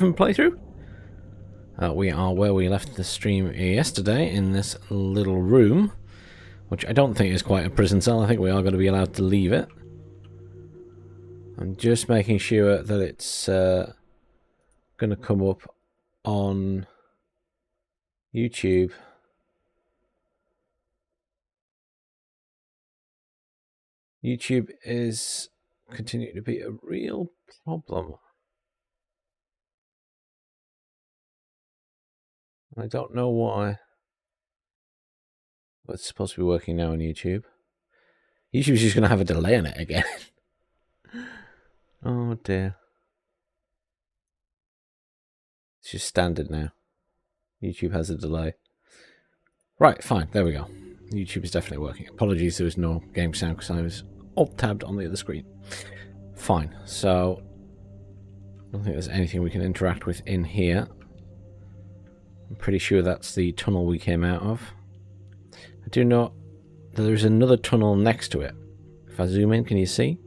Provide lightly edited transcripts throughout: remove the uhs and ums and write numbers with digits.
playthrough. We are where we left the stream yesterday, in this little room, which I don't think is quite a prison cell. I think we are going to be allowed to leave it. I'm just making sure that it's going to come up on YouTube. YouTube is continuing to be a real problem. I don't know why. But it's supposed to be working now on YouTube. YouTube's just going to have a delay on it again. Oh dear. It's just standard now. YouTube has a delay. Right, fine. There we go. YouTube is definitely working. Apologies, there was no game sound because I was alt-tabbed on the other screen. Fine. So, I don't think there's anything we can interact with in here. I'm pretty sure that's the tunnel we came out of. I do know that there's another tunnel next to it. If I zoom in, can you see?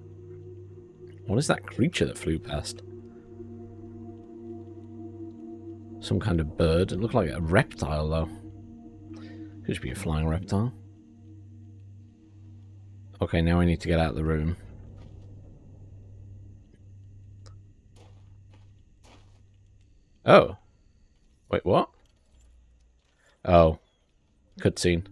What is that creature that flew past? Some kind of bird. It looked like a reptile, though. Could just be a flying reptile. Okay, now I need to get out of the room. Oh. Wait, what? Oh. Cutscene.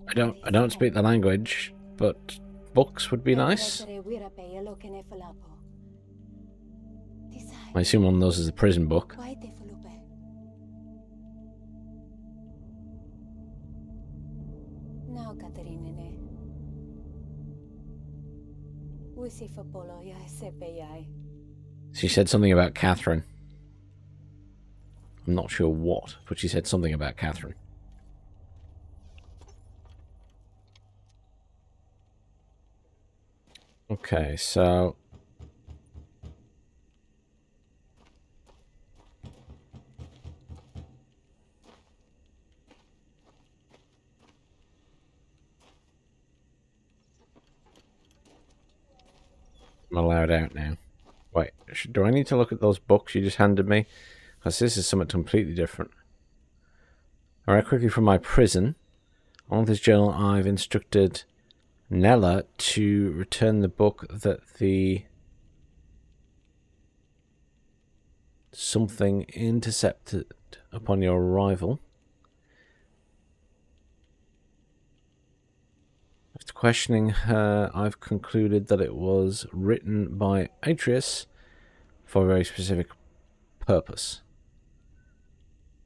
I don't speak the language, but books would be nice. I assume one of those is a prison book. She said something about Catherine. I'm not sure what, but she said something about Catherine. Okay, so... I'm allowed out now. Wait, do I need to look at those books you just handed me? Because this is something completely different. Alright, quickly from my prison. On this journal, I've instructed Nella to return the book that the something intercepted upon your arrival. After questioning her, I've concluded that it was written by Atreus for a very specific purpose.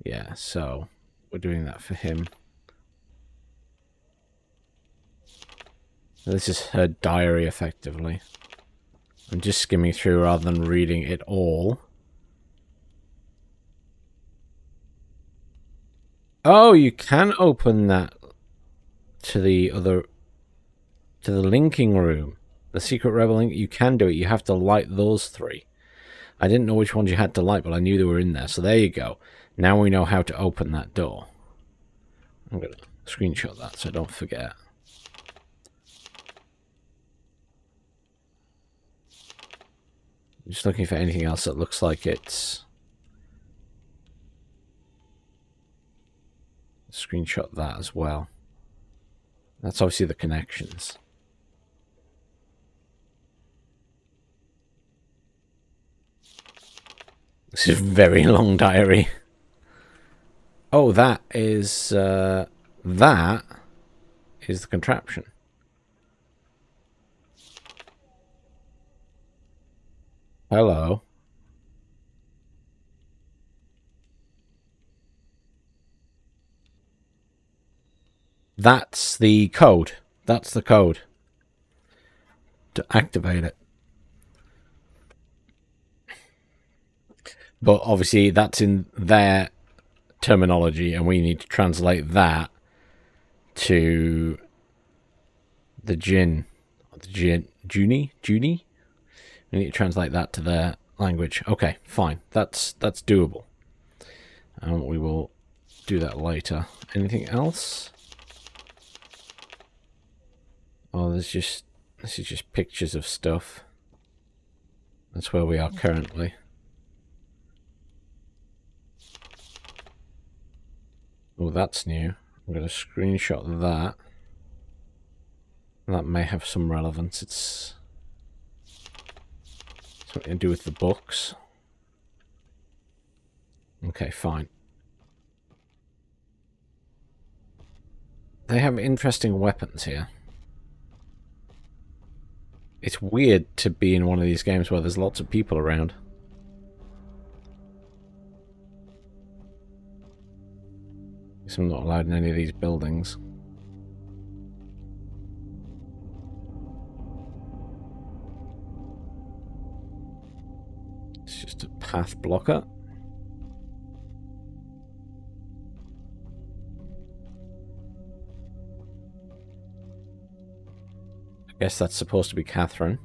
Yeah, so we're doing that for him. This is her diary, effectively. I'm just skimming through rather than reading it all. Oh, you can open that to the other... to the linking room. The secret rebel link, you can do it. You have to light those three. I didn't know which ones you had to light, but I knew they were in there. So there you go. Now we know how to open that door. I'm going to screenshot that so I don't forget. I'm just looking for anything else that looks like it's... Screenshot that as well. That's obviously the connections. This is a very long diary. Oh, that is the contraption. Hello. That's the code. That's the code to activate it. But obviously that's in their terminology, and we need to translate that to the Jinn. Junie? We need to translate that to their language. Okay, fine. That's doable. We will do that later. Anything else? Oh, this is just pictures of stuff. That's where we are currently. Oh, that's new. I'm going to screenshot that. That may have some relevance. It's something to do with the books. Okay, fine. They have interesting weapons here. It's weird to be in one of these games where there's lots of people around. Guess I'm not allowed in any of these buildings. It's just a path blocker. I guess that's supposed to be Catherine.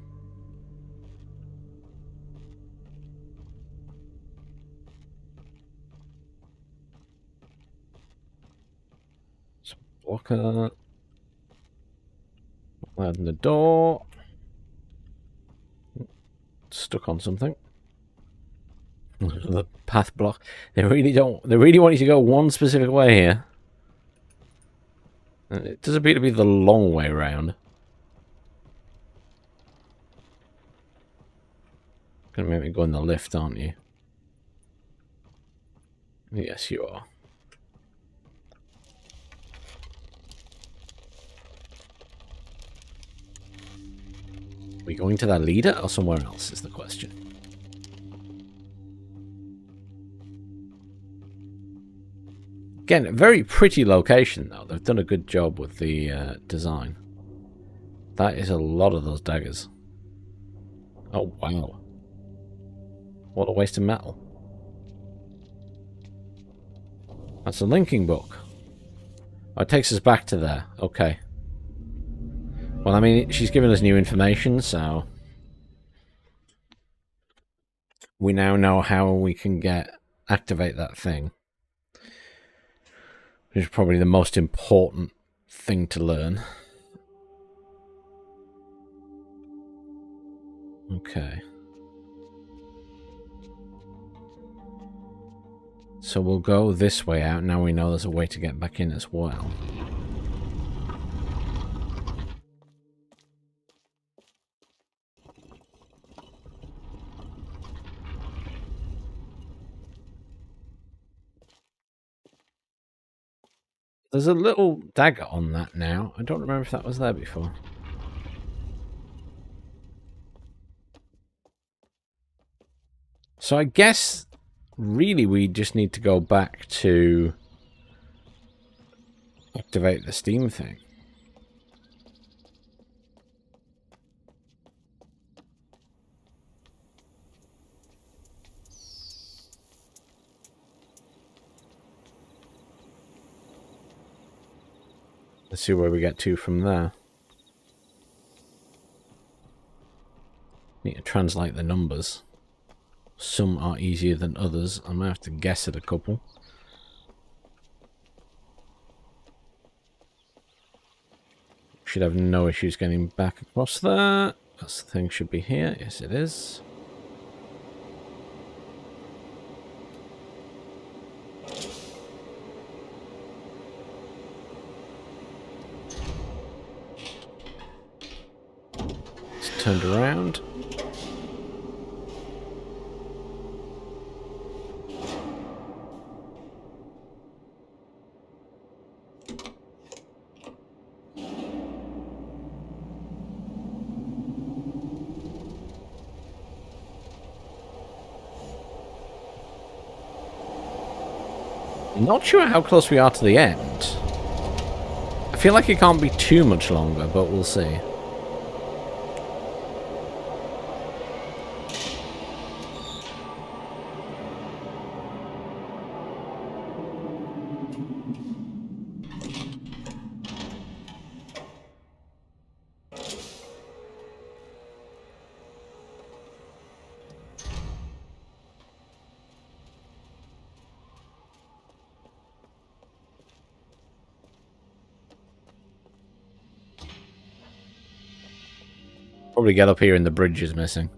So blocker. Open the door. Stuck on something. The path block. They really want you to go one specific way here. And it does appear to be the long way round. Gonna make me go in the lift, aren't you? Yes, you are. Are we going to that leader or somewhere else is the question. Again, a very pretty location though. They've done a good job with the design. That is a lot of those daggers. Oh, wow. What a waste of metal. That's a linking book. Oh, it takes us back to there. Okay. Well, I mean, she's given us new information, so we now know how we can activate that thing. Which is probably the most important thing to learn. Okay. So we'll go this way out. Now we know there's a way to get back in as well. There's a little dagger on that now. I don't remember if that was there before. So I guess really we just need to go back to activate the steam thing. Let's see where we get to from there. Need to translate the numbers. Some are easier than others. I might have to guess at a couple. Should have no issues getting back across there. That thing should be here. Yes, it is. It's turned around. Not sure how close we are to the end. I feel like it can't be too much longer, but we'll see. Probably get up here and the bridge is missing.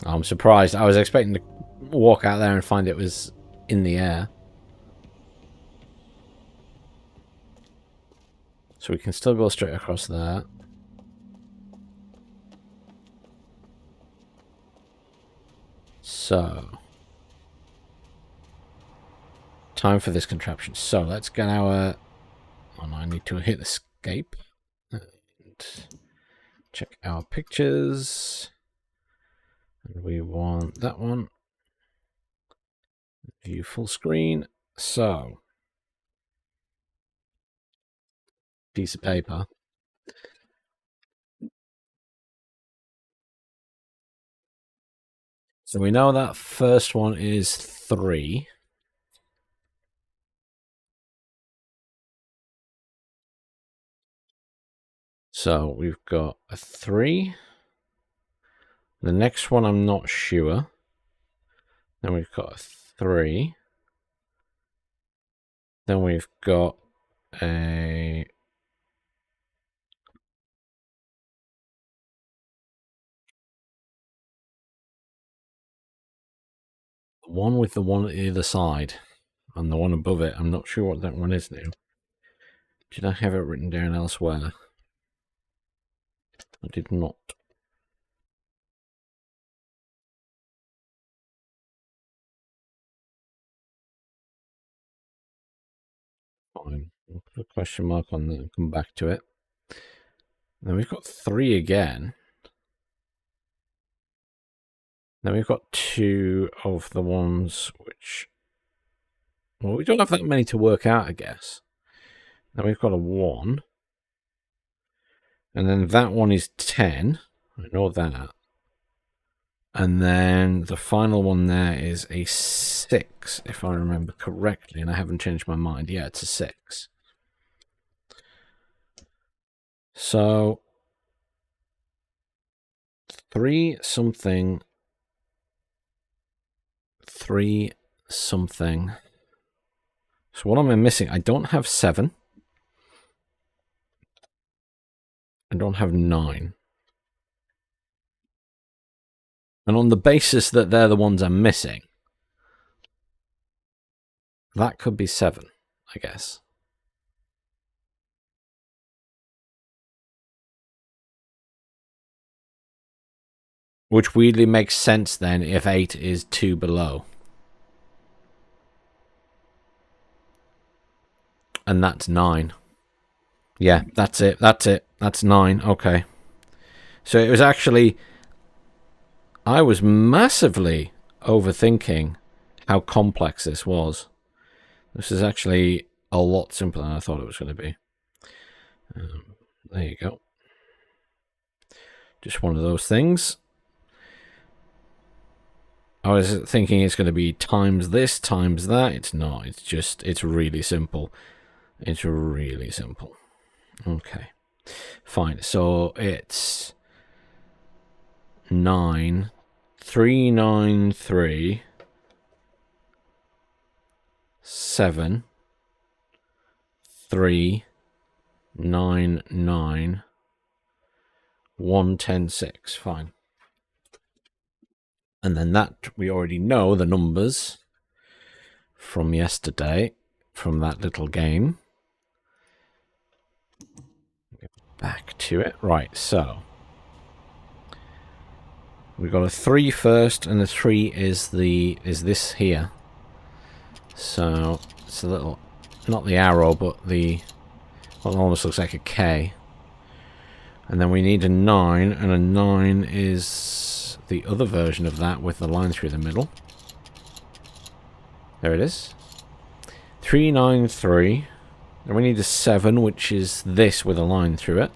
I'm surprised. I was expecting to walk out there and find it was in the air. So we can still go straight across there. So, time for this contraption. So let's get our... Oh no, I need to hit escape. And check our pictures. And we want that one. View full screen. So, piece of paper. So we know that first one is 3. So we've got a 3. The next one I'm not sure. Then we've got a 3. Then we've got a... one with the one at either side. And the one above it. I'm not sure what that one is now. Did I have it written down elsewhere? I did not. Fine. I'll put a question mark on that and come back to it. Then we've got 3 again. Then we've got 2 of the ones which... Well, we don't have that many to work out, I guess. Then we've got a 1. And then that one is 10. I know that. And then the final one there is a 6, if I remember correctly. And I haven't changed my mind. Yeah, it's a 6. So 3 something. 3 something. So what am I missing? I don't have 7. I don't have 9. And on the basis that they're the ones I'm missing, that could be 7, I guess. Which weirdly makes sense then if 8 is 2 below. And that's 9. Yeah, that's it. That's it. That's 9. Okay. So it was actually... I was massively overthinking how complex this was. This is actually a lot simpler than I thought it was going to be. There you go. Just one of those things. I was thinking it's going to be times this, times that. It's not. It's just, it's really simple. It's really simple. Okay. Fine. So it's 9, 3, 9, 3, 7, 3, 9, 9, 1, 10, 6. Fine. And then that, we already know the numbers from yesterday, from that little game. Back to it. Right, so we got a 3 first, and the 3 is this here. So it's a little, not the arrow, but the, well, it almost looks like a K. And then we need a 9, and a 9 is the other version of that with the line through the middle. There it is. 3, 9, 3. Then we need a 7, which is this with a line through it.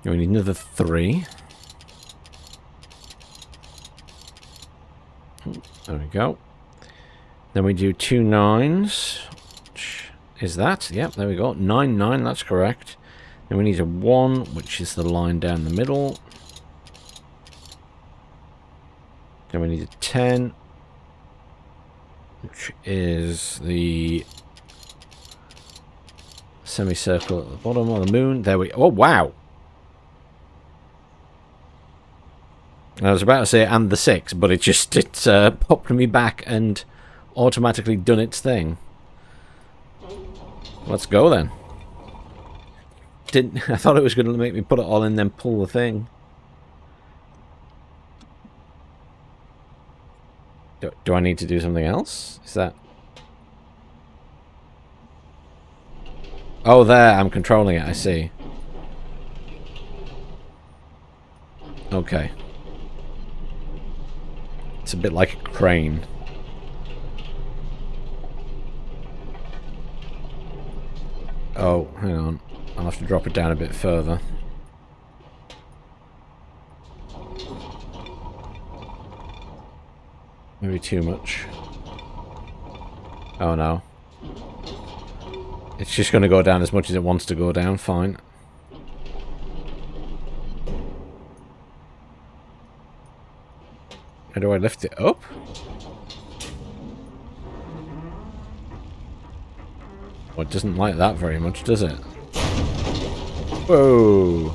And we need another 3. There we go. Then we do 2 9s. Which is that? Yep, there we go. 9, 9, that's correct. Then we need a 1, which is the line down the middle. Then we need a 10. Which is the Semicircle at the bottom of the moon. There we go. Oh, wow. I was about to say, and the 6, but it's popped me back and automatically done its thing. Let's go then. I thought it was going to make me put it all in, then pull the thing. Do I need to do something else? Is that... Oh, there, I'm controlling it, I see. Okay. It's a bit like a crane. Oh, hang on. I'll have to drop it down a bit further. Maybe too much. Oh no. It's just going to go down as much as it wants to go down, fine. How do I lift it up? Well, it doesn't like that very much, does it? Whoa!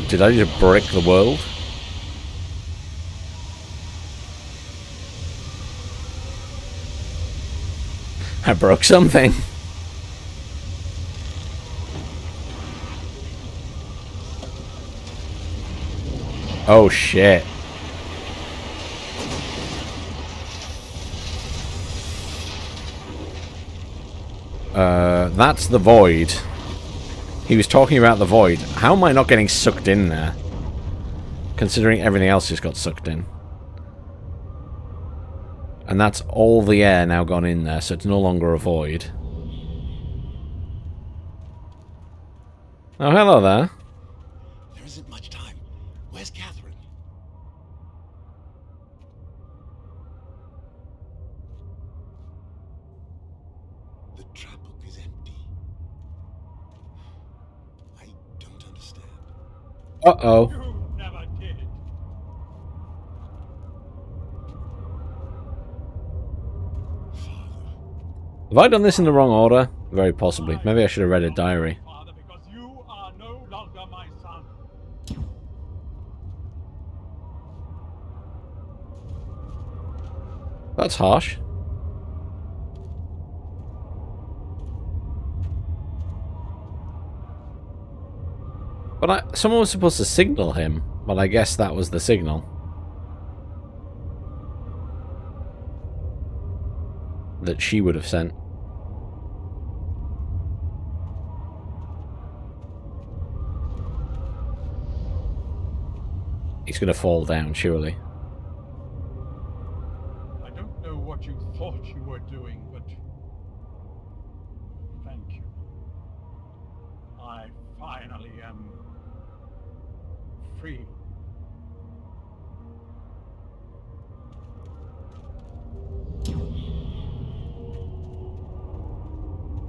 Did I just break the world? I broke something. Oh shit. That's the void. He was talking about the void. How am I not getting sucked in there? Considering everything else just got sucked in. And that's all the air now gone in there, so it's no longer a void. Oh, hello there. There isn't much time. Where's Catherine? The trap book is empty. I don't understand. Uh-oh. You never did. Father. Have I done this in the wrong order? Very possibly. Maybe I should have read a diary. Father, because you are no longer my son. That's harsh. But someone was supposed to signal him. Well, I guess that was the signal. That she would have sent. He's going to fall down, surely. I don't know what you thought you were doing, but thank you. I finally am free.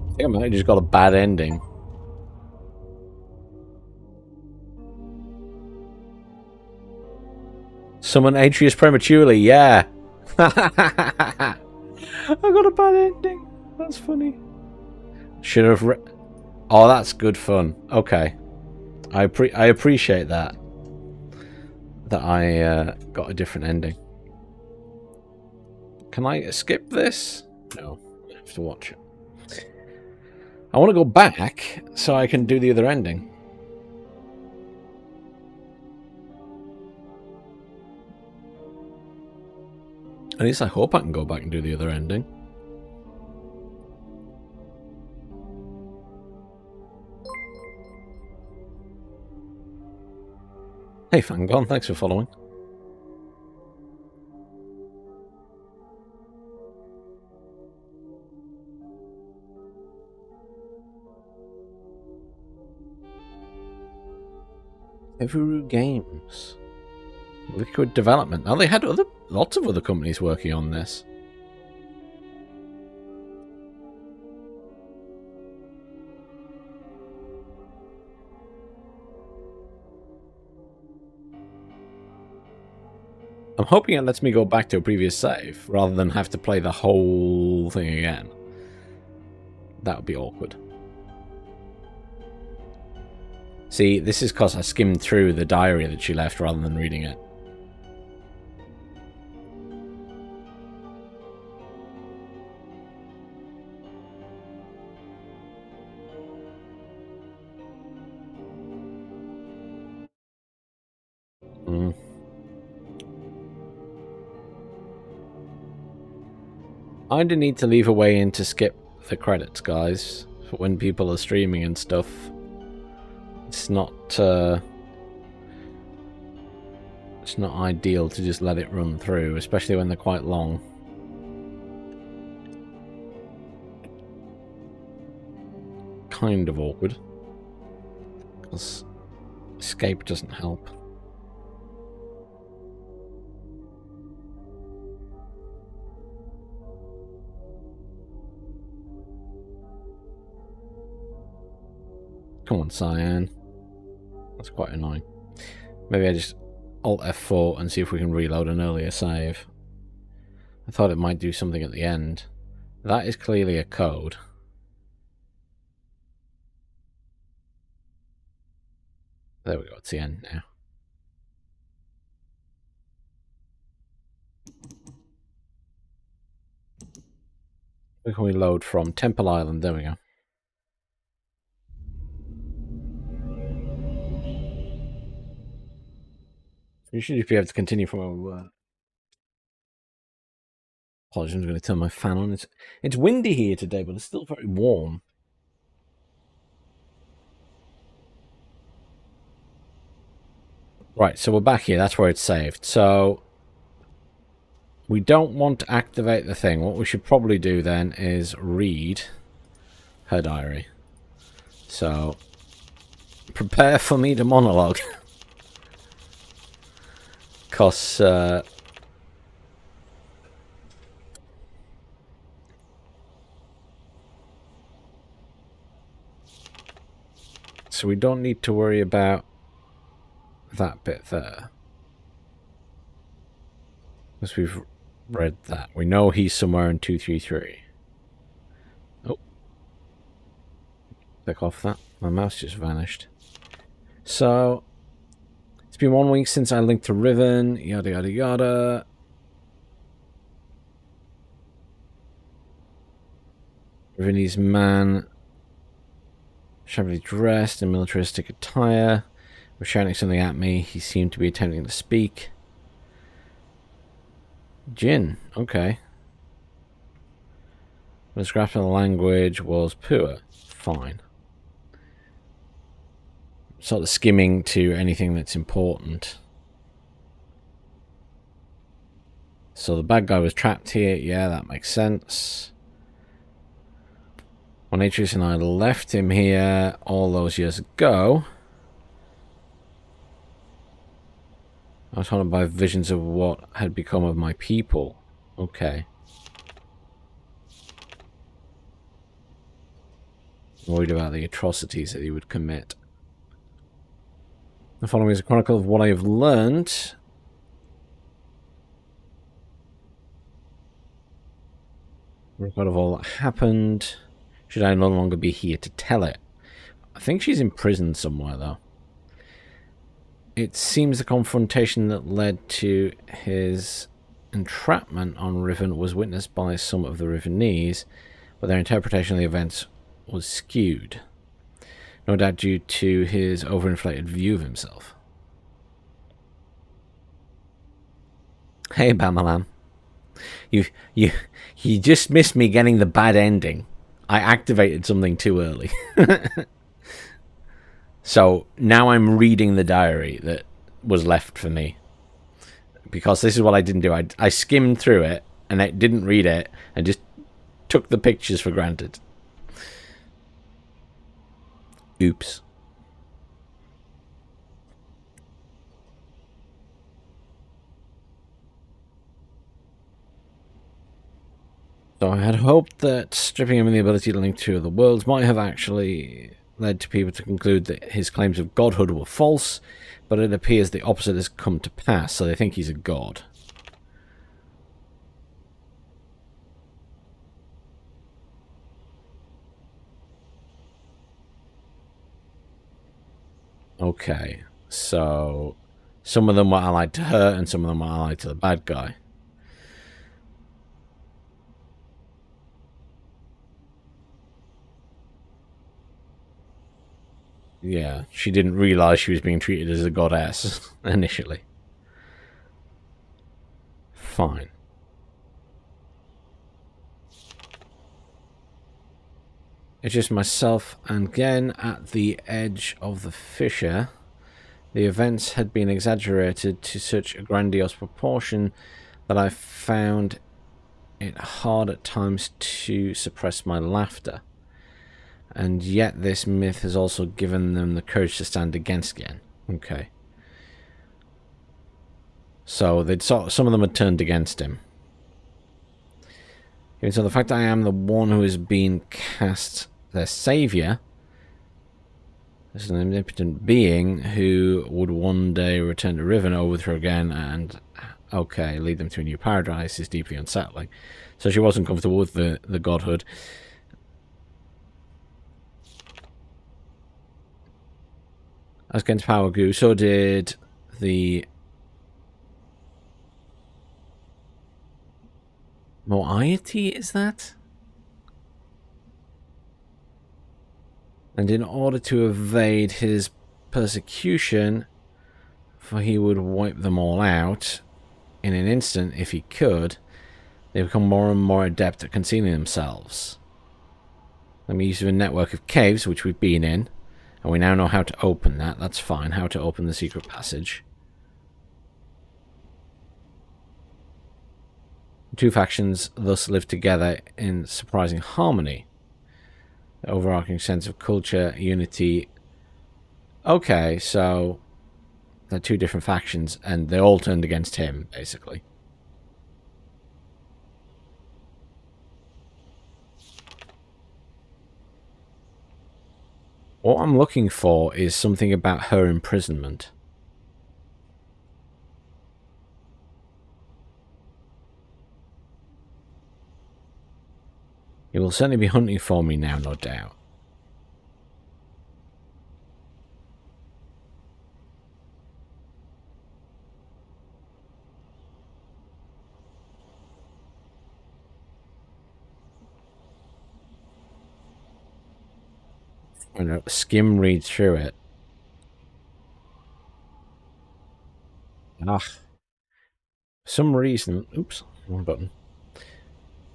I think I might have just got a bad ending. Summon Atreus prematurely, yeah. I got a bad ending. That's funny. Should have oh, that's good fun. Okay. I appreciate that. That I got a different ending. Can I skip this? No. I have to watch it. I want to go back so I can do the other ending. At least I hope I can go back and do the other ending. Hey Fangon, thanks for following. Everuru Games. Liquid Development. Now they had lots of other companies working on this. I'm hoping it lets me go back to a previous save, rather than have to play the whole thing again. That would be awkward. See, this is because I skimmed through the diary that she left rather than reading it. I do need to leave a way in to skip the credits, guys, for when people are streaming and stuff. It's not ideal to just let it run through, especially when they're quite long. Kind of awkward, because escape doesn't help. Come on, Cyan. That's quite annoying. Maybe I just Alt F4 and see if we can reload an earlier save. I thought it might do something at the end. That is clearly a code. There we go, it's the end now. Where can we load from? Temple Island, there we go. We should just be able to continue from where we were. Apologies, I'm going to turn my fan on. It's windy here today, but it's still very warm. Right, so we're back here. That's where it's saved. So we don't want to activate the thing. What we should probably do then is read her diary. So prepare for me to monologue. Because so we don't need to worry about that bit there. Because we've read that. We know he's somewhere in 233. Oh. Click off that. My mouse just vanished. So it's been 1 week since I linked to Riven, yada yada yada. Riven's man, shabbily dressed in militaristic attire, was shouting something at me. He seemed to be attempting to speak. Jin, okay. The scrap of the language was poor. Fine. Sort of skimming to anything that's important. So the bad guy was trapped here. Yeah, that makes sense. When Atreus and I left him here all those years ago, I was haunted by visions of what had become of my people. Okay. Worried about the atrocities that he would commit. The following is a chronicle of what I have learned. Record of all that happened. Should I no longer be here to tell it? I think she's in prison somewhere, though. It seems the confrontation that led to his entrapment on Riven was witnessed by some of the Rivenese, but their interpretation of the events was skewed. No doubt due to his overinflated view of himself. Hey, Bamalam. You just missed me getting the bad ending. I activated something too early. So now I'm reading the diary that was left for me. Because this is what I didn't do. I skimmed through it and I didn't read it and just took the pictures for granted. Oops. So I had hoped that stripping him of the ability to link two of the worlds might have actually led to people to conclude that his claims of godhood were false, but it appears the opposite has come to pass, so they think he's a god. Okay, so some of them were allied to her and some of them were allied to the bad guy. Yeah, she didn't realize she was being treated as a goddess initially. Fine. It's just myself and Gen at the edge of the fissure. The events had been exaggerated to such a grandiose proportion that I found it hard at times to suppress my laughter. And yet this myth has also given them the courage to stand against Gen. Okay. So some of them had turned against him. Even so, the fact that I am the one who has been cast their saviour, as an omnipotent being who would one day return to Riven, overthrow again, and, okay, lead them to a new paradise, is deeply unsettling. So she wasn't comfortable with the godhood. As Gen's power grew, so did the moiety, is that? And in order to evade his persecution, for he would wipe them all out in an instant if he could, they become more and more adept at concealing themselves. Let me use a network of caves, which we've been in, and we now know how to open that. That's fine. How to open the secret passage. The two factions thus live together in surprising harmony. The overarching sense of culture, unity. Okay, so they're two different factions, and they all turned against him, basically. What I'm looking for is something about her imprisonment. He will certainly be hunting for me now, no doubt. I'm going to skim read through it. For some reason, oops, wrong button.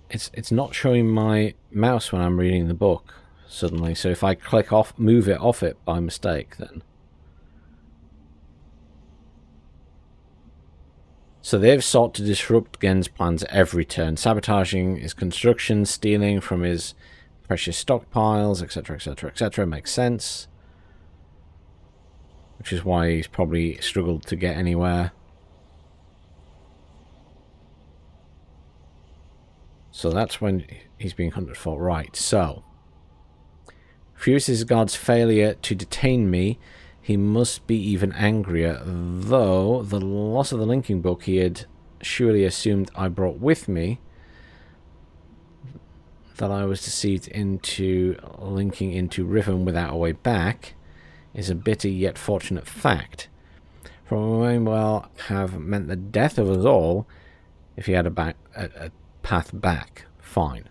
It's not showing my mouse when I'm reading the book suddenly. So if I move it off it by mistake, then. So they've sought to disrupt Gen's plans at every turn, sabotaging his construction, stealing from his precious stockpiles, etc., etc., etc. Makes sense. Which is why he's probably struggled to get anywhere. So that's when he's being hunted for. Right, so. Furious is God's failure to detain me. He must be even angrier, though the loss of the linking book he had surely assumed I brought with me, that I was deceived into linking into Riven without a way back, is a bitter yet fortunate fact. For it may well have meant the death of us all if he had a path back. Fine.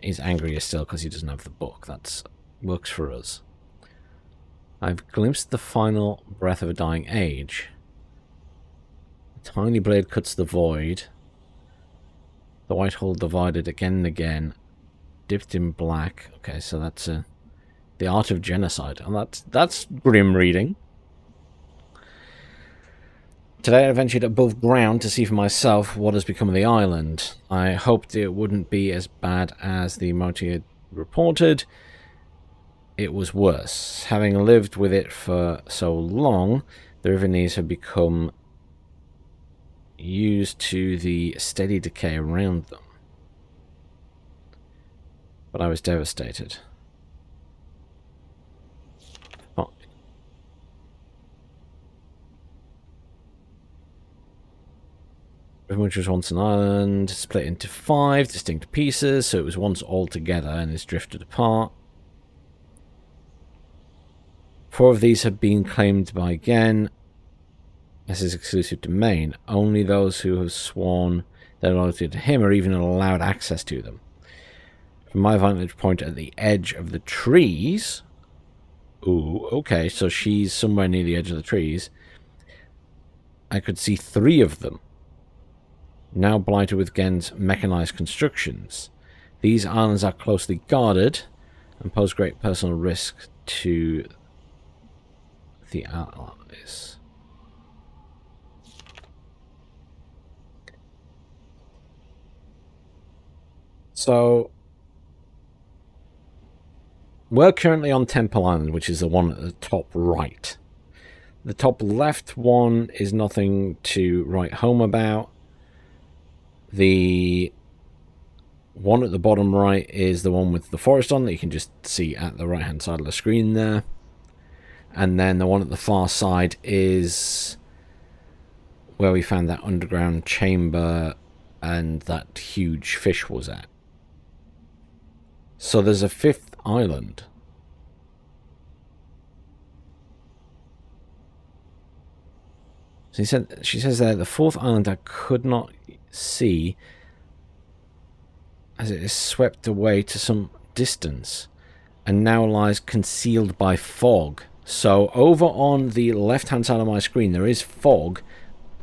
He's angrier still because he doesn't have the book. That works for us. I've glimpsed the final breath of a dying age. A tiny blade cuts the void. The white hole divided again and again, dipped in black. Okay, so that's the art of genocide, and that's grim reading. Today I ventured above ground to see for myself what has become of the island. I hoped it wouldn't be as bad as the Moti had reported. It was worse. Having lived with it for so long, the Rivenese had become used to the steady decay around them. But I was devastated. Riven, which was once an island, split into 5 distinct pieces, so it was once all together and is drifted apart. 4 of these have been claimed by Gen as his exclusive domain. Only those who have sworn their loyalty to him are even allowed access to them. From my vantage point at the edge of the trees... Ooh, okay, so she's somewhere near the edge of the trees. I could see 3 of them. Now blighted with Gen's mechanized constructions. These islands are closely guarded and pose great personal risk to the allies. So, we're currently on Temple Island, which is the one at the top right. The top left one is nothing to write home about. The one at the bottom right is the one with the forest on that you can just see at the right hand side of the screen there. And then the one at the far side is where we found that underground chamber and that huge fish was at. So there's a 5th island. So she says there, the 4th island I could not see as it is swept away to some distance and now lies concealed by fog. So over on the left hand side of my screen there is fog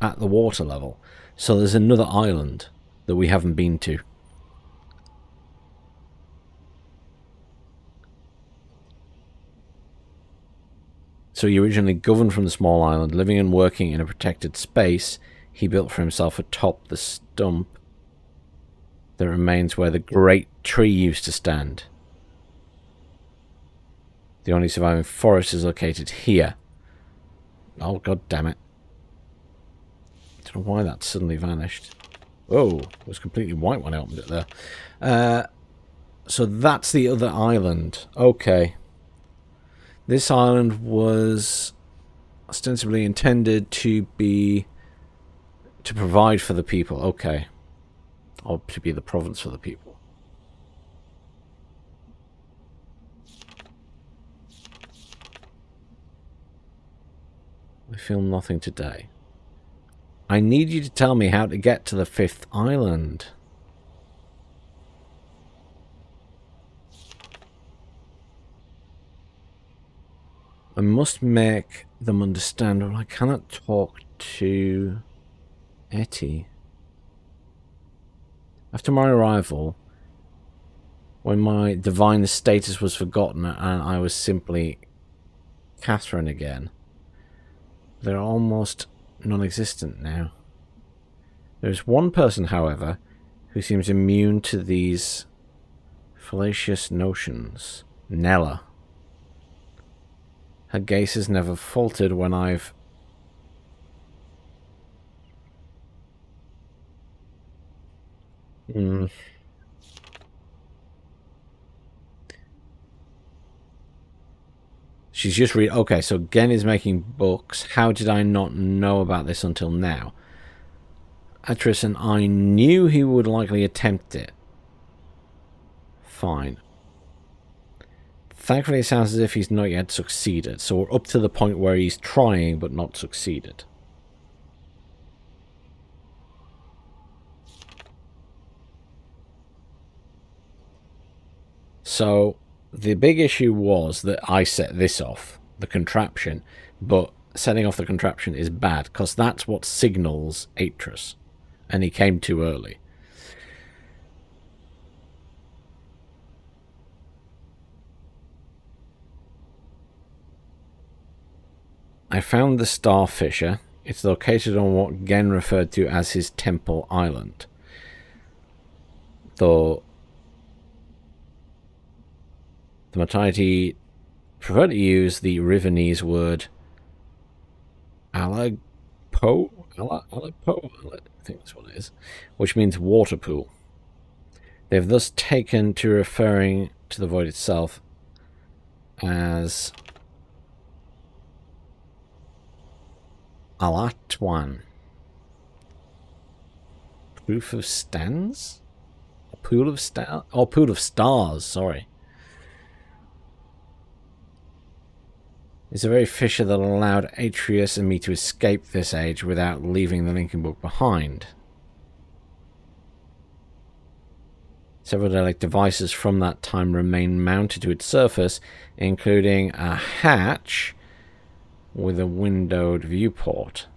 at the water level. So there's another island that we haven't been to. So he originally governed from the small island, living and working in a protected space. He built for himself atop the stump that remains where the great tree used to stand. The only surviving forest is located here. Oh, god damn it. I don't know why that suddenly vanished. Oh, it was completely white when I opened it there. So that's the other island. Okay. This island was ostensibly intended to provide for the people. Okay. Or to be the province for the people. I feel nothing today. I need you to tell me how to get to the 5th island. I must make them understand, or I cannot talk to Etty. After my arrival, when my divine status was forgotten and I was simply Catherine again, they're almost non-existent now. There is one person, however, who seems immune to these fallacious notions. Nella. Her gaze has never faltered when I've... She's just okay, so Gen is making books. How did I not know about this until now? Atris, and I knew he would likely attempt it. Fine. Thankfully, it sounds as if he's not yet succeeded, so we're up to the point where he's trying but not succeeded. So, the big issue was that I set this off, the contraption, but setting off the contraption is bad, because that's what signals Atris, and he came too early. I found the Starfisher. It's located on what Gen referred to as his Temple Island. Though the Mataiti prefer to use the Rivenese word Alapo? Alapo? I think that's what it is. Which means water pool. They've thus taken to referring to the void itself as Alatwan. Proof of stands? A pool of stars? Oh, pool of stars, sorry. It's a very fissure that allowed Atreus and me to escape this age without leaving the linking book behind. Several derelict devices from that time remain mounted to its surface, including a hatch with a windowed viewport.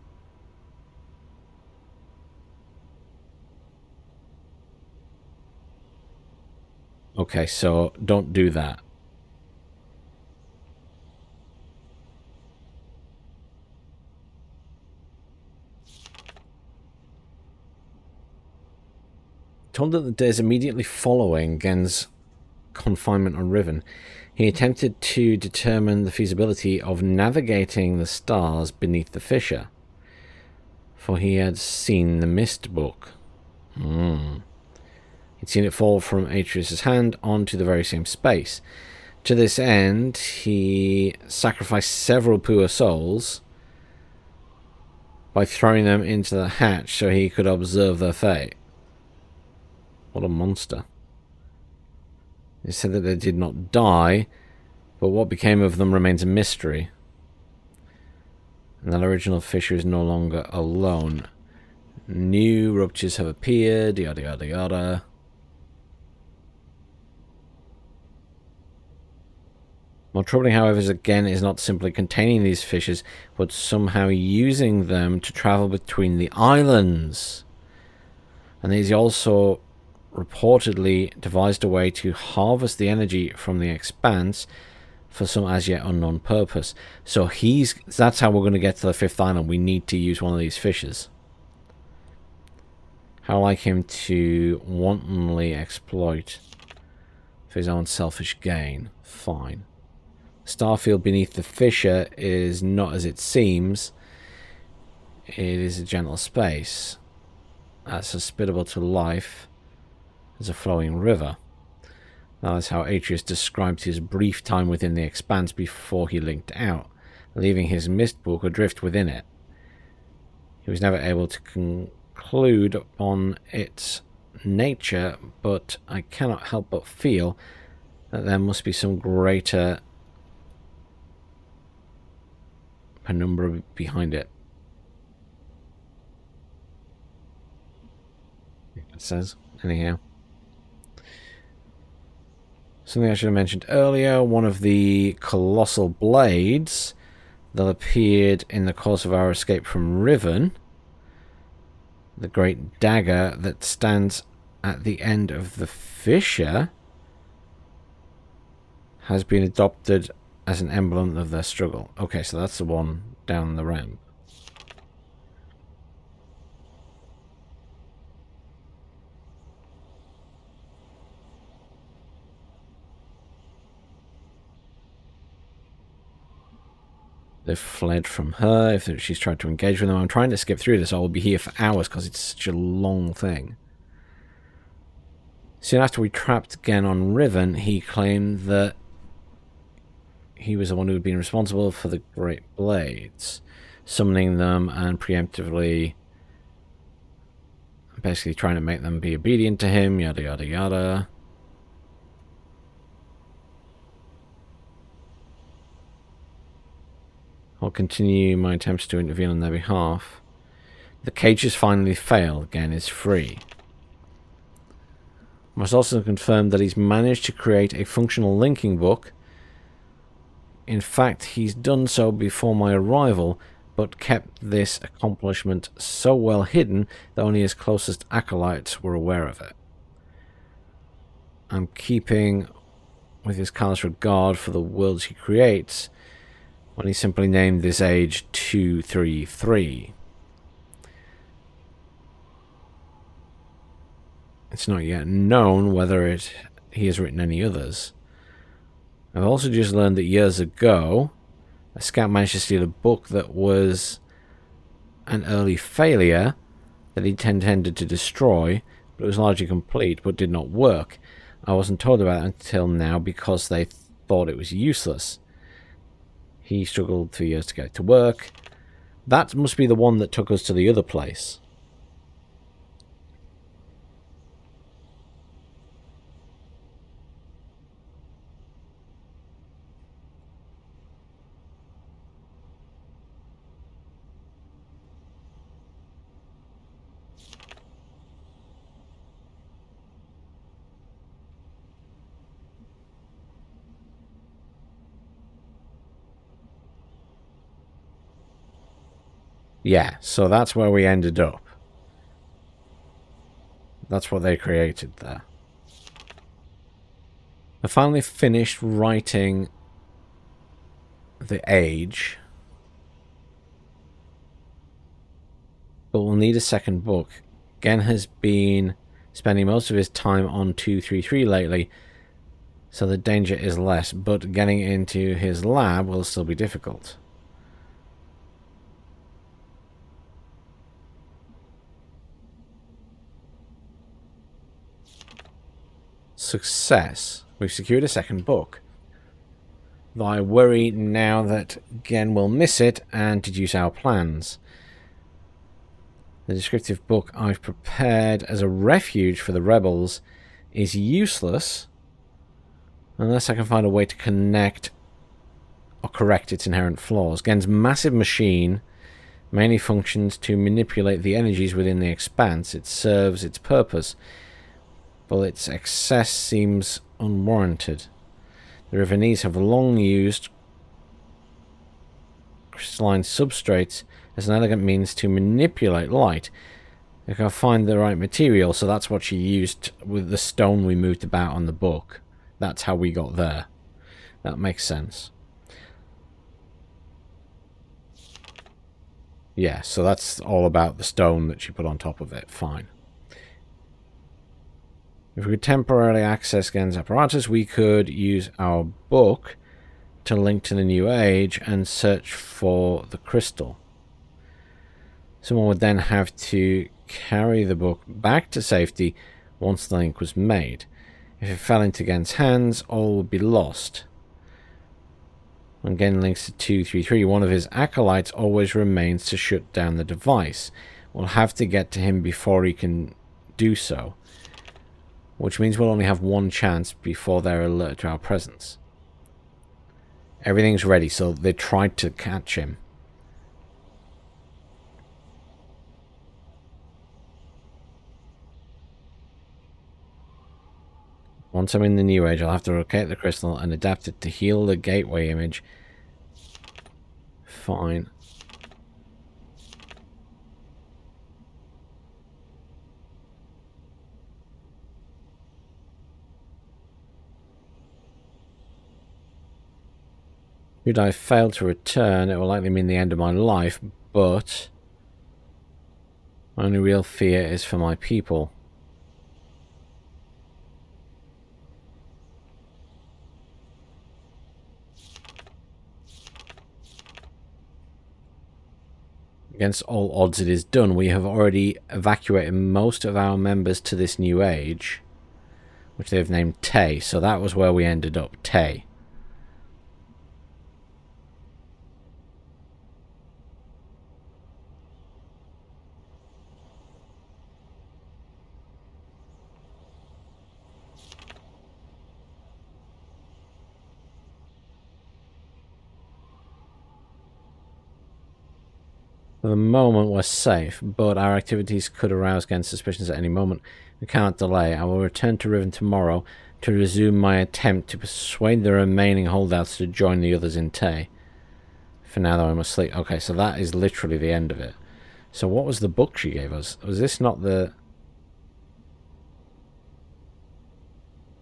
Okay, so don't do that. Told that the days immediately following Gen's confinement on Riven, he attempted to determine the feasibility of navigating the stars beneath the fissure, for he had seen the Myst book. He'd seen it fall from Atreus' hand onto the very same space. To this end, he sacrificed several poor souls by throwing them into the hatch so he could observe their fate. What a monster. It said that they did not die, but what became of them remains a mystery. And that original fissure is no longer alone. New ruptures have appeared, yada yada yada. More troubling, however, is again is not simply containing these fissures, but somehow using them to travel between the islands. And these also reportedly devised a way to harvest the energy from the expanse for some as yet unknown purpose. So that's how we're going to get to the fifth island. We need to use one of these fissures. How like him to wantonly exploit for his own selfish gain. Fine. Starfield beneath the fissure is not as it seems. It is a gentle space that's hospitable to life as a flowing river. That is how Atreus described his brief time within the expanse before he linked out, leaving his Myst book adrift within it. He was never able to conclude upon its nature, but I cannot help but feel that there must be some greater penumbra behind it. It says, anyhow. Something I should have mentioned earlier, one of the colossal blades that appeared in the course of our escape from Riven, the great dagger that stands at the end of the fissure, has been adopted as an emblem of their struggle. Okay, so that's the one down the ramp. They've fled from her. If she's tried to engage with them, I'm trying to skip through this. I will be here for hours because it's such a long thing. Soon after we trapped Gen on Riven, he claimed that he was the one who had been responsible for the Great Blades, summoning them and preemptively basically trying to make them be obedient to him, yada yada yada. I'll continue my attempts to intervene on their behalf. The cage has finally failed. Again, is free. I must also confirm that he's managed to create a functional linking book. In fact, he's done so before my arrival, but kept this accomplishment so well hidden that only his closest acolytes were aware of it. I'm keeping with his callous regard for the worlds he creates, when he simply named this age 233. It's not yet known whether he has written any others. I've also just learned that years ago, a scout managed to steal a book that was an early failure that he intended to destroy, but it was largely complete but did not work. I wasn't told about it until now because they thought it was useless. He struggled for years to get it to work. That must be the one that took us to the other place. Yeah, so that's where we ended up. That's what they created there. I finally finished writing the age. But we'll need a second book. Gen has been spending most of his time on 233 lately, so the danger is less, but getting into his lab will still be difficult. Success. We've secured a second book. Though I worry now that Gen will miss it and deduce our plans. The descriptive book I've prepared as a refuge for the rebels is useless unless I can find a way to connect or correct its inherent flaws. Gen's massive machine mainly functions to manipulate the energies within the expanse. It serves its purpose, but its excess seems unwarranted. The Rivenese have long used crystalline substrates as an elegant means to manipulate light. They can find the right material, so that's what she used with the stone we moved about on the book. That's how we got there. That makes sense. Yeah, so that's all about the stone that she put on top of it. Fine. If we could temporarily access Gen's apparatus, we could use our book to link to the New Age and search for the crystal. Someone would then have to carry the book back to safety once the link was made. If it fell into Gen's hands, all would be lost. When Gen links to 233, one of his acolytes always remains to shut down the device. We'll have to get to him before he can do so, which means we'll only have one chance before they're alerted to our presence. Everything's ready, so they tried to catch him. Once I'm in the New Age, I'll have to locate the crystal and adapt it to heal the gateway image. Fine. Should I fail to return, it will likely mean the end of my life, but my only real fear is for my people. Against all odds it is done. We have already evacuated most of our members to this New Age, which they've named Tay, so that was where we ended up, Tay. For the moment, we're safe, but our activities could arouse against suspicions at any moment. We can't delay. I will return to Riven tomorrow to resume my attempt to persuade the remaining holdouts to join the others in Tay. For now, though, I must sleep. Okay, so that is literally the end of it. So what was the book she gave us? Was this not the...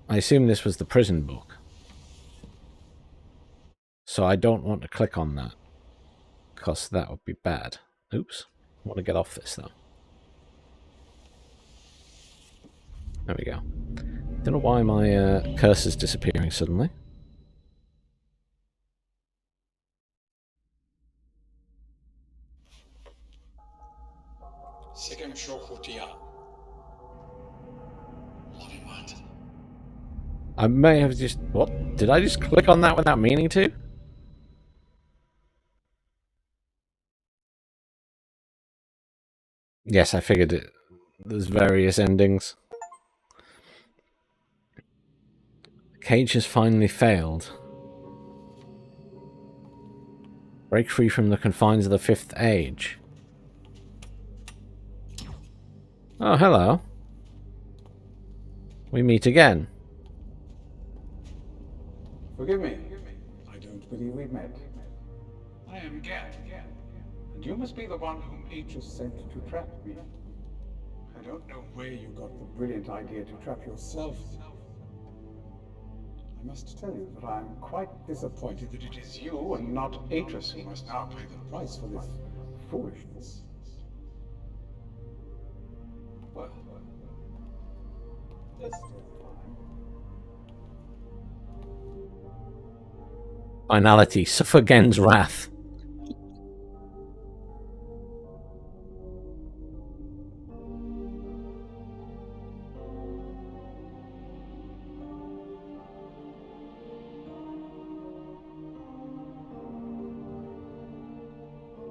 I assume this was the prison book. So I don't want to click on that, because that would be bad. Oops. I want to get off this, though. There we go. Don't know why my cursor's disappearing suddenly. I may have just... What? Did I just click on that without meaning to? Yes, I figured it. There's various endings. Cage has finally failed. Break free from the confines of the Fifth Age. Oh, hello. We meet again. Forgive me. I don't believe we've met. I am Gen, And you must be the one whom Aegis sent to trap me. I don't know where you got the brilliant idea to trap yourself. I must tell you that I am quite disappointed that it is you and not Aegis who must now pay the price for this foolishness. Well, that's still fine. Finality, suffer Gen's wrath.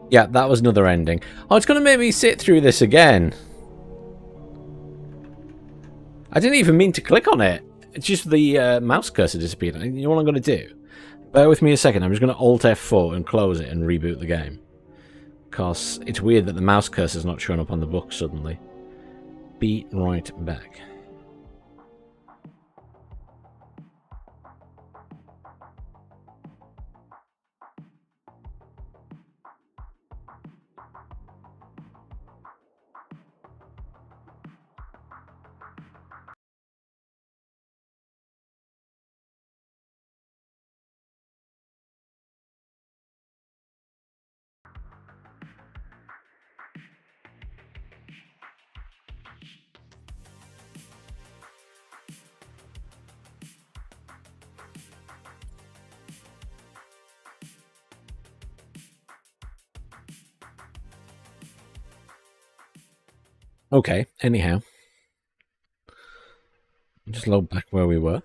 Yeah, that was another ending. Oh, it's going to make me sit through this again. I didn't even mean to click on it. It's just the mouse cursor disappeared. You know what I'm going to do? Bear with me a second. I'm just going to Alt F4 and close it and reboot the game. Because it's weird that the mouse cursor's not showing up on the book suddenly. Be right back. Okay, anyhow. Just load back where we were.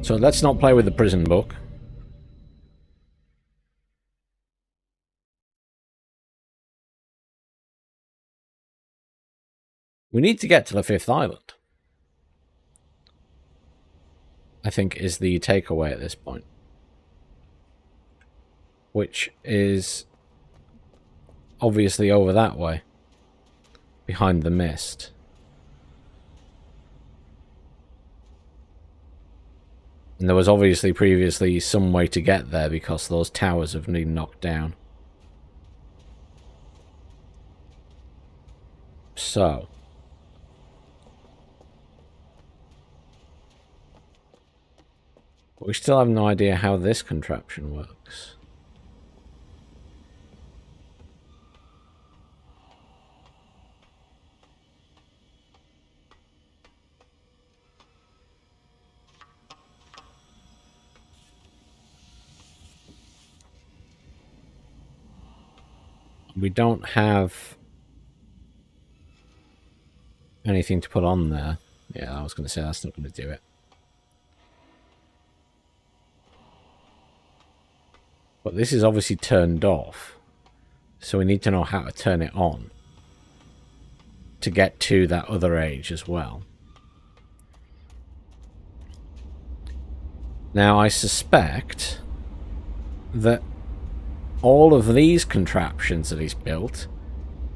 So let's not play with the prison book. We need to get to the 5th island. I think is the takeaway at this point. Which is obviously over that way. Behind the Myst. And there was obviously previously some way to get there because those towers have been knocked down. So. But we still have no idea how this contraption works. We don't have anything to put on there. Yeah, I was going to say that's not going to do it. But this is obviously turned off. So we need to know how to turn it on. To get to that other age as well. Now I suspect that all of these contraptions that he's built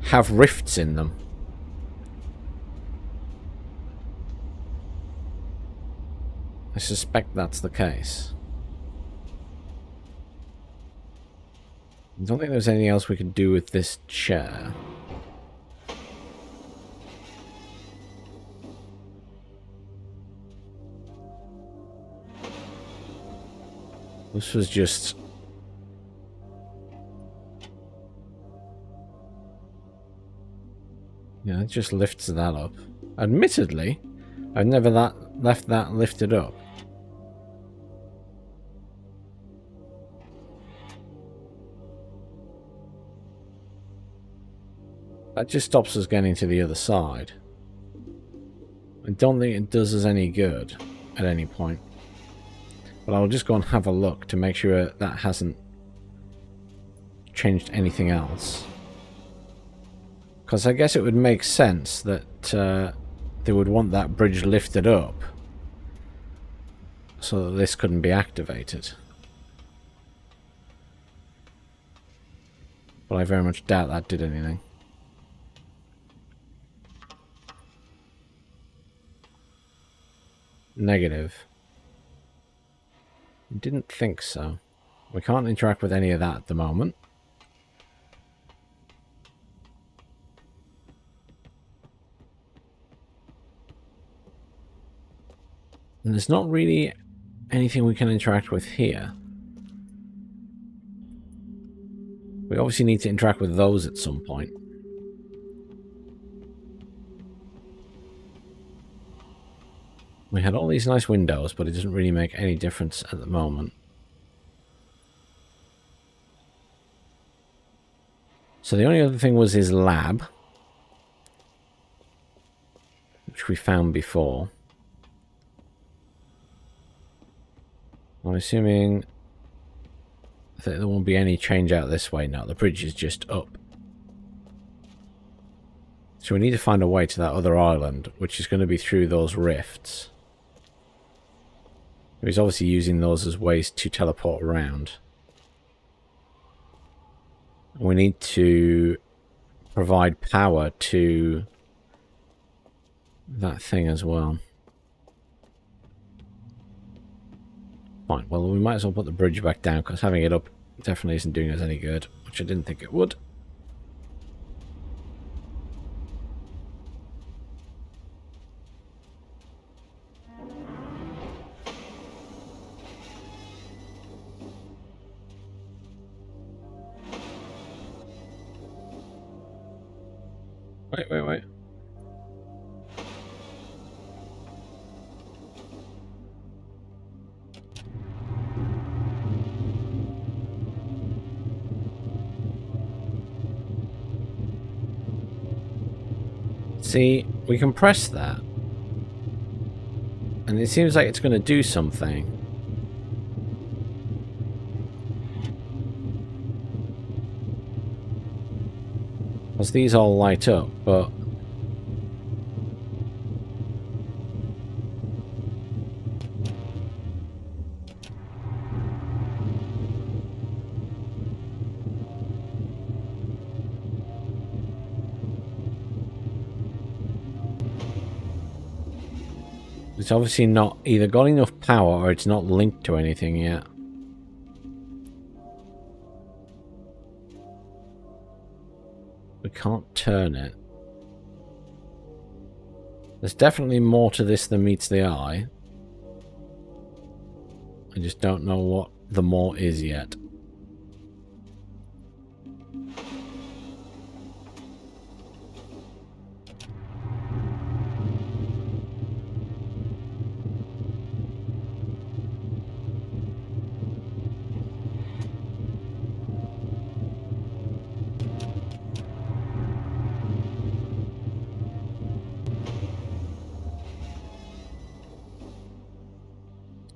have rifts in them. I suspect that's the case. I don't think there's anything else we could do with this chair. This was just... yeah, it just lifts that up. Admittedly, I've never left that lifted up. That just stops us getting to the other side. I don't think it does us any good at any point. But I'll just go and have a look to make sure that hasn't changed anything else. Because I guess it would make sense that they would want that bridge lifted up so that this couldn't be activated. But I very much doubt that did anything. Negative. Didn't think so. We can't interact with any of that at the moment. And there's not really anything we can interact with here. We obviously need to interact with those at some point. We had all these nice windows, but it doesn't really make any difference at the moment. So the only other thing was his lab, which we found before. I'm assuming that there won't be any change out this way now. The bridge is just up. So we need to find a way to that other island, which is going to be through those rifts. He's obviously using those as ways to teleport around. We need to provide power to that thing as well. Fine, well we might as well put the bridge back down, because having it up definitely isn't doing us any good, which I didn't think it would. Wait. See, we can press that. And it seems like it's going to do something. Because these all light up, but... it's obviously not either got enough power or it's not linked to anything yet. We can't turn it. There's definitely more to this than meets the eye. I just don't know what the more is yet.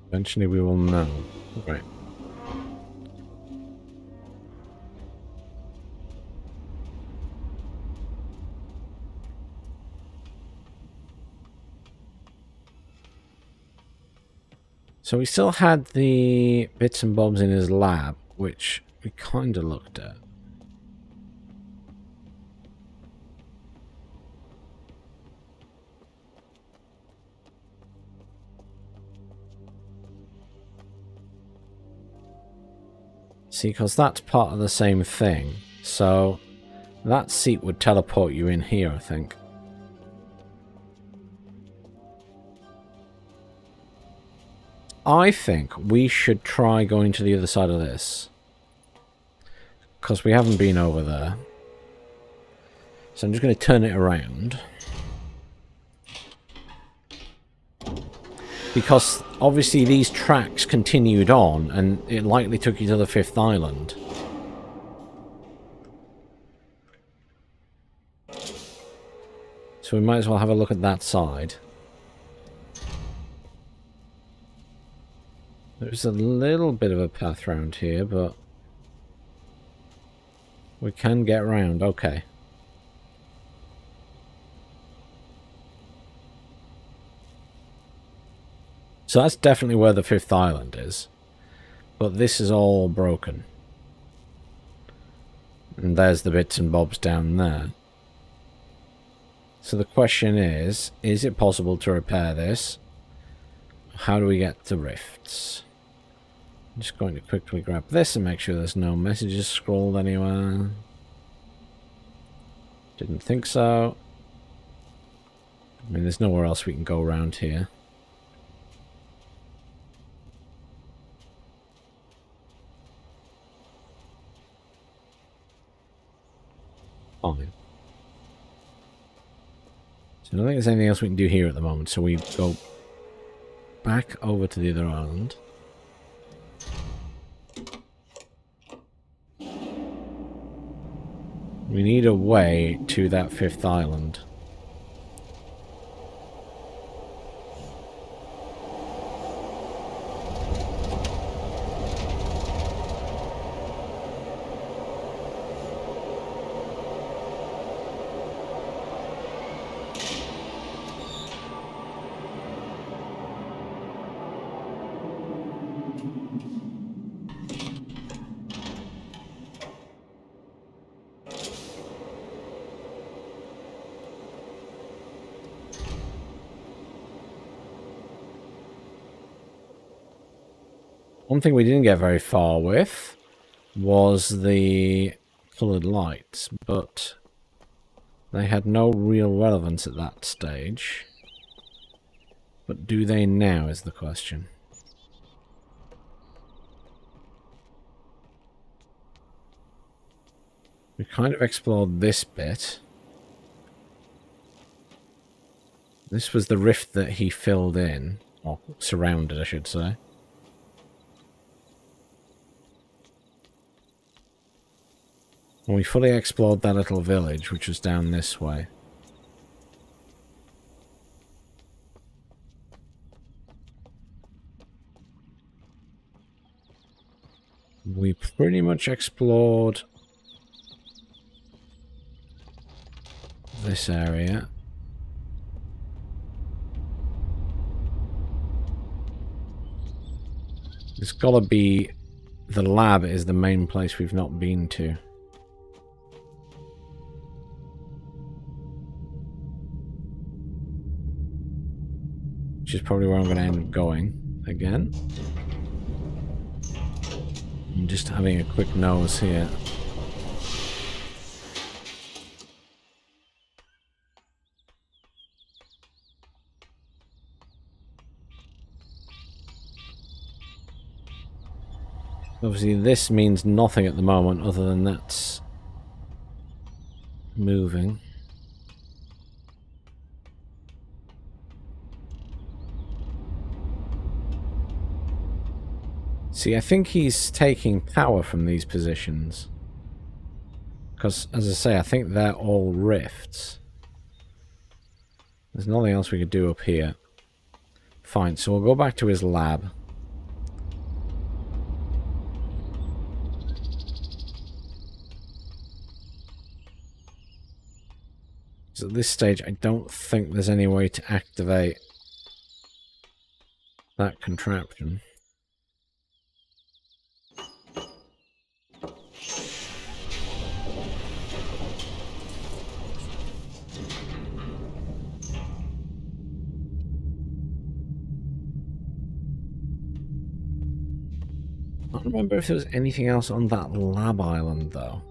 Eventually we will know. Right. So we still had the bits and bobs in his lab, which we kind of looked at. See, because that's part of the same thing. So that seat would teleport you in here, I think. I think we should try going to the other side of this. Because we haven't been over there. So I'm just going to turn it around. Because obviously these tracks continued on and it likely took you to the 5th island. So we might as well have a look at that side. There's a little bit of a path around here, but we can get around, okay. So that's definitely where the 5th island is. But this is all broken. And there's the bits and bobs down there. So the question is it possible to repair this? How do we get to rifts? I'm just going to quickly grab this and make sure there's no messages scrolled anywhere. Didn't think so. I mean, there's nowhere else we can go around here. Fine. So I don't think there's anything else we can do here at the moment, so we go back over to the other island. We need a way to that 5th island. One thing we didn't get very far with was the coloured lights, but they had no real relevance at that stage. But do they now is the question. We kind of explored this bit. This was the rift that he filled in, or surrounded, I should say. And we fully explored that little village, which was down this way. We pretty much explored this area. It's gotta be... the lab is the main place we've not been to. Which is probably where I'm going to end up going again. I'm just having a quick nose here. Obviously this means nothing at the moment other than that's moving. See, I think he's taking power from these positions. Because, as I say, I think they're all rifts. There's nothing else we could do up here. Fine, so we'll go back to his lab. So at this stage, I don't think there's any way to activate that contraption. I don't remember if there was anything else on that lab island, though.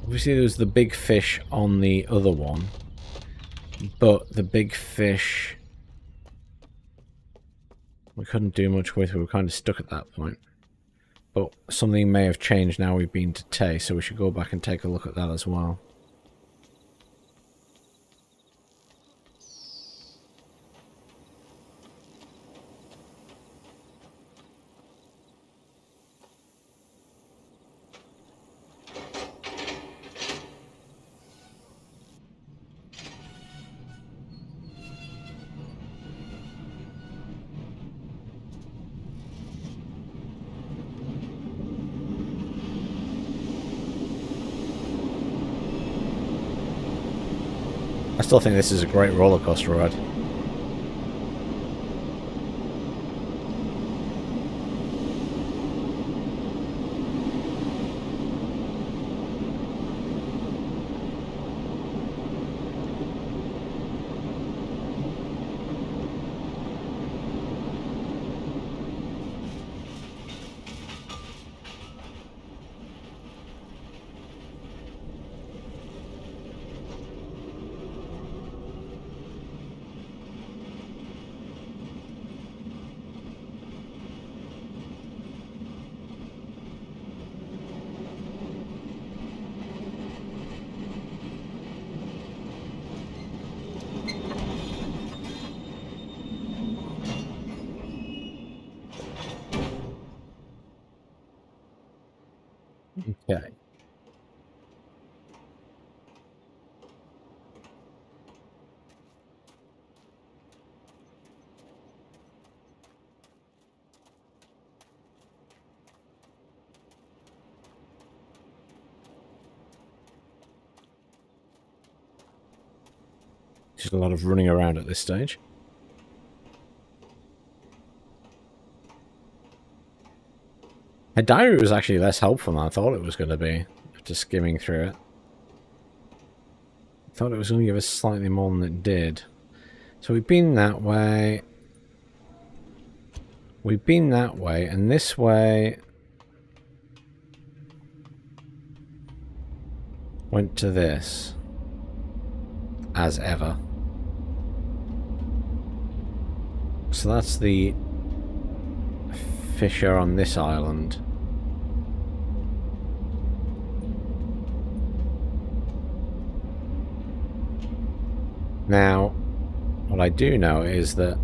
Obviously, there was the big fish on the other one, but the big fish we couldn't do much with. We were kind of stuck at that point. But something may have changed now we've been to Tay, so we should go back and take a look at that as well. I still think this is a great roller coaster ride. Okay. Just a lot of running around at this stage. Her diary was actually less helpful than I thought it was going to be, after skimming through it. I thought it was going to give us slightly more than it did. So we've been that way. We've been that way, and this way went to this, as ever. So that's the fissure on this island. Now, what I do know is that,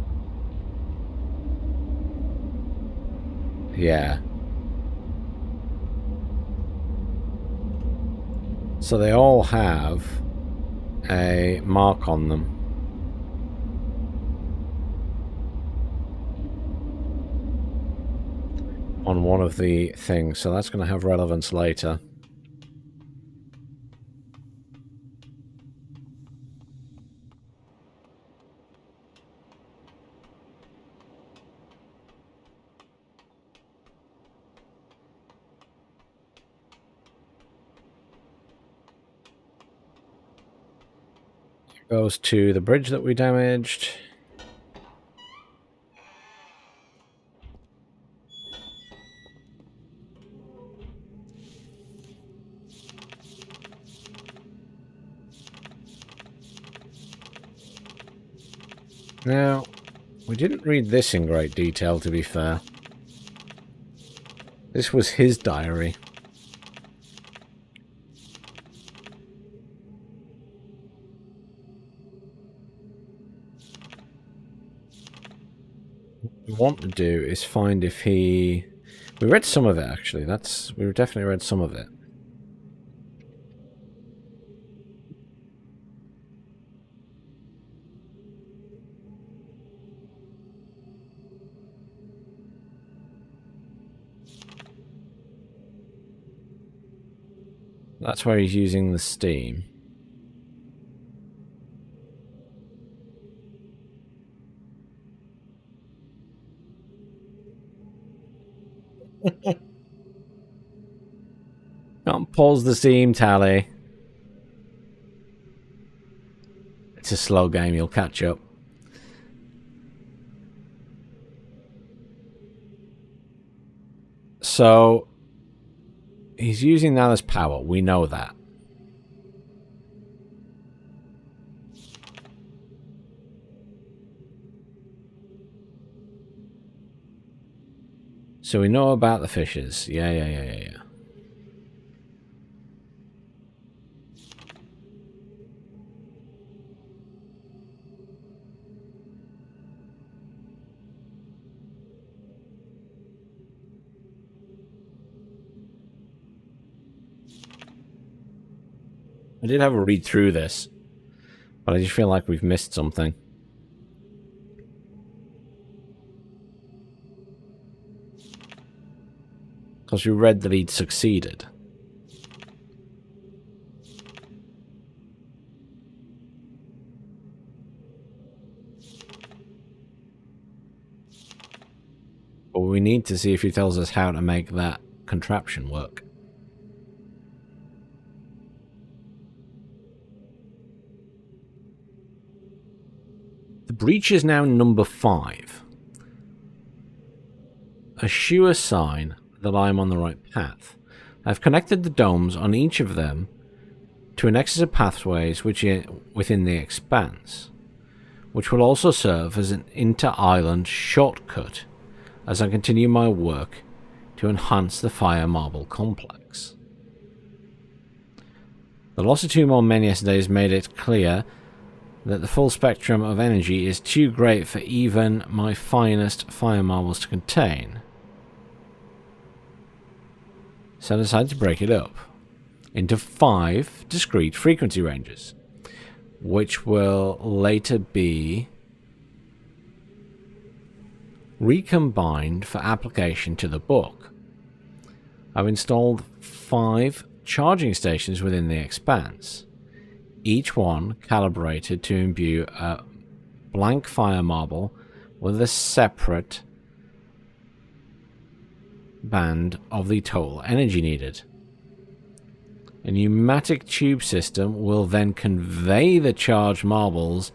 yeah. So they all have a mark on them. On one of the things, so that's going to have relevance later. Goes to the bridge that we damaged. Now, we didn't read this in great detail, to be fair. This was his diary. What we want to do is find if he... We read some of it, actually. We definitely read some of it. That's where he's using the steam. Can't pause the steam tally. It's a slow game, you'll catch up. So, he's using that as power, we know that. So we know about the fishes. Yeah. I did have a read through this, but I just feel like we've missed something. Because we read that he'd succeeded. But we need to see if he tells us how to make that contraption work. The breach is now number 5. Eschew a sign that I am on the right path. I've connected the domes on each of them to a nexus of pathways within the expanse, which will also serve as an inter-island shortcut as I continue my work to enhance the Fire Marble complex. The loss of 2 more men yesterday has made it clear that the full spectrum of energy is too great for even my finest fire marbles to contain. So I decided to break it up into 5 discrete frequency ranges, which will later be recombined for application to the book. I've installed 5 charging stations within the expanse, each one calibrated to imbue a blank fire marble with a separate band of the total energy needed. A pneumatic tube system will then convey the charged marbles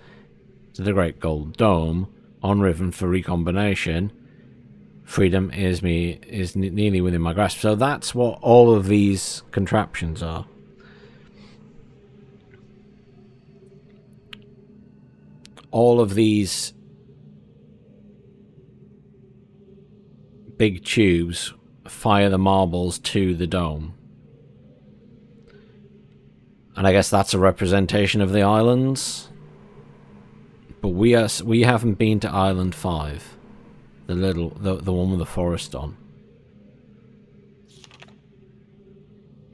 to the Great Gold Dome on Riven for recombination. Freedom is nearly within my grasp. So that's what all of these contraptions are. All of these big tubes fire the marbles to the dome. And I guess that's a representation of the islands. But we haven't been to Island 5. The one with the forest on.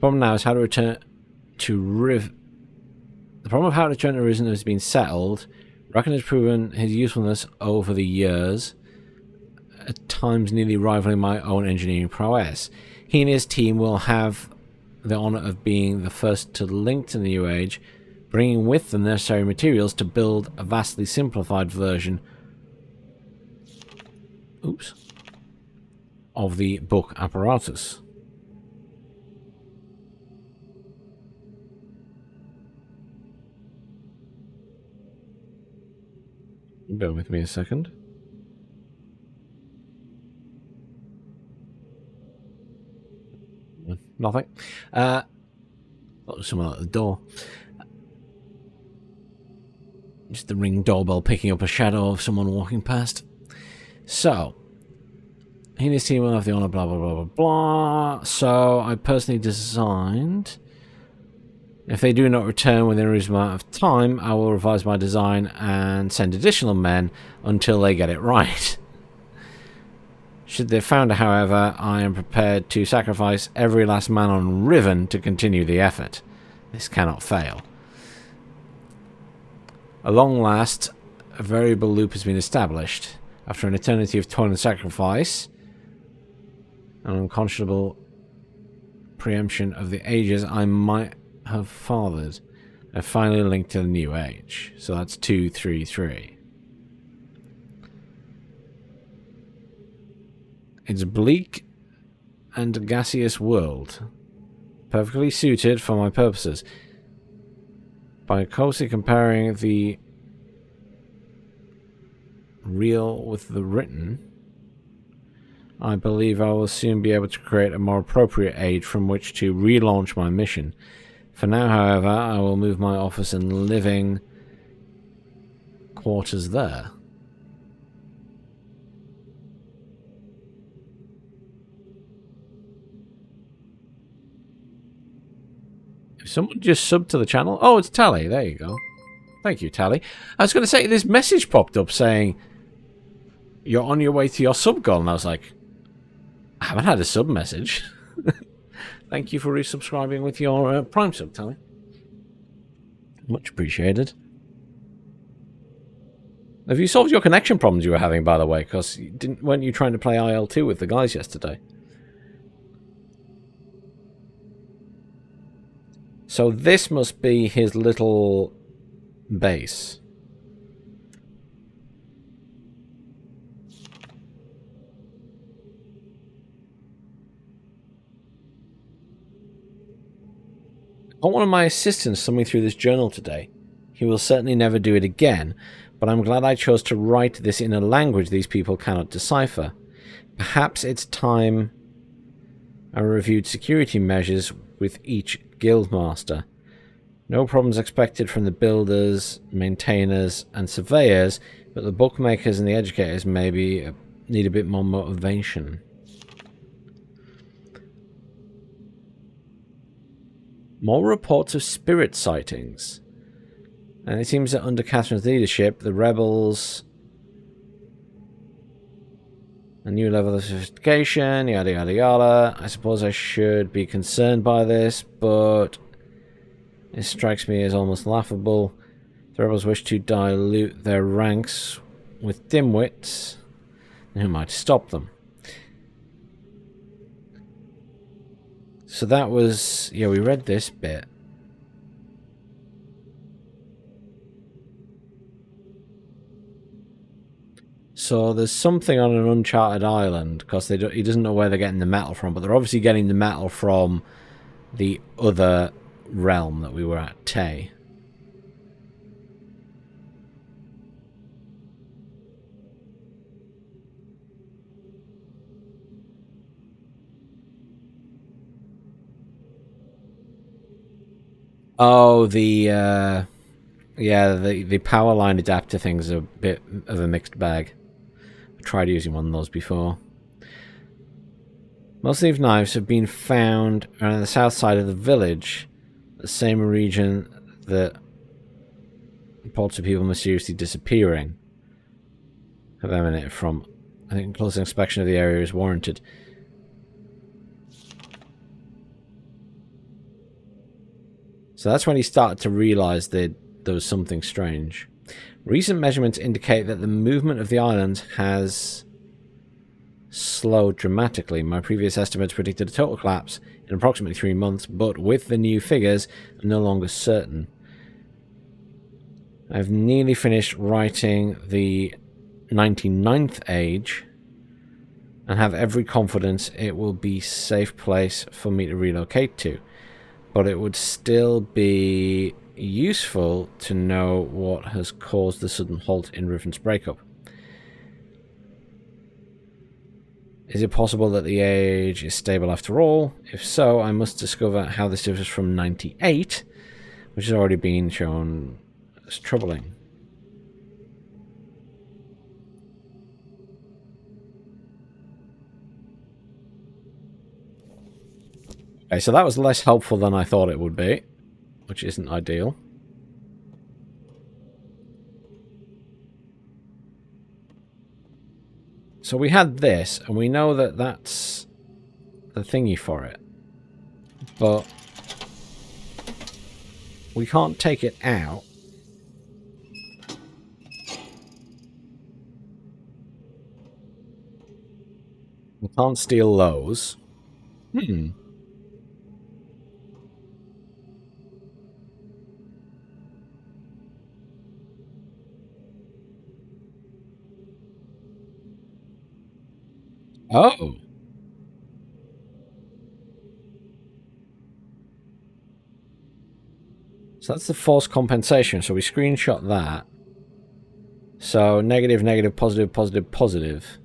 Problem now is how to return to Riven. The problem of how to return to Riven has been settled. Rakan has proven his usefulness over the years, at times nearly rivaling my own engineering prowess. He and his team will have the honour of being the first to link to the New Age, bringing with them the necessary materials to build a vastly simplified version of the book apparatus. Bear with me a second. Nothing. Someone at the door. Just the Ring doorbell picking up a shadow of someone walking past. So, he and his team will have the honor, blah, blah, blah, blah, blah. So, I personally designed... If they do not return within a reasonable amount of time, I will revise my design and send additional men until they get it right. Should they founder, however, I am prepared to sacrifice every last man on Riven to continue the effort. This cannot fail. At long last, a variable loop has been established. After an eternity of toil and sacrifice, an unconscionable preemption of the ages I might have fathered, I finally linked to the New Age. So that's 233. It's a bleak and gaseous world, perfectly suited for my purposes. By closely comparing the real with the written, I believe I will soon be able to create a more appropriate age from which to relaunch my mission. For now, however, I will move my office and living quarters there. Someone just subbed to the channel. Oh, it's Tally. There you go. Thank you, Tally. I was going to say, this message popped up saying, you're on your way to your sub goal. And I was like, I haven't had a sub message. Thank you for resubscribing with your Prime sub, Tally. Much appreciated. Have you solved your connection problems you were having, by the way? Because weren't you trying to play IL-2 with the guys yesterday? So this must be his little base. I want one of my assistants thumbing through this journal today. He will certainly never do it again, but I'm glad I chose to write this in a language these people cannot decipher. Perhaps it's time I reviewed security measures with each guildmaster. No problems expected from the builders, maintainers, and surveyors, but the bookmakers and the educators maybe need a bit more motivation. More reports of spirit sightings. And it seems that under Catherine's leadership, the rebels A new level of sophistication, yada yada yada. I suppose I should be concerned by this, but it strikes me as almost laughable. The rebels wish to dilute their ranks with dimwits, and who might stop them? So that was... yeah, we read this bit. So there's something on an uncharted island, because he doesn't know where they're getting the metal from, but they're obviously getting the metal from the other realm that we were at, Tay. Oh, the power line adapter thing's a bit of a mixed bag. I tried using one of those before. Most of these knives have been found around the south side of the village, the same region that reports of people mysteriously disappearing have emanated from. I think close inspection of the area is warranted. So that's when he started to realise that there was something strange. Recent measurements indicate that the movement of the island has slowed dramatically. My previous estimates predicted a total collapse in approximately 3 months, but with the new figures, I'm no longer certain. I've nearly finished writing the 99th age and have every confidence it will be a safe place for me to relocate to. But it would still be useful to know what has caused the sudden halt in Riven's breakup. Is it possible that the age is stable after all? If so, I must discover how this differs from 98, which has already been shown as troubling. Okay, so that was less helpful than I thought it would be, which isn't ideal. So we had this, and we know that that's the thingy for it. But we can't take it out. We can't steal those. Oh. So that's the force compensation. So we screenshot that. So negative, negative, positive, positive, positive.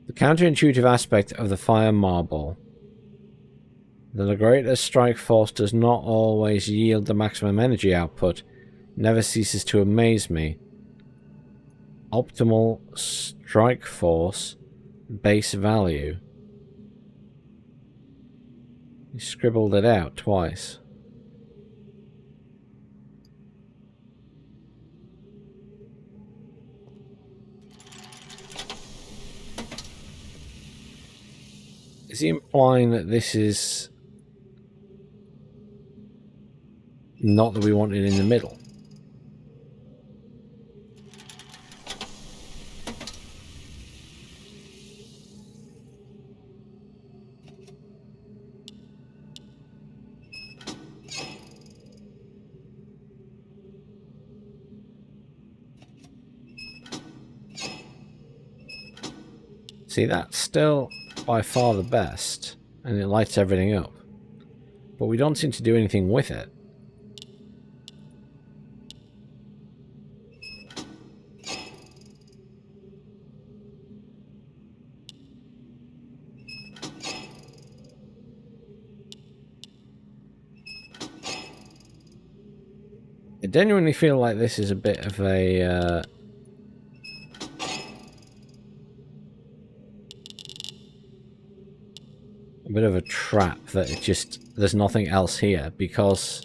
The counterintuitive aspect of the fire marble. The greater strike force does not always yield the maximum energy output. Never ceases to amaze me. Optimal strike force base value. He scribbled it out twice. Is he implying that this is not that we want it in the middle? See, that's still by far the best, and it lights everything up. But we don't seem to do anything with it. I genuinely feel like this is a bit of a bit of a trap, that it just, there's nothing else here, because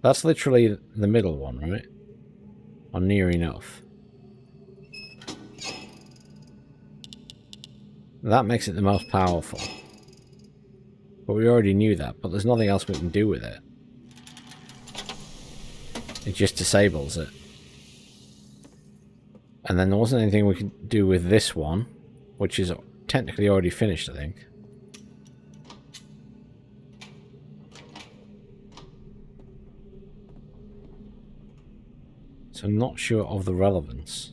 That's literally the middle one, right? Or near enough. That makes it the most powerful. But we already knew that, but there's nothing else we can do with it. It just disables it. And then there wasn't anything we could do with this one, which is technically already finished, I think. So I'm not sure of the relevance.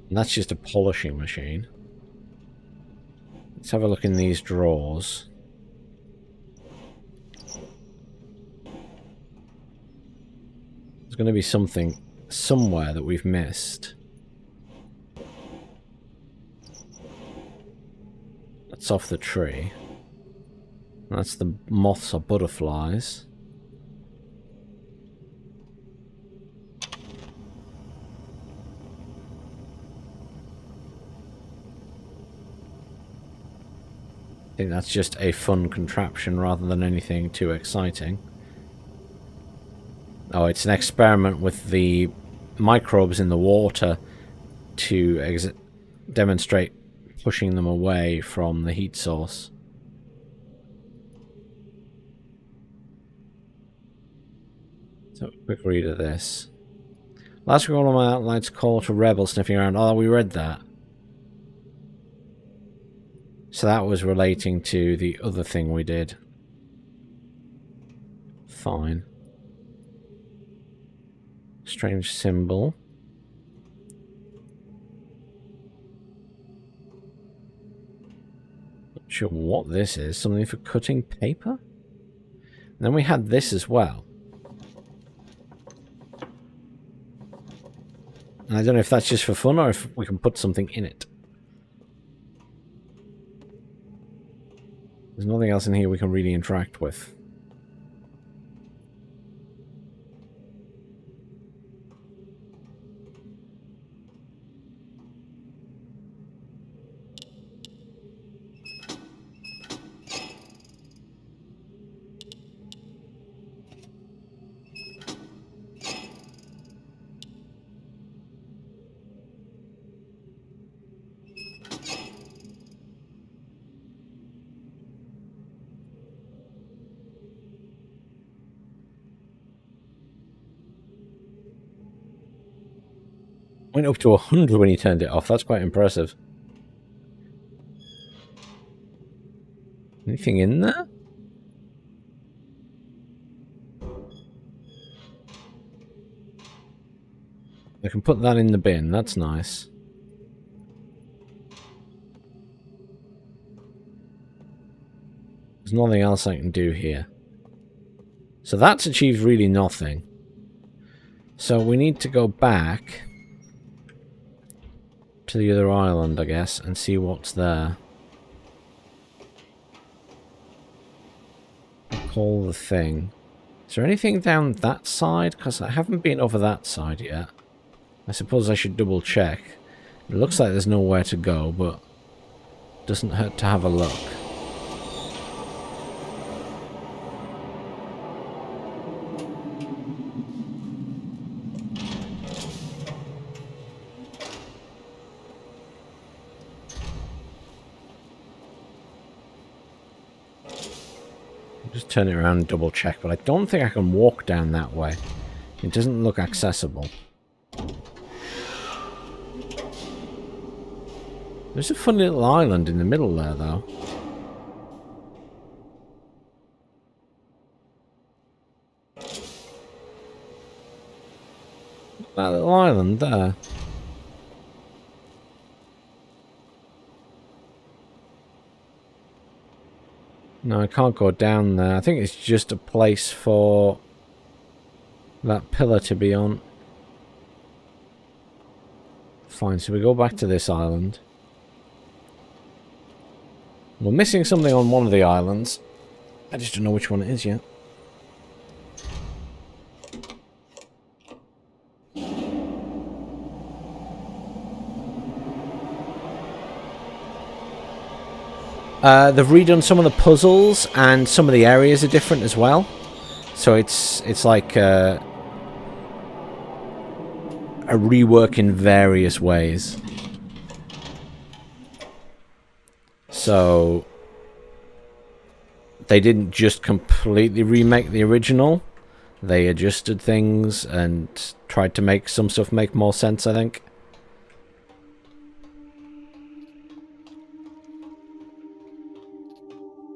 And that's just a polishing machine. Let's have a look in these drawers. There's going to be something somewhere that we've missed. That's off the tree. That's the moths or butterflies. I think that's just a fun contraption rather than anything too exciting. Oh, it's an experiment with the microbes in the water to demonstrate pushing them away from the heat source. So, quick read of this. Last week, one of my outlines call to rebels sniffing around. Oh, we read that. So that was relating to the other thing we did. Fine. Strange symbol. Not sure what this is. Something for cutting paper? And then we had this as well. And I don't know if that's just for fun or if we can put something in it. There's nothing else in here we can really interact with. Went up to 100 when he turned it off. That's quite impressive. Anything in there? I can put that in the bin. That's nice. There's nothing else I can do here. So that's achieved really nothing. So we need to go back to the other island, I guess, and see what's there. Call the thing. Is there anything down that side? Because I haven't been over that side yet. I suppose I should double check. It looks like there's nowhere to go, but doesn't hurt to have a look. Just turn it around and double check, but I don't think I can walk down that way. It doesn't look accessible. There's a funny little island in the middle there, though. That little island there. No, I can't go down there. I think it's just a place for that pillar to be on. Fine, so we go back to this island. We're missing something on one of the islands. I just don't know which one it is yet. They've redone some of the puzzles, and some of the areas are different as well. So it's like a rework in various ways. So they didn't just completely remake the original. They adjusted things and tried to make some stuff make more sense, I think.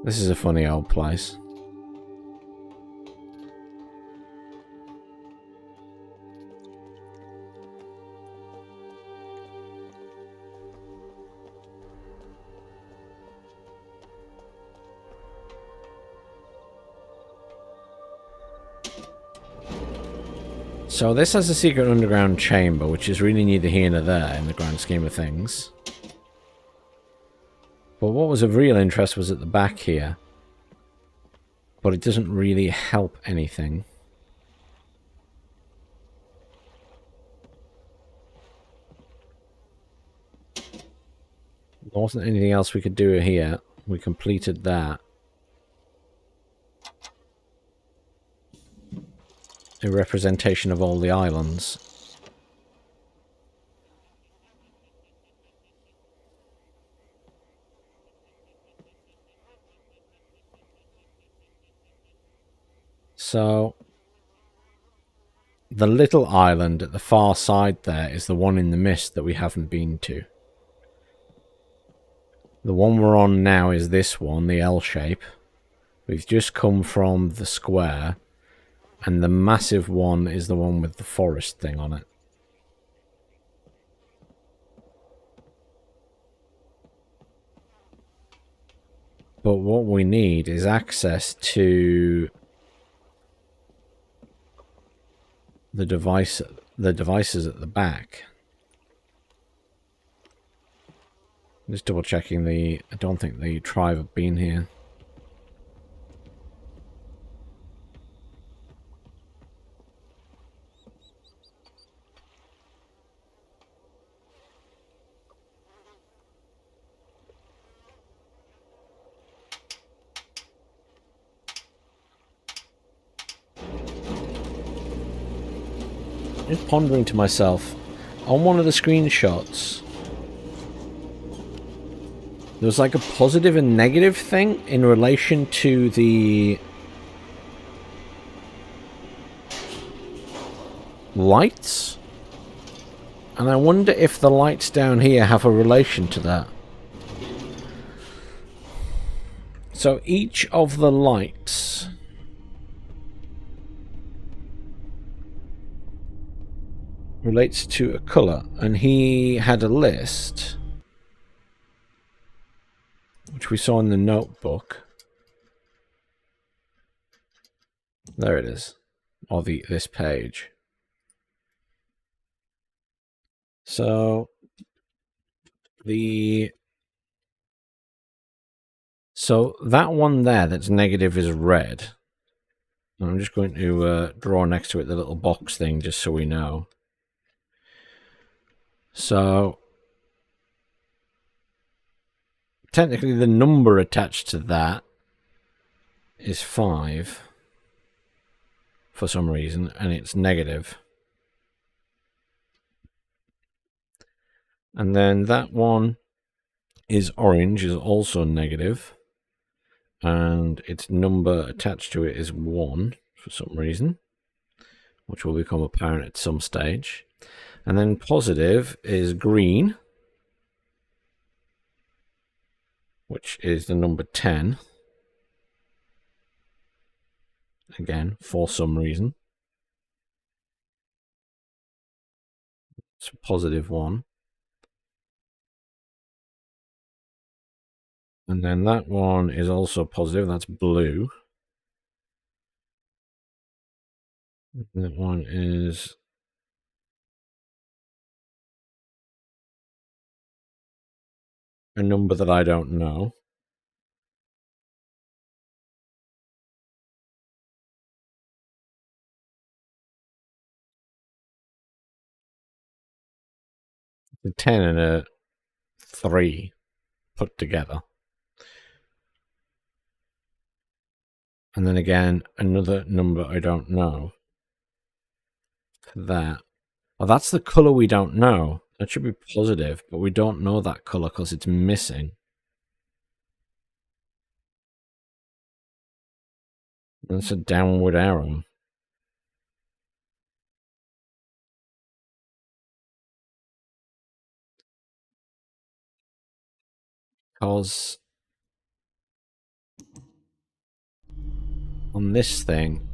This is a funny old place. So this has a secret underground chamber, which is really neither here nor there in the grand scheme of things. But what was of real interest was at the back here. But it doesn't really help anything. There wasn't anything else we could do here. We completed that. A representation of all the islands. So, the little island at the far side there is the one in the Myst that we haven't been to. The one we're on now is this one, the L shape. We've just come from the square, and the massive one is the one with the forest thing on it. But what we need is access to the devices at the back. Just double checking I don't think the tribe have been here. Just pondering to myself, on one of the screenshots, there was like a positive and negative thing in relation to the lights. And I wonder if the lights down here have a relation to that. So each of the lights relates to a colour, and he had a list which we saw in the notebook. There it is, or this page. So that one there that's negative is red. And I'm just going to draw next to it the little box thing just so we know. So technically the number attached to that is 5 for some reason, and it's negative. And then that one is orange, is also negative, and its number attached to it is 1 for some reason, which will become apparent at some stage. And then positive is green, which is the number 10. Again, for some reason. It's a positive 1. And then that one is also positive, that's blue. And that one is a number that I don't know. A 10 and a 3 put together. And then again, another number I don't know. That. Oh, that's the colour we don't know. That should be positive, but we don't know that colour because it's missing. That's a downward arrow. Because on this thing,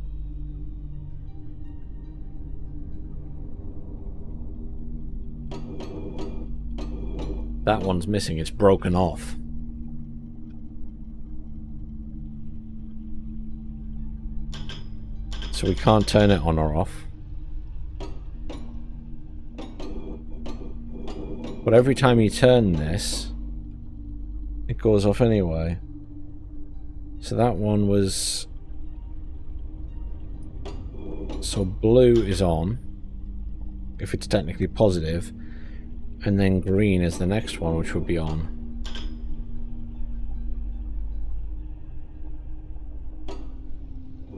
that one's missing. It's broken off. So we can't turn it on or off. But every time you turn this, it goes off anyway. So that one was... So blue is on, if it's technically positive, and then green is the next one, which would be on.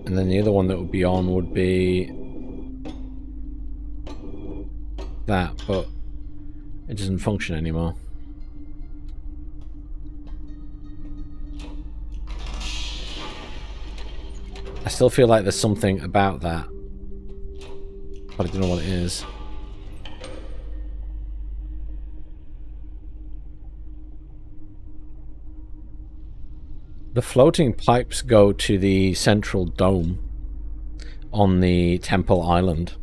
And then the other one that would be on would be that, but it doesn't function anymore. I still feel like there's something about that, but I don't know what it is. The floating pipes go to the central dome on the Temple Island.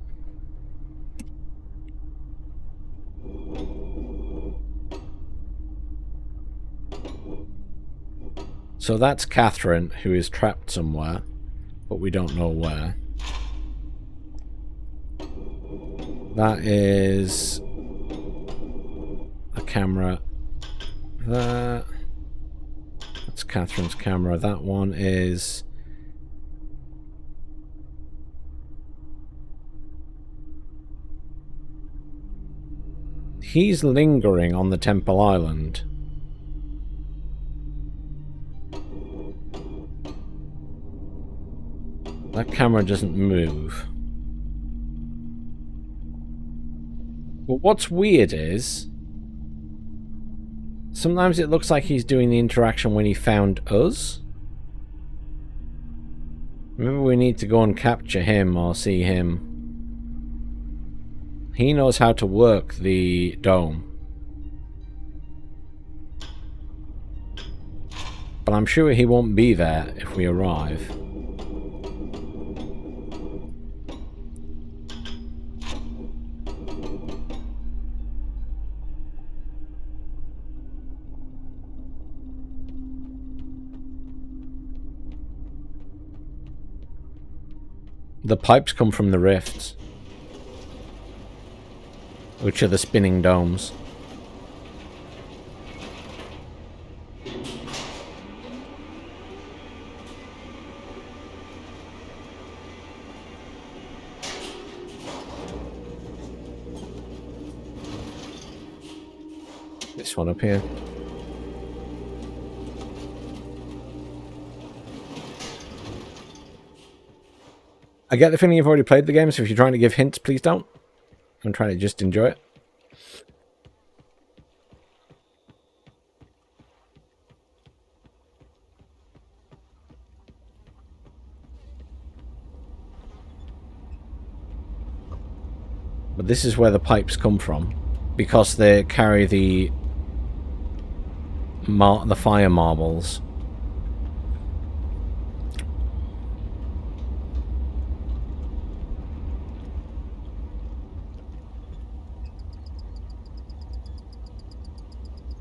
So that's Catherine, who is trapped somewhere, but we don't know where. That is a camera. That's Catherine's camera. That one is... He's lingering on the Temple Island. That camera doesn't move. But what's weird is... Sometimes it looks like he's doing the interaction when he found us. Maybe we need to go and capture him or see him. He knows how to work the dome. But I'm sure he won't be there if we arrive. The pipes come from the rifts, which are the spinning domes. This one up here. I get the feeling you've already played the game, so if you're trying to give hints, please don't. I'm trying to just enjoy it. But this is where the pipes come from, because they carry the fire marbles.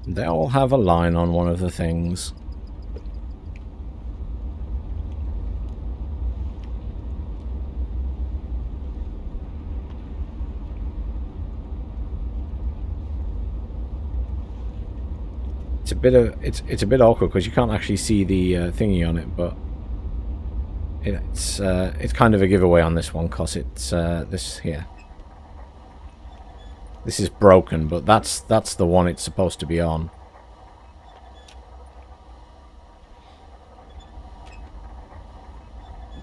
They all have a line on one of the things. It's a bit awkward because you can't actually see the thingy on it, but it's kind of a giveaway on this one because it's this here. This is broken, but that's the one it's supposed to be on.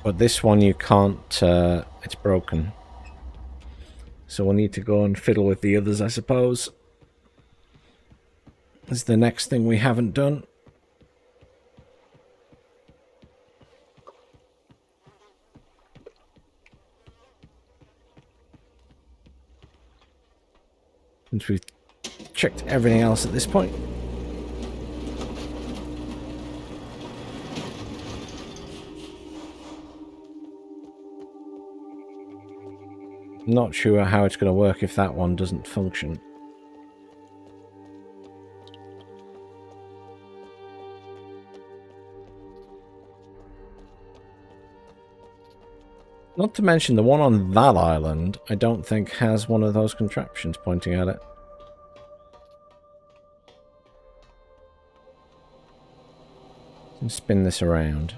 But this one you can't, it's broken. So we'll need to go and fiddle with the others, I suppose. This is the next thing we haven't done. Since we've checked everything else at this point. Not sure how it's going to work if that one doesn't function. Not to mention the one on that island, I don't think has one of those contraptions pointing at it. Let's spin this around.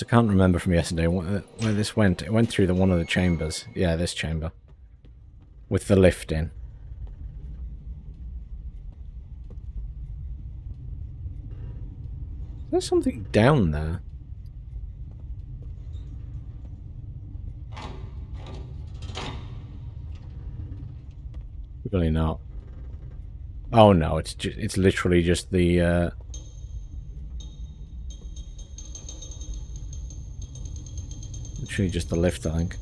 I can't remember from yesterday where this went. It went through one of the chambers. Yeah, this chamber. With the lift in. There's something down there. Really not. Oh no, it's literally just the literally just the lift, I think.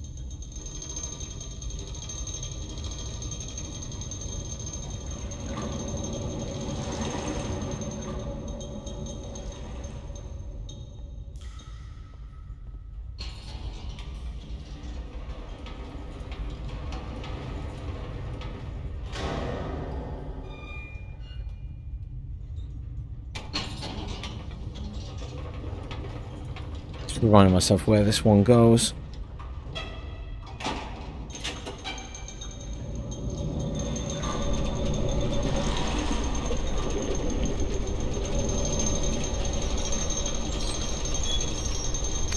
Just reminding myself where this one goes.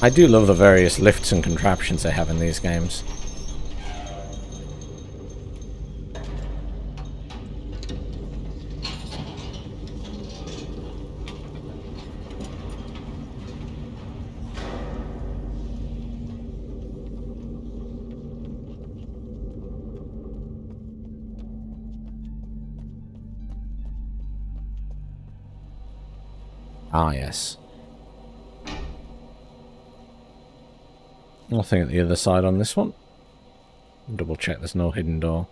I do love the various lifts and contraptions they have in these games. Ah, yes. Nothing at the other side on this one. Double check there's no hidden door.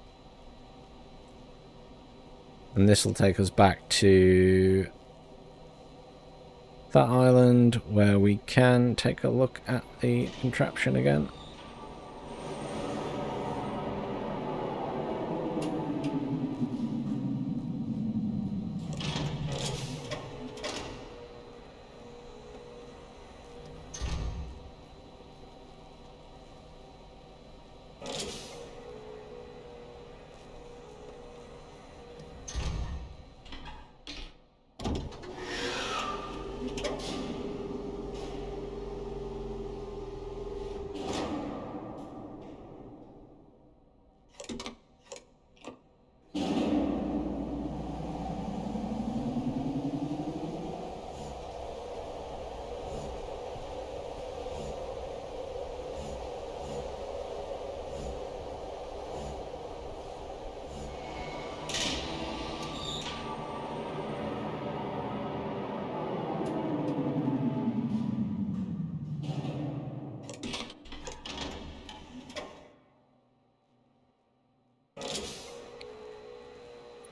And this will take us back to that island where we can take a look at the contraption again.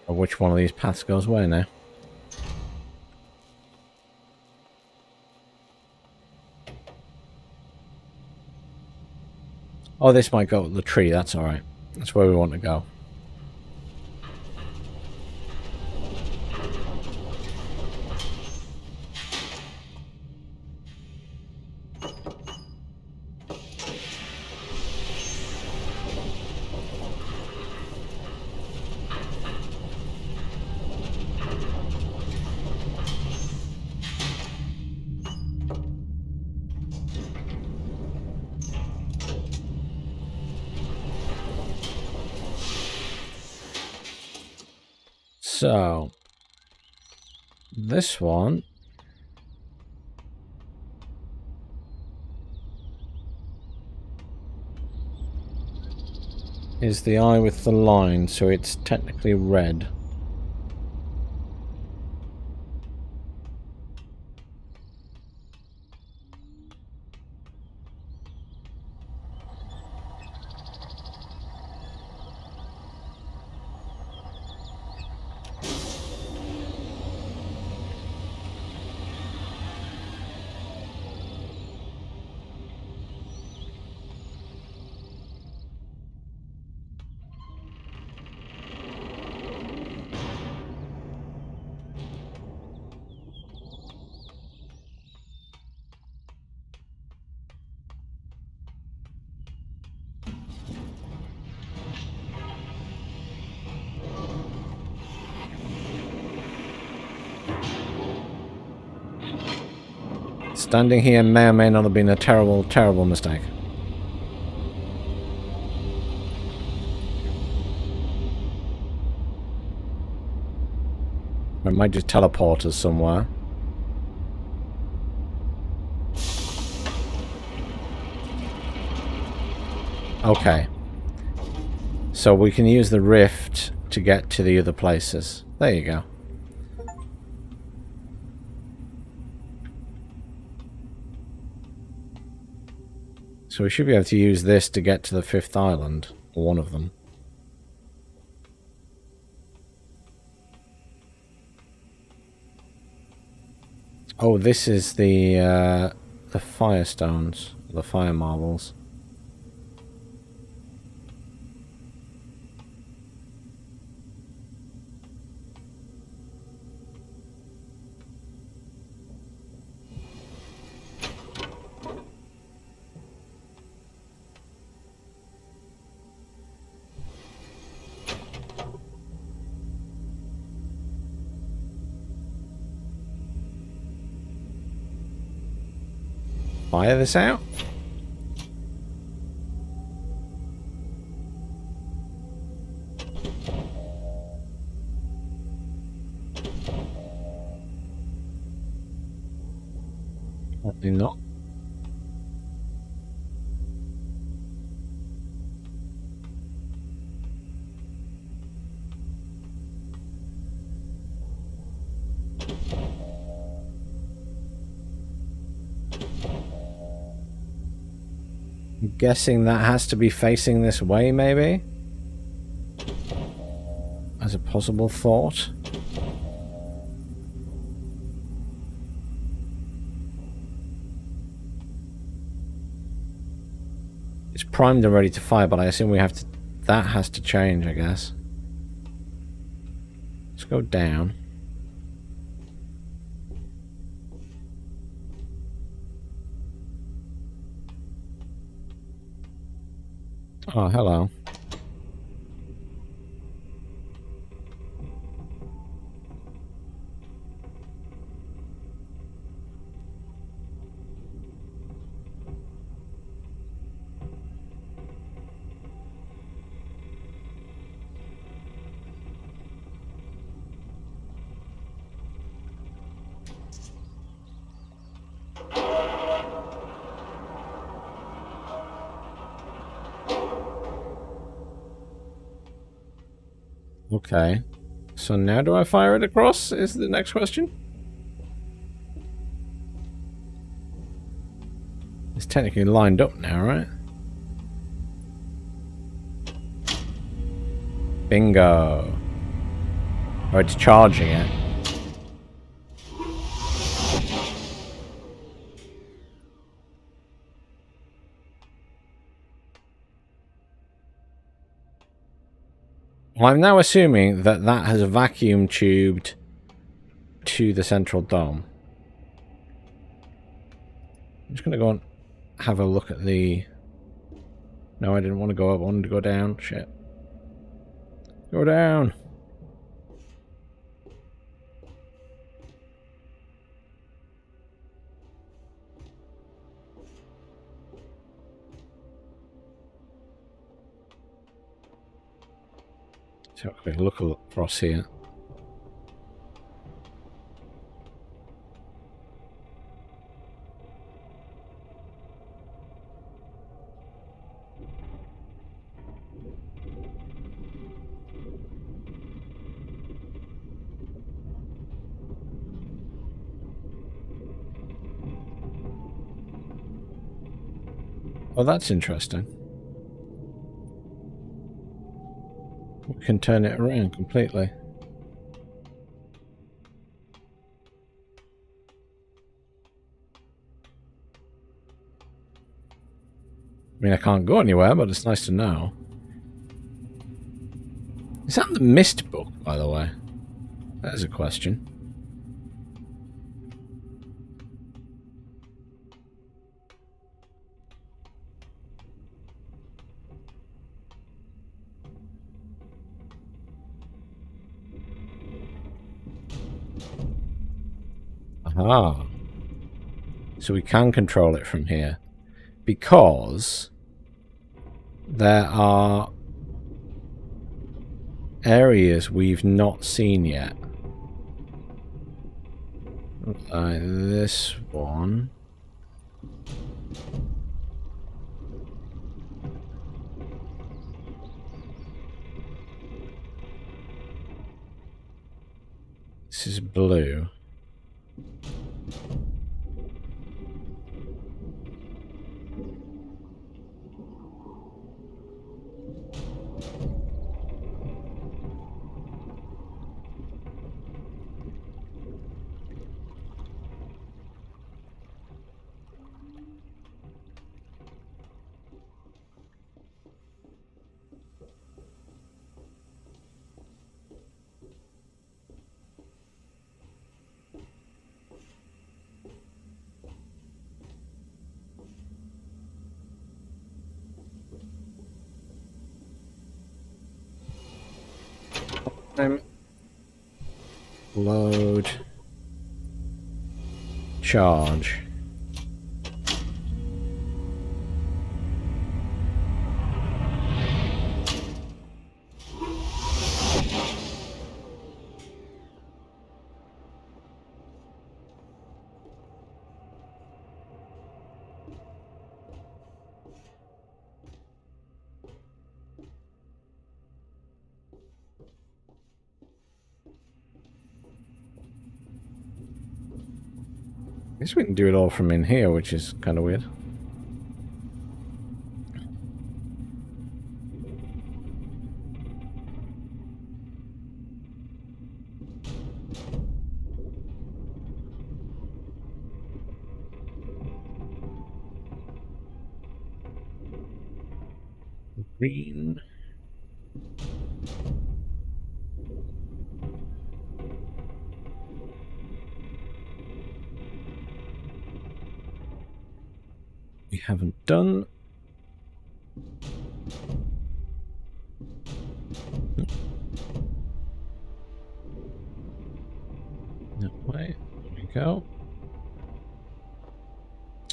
Which one of these paths goes where now? Oh, this might go up the tree, that's alright. That's where we want to go. So, this one is the eye with the line, so it's technically red. Standing here may or may not have been a terrible, terrible mistake. I might just teleport us somewhere. Okay. So we can use the rift to get to the other places. There you go. So we should be able to use this to get to the 5th island, or one of them. Oh, this is the firestones, the fire marbles. Fire this out. Probably not. I'm guessing that has to be facing this way, maybe? As a possible thought. It's primed and ready to fire, but I assume we have to... That has to change, I guess. Let's go down. Oh, hello. Okay. So now do I fire it across, is the next question? It's technically lined up now, right? Bingo. Oh, it's charging it. Well, I'm now assuming that that has vacuum tubed to the central dome. I'm just going to go and have a look at the... No, I didn't want to go up. I wanted to go down. Shit. Go down. So, okay, look across here. Oh, that's interesting. We can turn it around completely. I mean, I can't go anywhere, but it's nice to know. Is that the Myst book, by the way? That is a question. Aha. So we can control it from here. Because there are areas we've not seen yet. Like this one. This is blue. Load. Charge. I guess we can do it all from in here, which is kind of weird. Green. We haven't done. That way. There we go.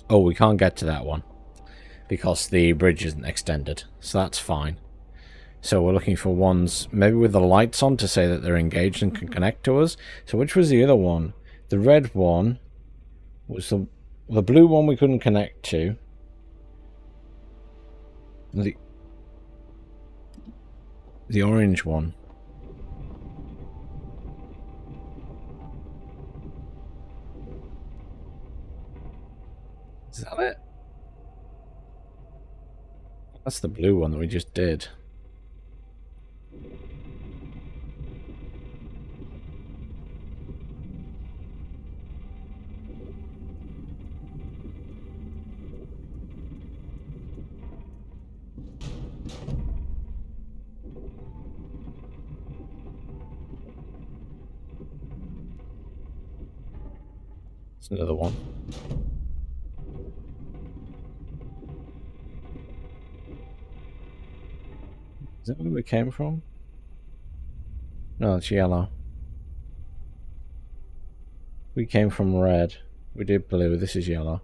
Oh, we can't get to that one because the bridge isn't extended, so that's fine. So we're looking for ones maybe with the lights on to say that they're engaged and can connect to us. So which was the other one? The red one was the blue one we couldn't connect to. The orange one. Is that it? That's the blue one that we just did. It's another one. Is that where we came from? No, it's yellow. We came from red. We did blue. This is yellow.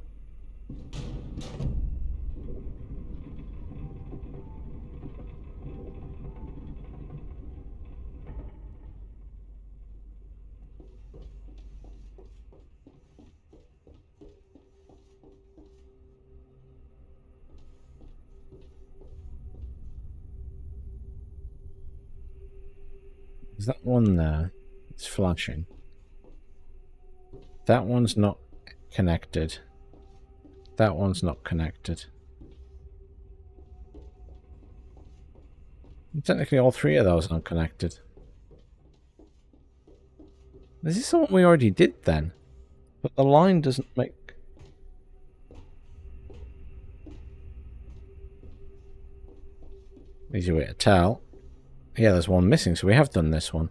Is that one there? It's flashing. That one's not connected. That one's not connected. Technically, all three of those aren't connected. Is this something we already did then? But the line doesn't make... Easy way to tell. Yeah, there's one missing, so we have done this one.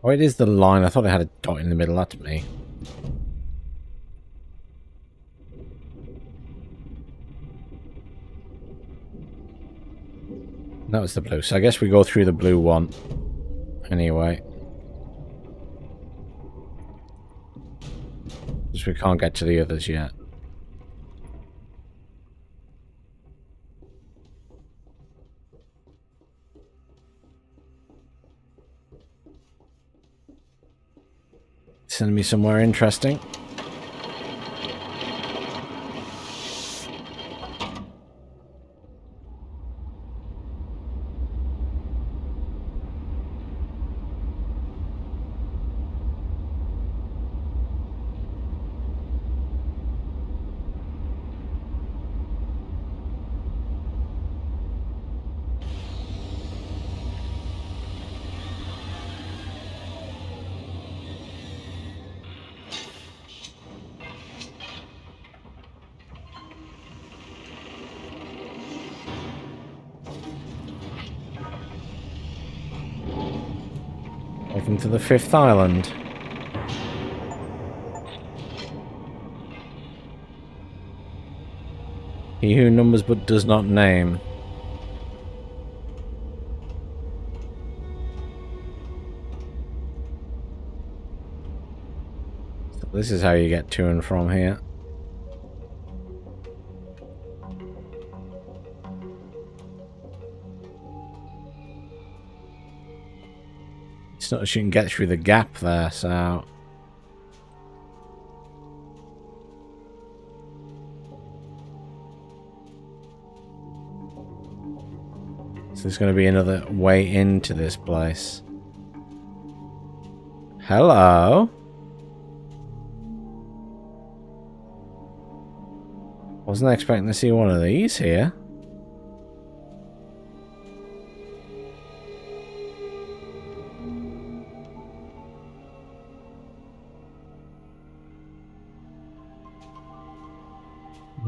Oh, it is the line. I thought it had a dot in the middle. That's me. That was the blue. So I guess we go through the blue one. Anyway. Because we can't get to the others yet. Send me somewhere interesting. Welcome to the 5th island. He who numbers but does not name. So this is how you get to and from here. It's not that you can get through the gap there, so... So there's going to be another way into this place. Hello? Wasn't expecting to see one of these here.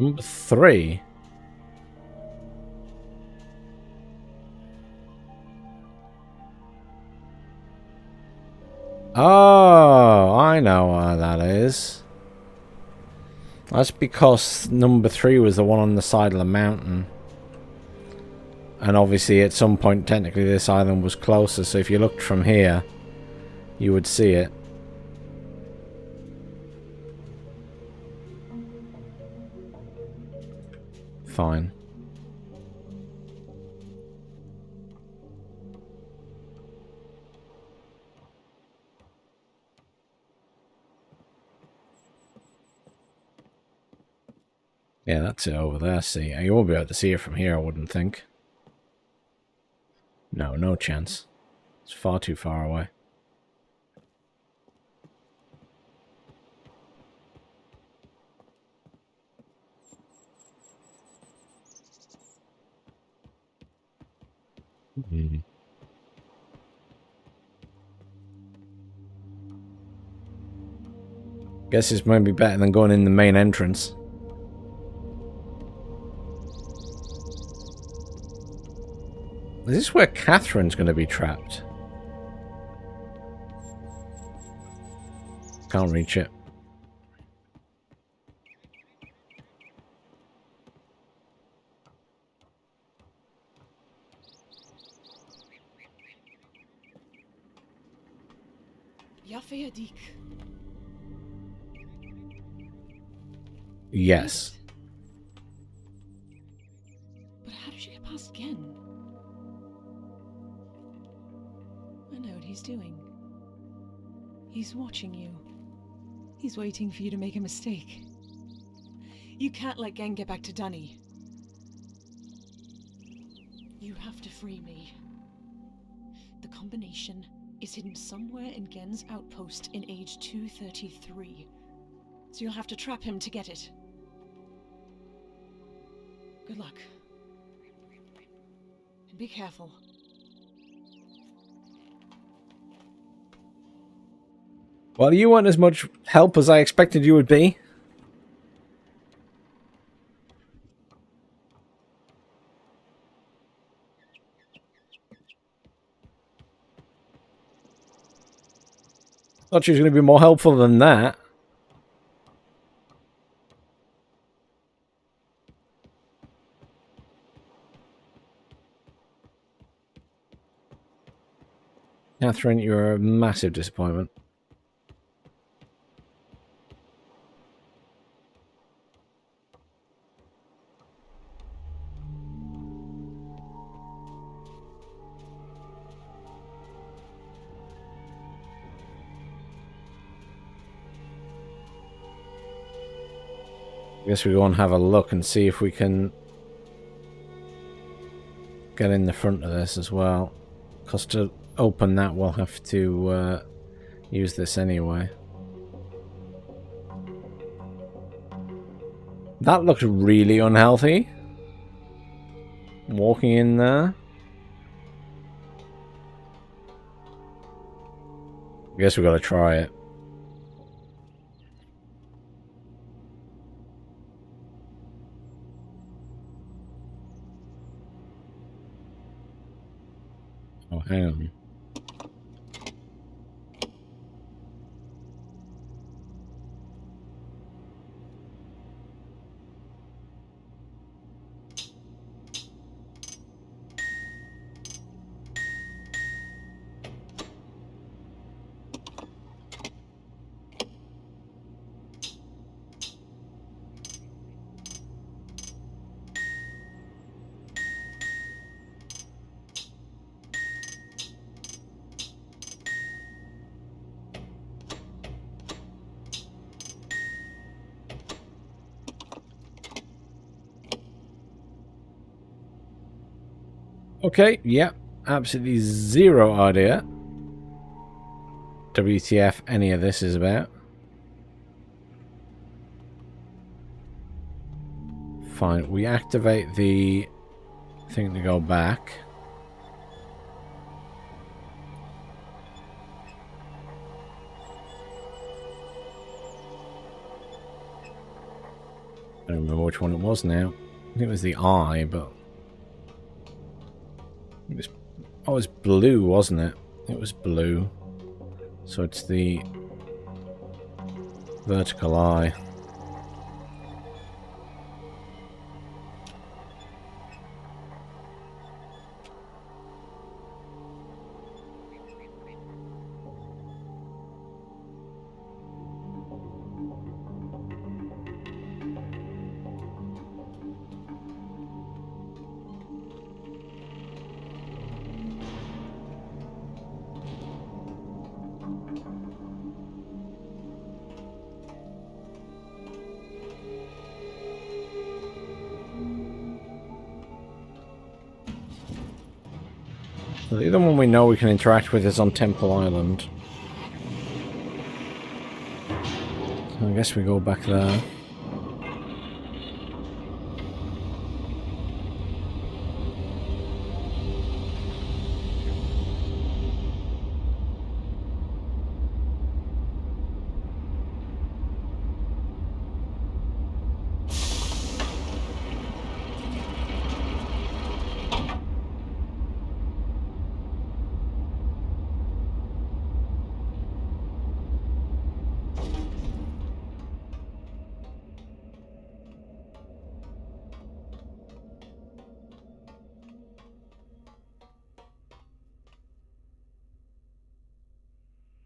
Number 3. Oh, I know why that is. That's because number 3 was the one on the side of the mountain. And obviously at some point technically this island was closer, so if you looked from here, you would see it. Fine. Yeah, that's it over there, see. You won't be able to see it from here, I wouldn't think. No, no chance. It's far too far away. Guess this might be better than going in the main entrance. Is this where Catherine's going to be trapped? Can't reach it. Yafeyadik. Yes. But how did you get past again? I know what he's doing. He's watching you. He's waiting for you to make a mistake. You can't let Gen get back to Dunny. You have to free me. The combination is hidden somewhere in Gen's outpost in age 233. So you'll have to trap him to get it. Good luck. And be careful. Well, you weren't as much help as I expected you would be. Thought she was going to be more helpful than that. Catherine, you're a massive disappointment. I guess we go and have a look and see if we can get in the front of this as well. Because to open that, we'll have to use this anyway. That looks really unhealthy. Walking in there. I guess we've got to try it. Oh, hang on. Okay, yep, absolutely zero idea WTF any of this is about. Fine, we activate the thing to go back. I don't remember which one it was now. I think it was the eye, but it was, oh, it was blue, wasn't it? It was blue. So it's the vertical eye. The other one we know we can interact with is on Temple Island. So I guess we go back there.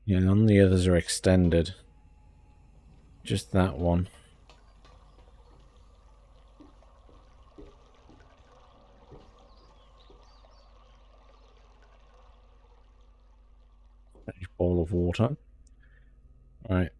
Yeah, none of the others are extended. Just that one. Bowl of water. Right.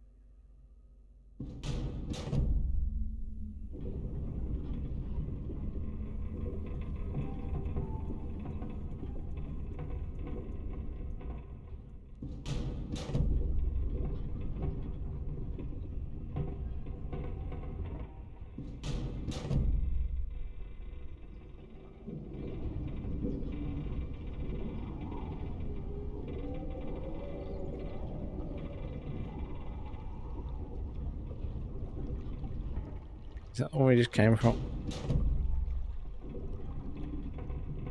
Is that where we just came from?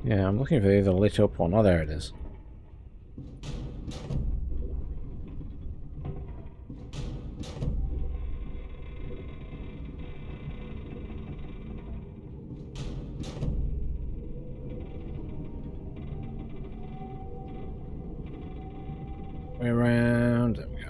Yeah, I'm looking for the other lit up one. Oh, there it is. Way around. There we go.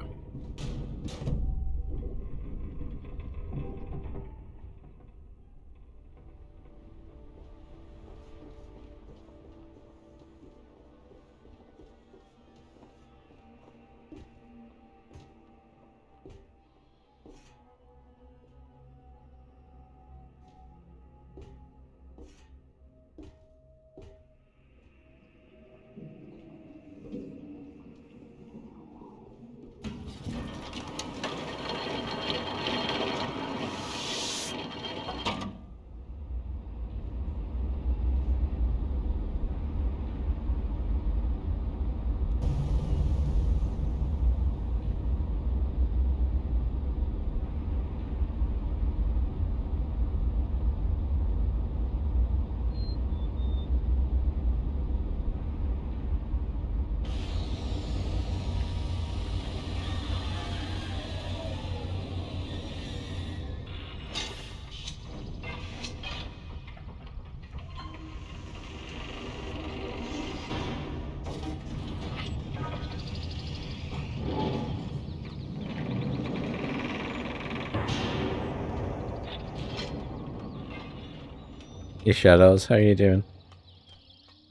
Hey Shadows, how are you doing?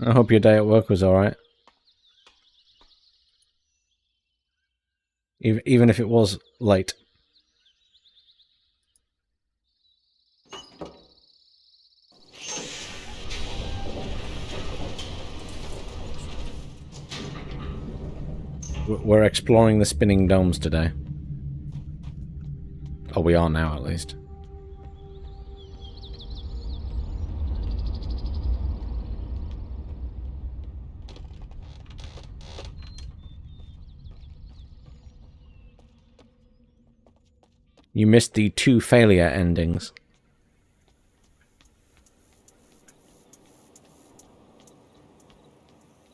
I hope your day at work was alright. Even if it was late. We're exploring the spinning domes today. Oh, we are now, at least. You missed the 2 failure endings.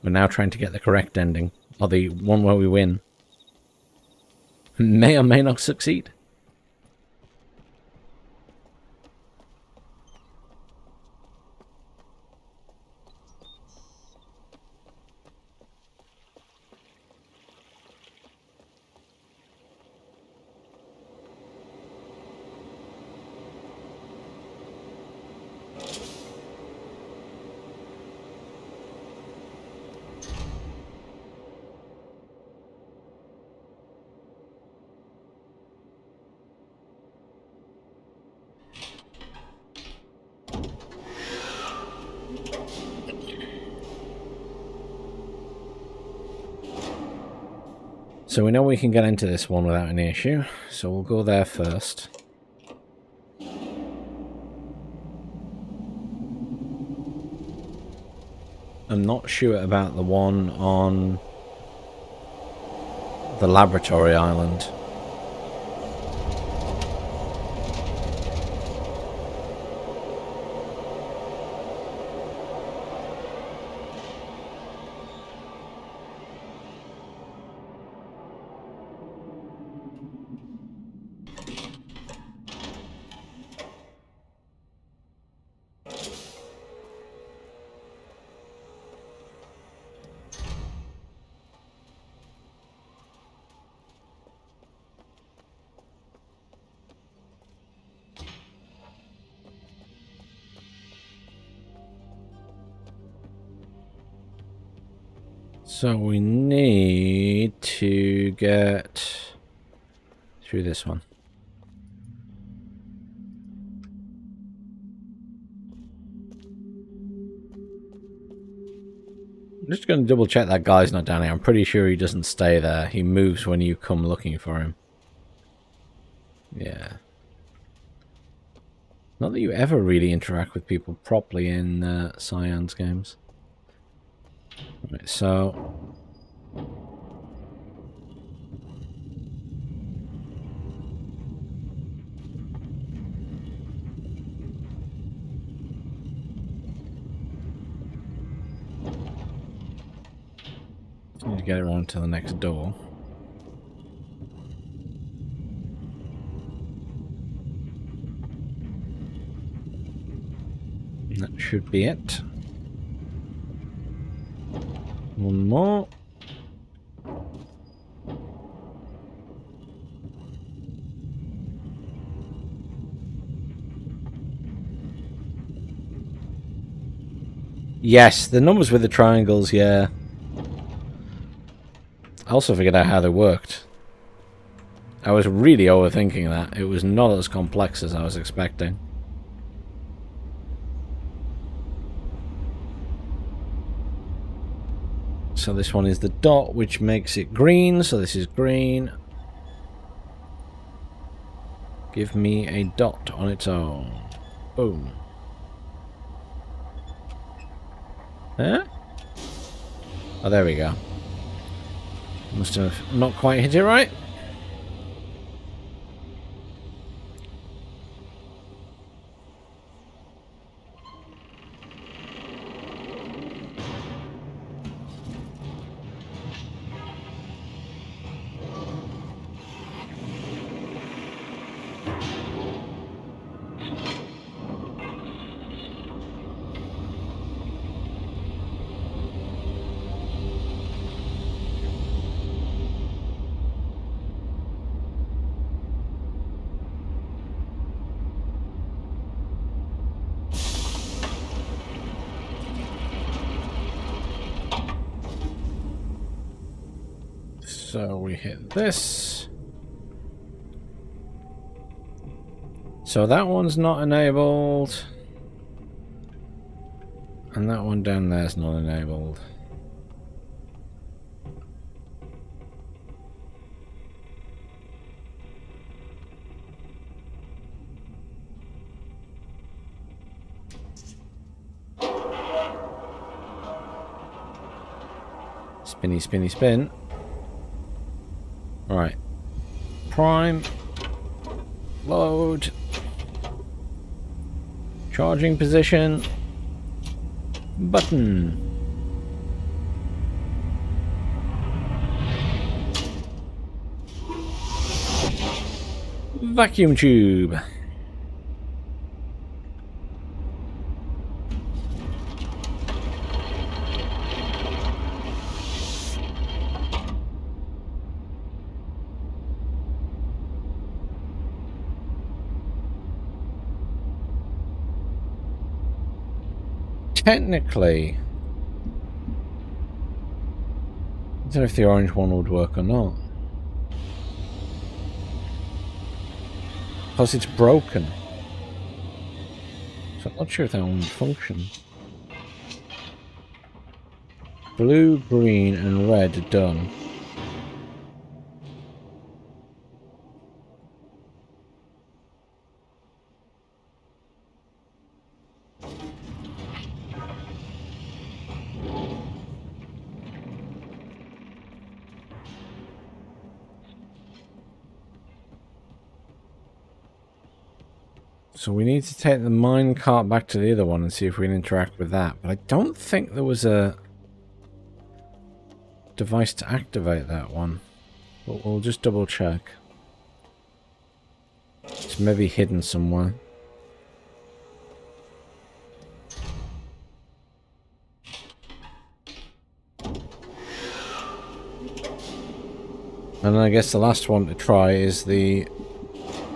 We're now trying to get the correct ending, or the one where we win. May or may not succeed. So we know we can get into this one without any issue, so we'll go there first. I'm not sure about the one on the laboratory island. So we need to get through this one. I'm just going to double check that guy's not down here. I'm pretty sure he doesn't stay there. He moves when you come looking for him. Yeah. Not that you ever really interact with people properly in Cyan's games. Right, so get around to the next door. That should be it. One more. Yes, the numbers with the triangles, yeah. I also figured out how they worked. I was really overthinking that. It was not as complex as I was expecting. So this one is the dot, which makes it green. So this is green. Give me a dot on its own. Boom. Huh? Oh, there we go. Must have not quite hit it right. So we hit this. So that one's not enabled. And that one down there is not enabled. Spinny, spinny, spin. Right. Prime. Load. Charging position. Button. Vacuum tube. Technically, I don't know if the orange one would work or not. Because it's broken. So I'm not sure if that one would function. Blue, green, and red are done. So we need to take the mine cart back to the other one and see if we can interact with that. But I don't think there was a device to activate that one. But we'll just double check. It's maybe hidden somewhere. And I guess the last one to try is the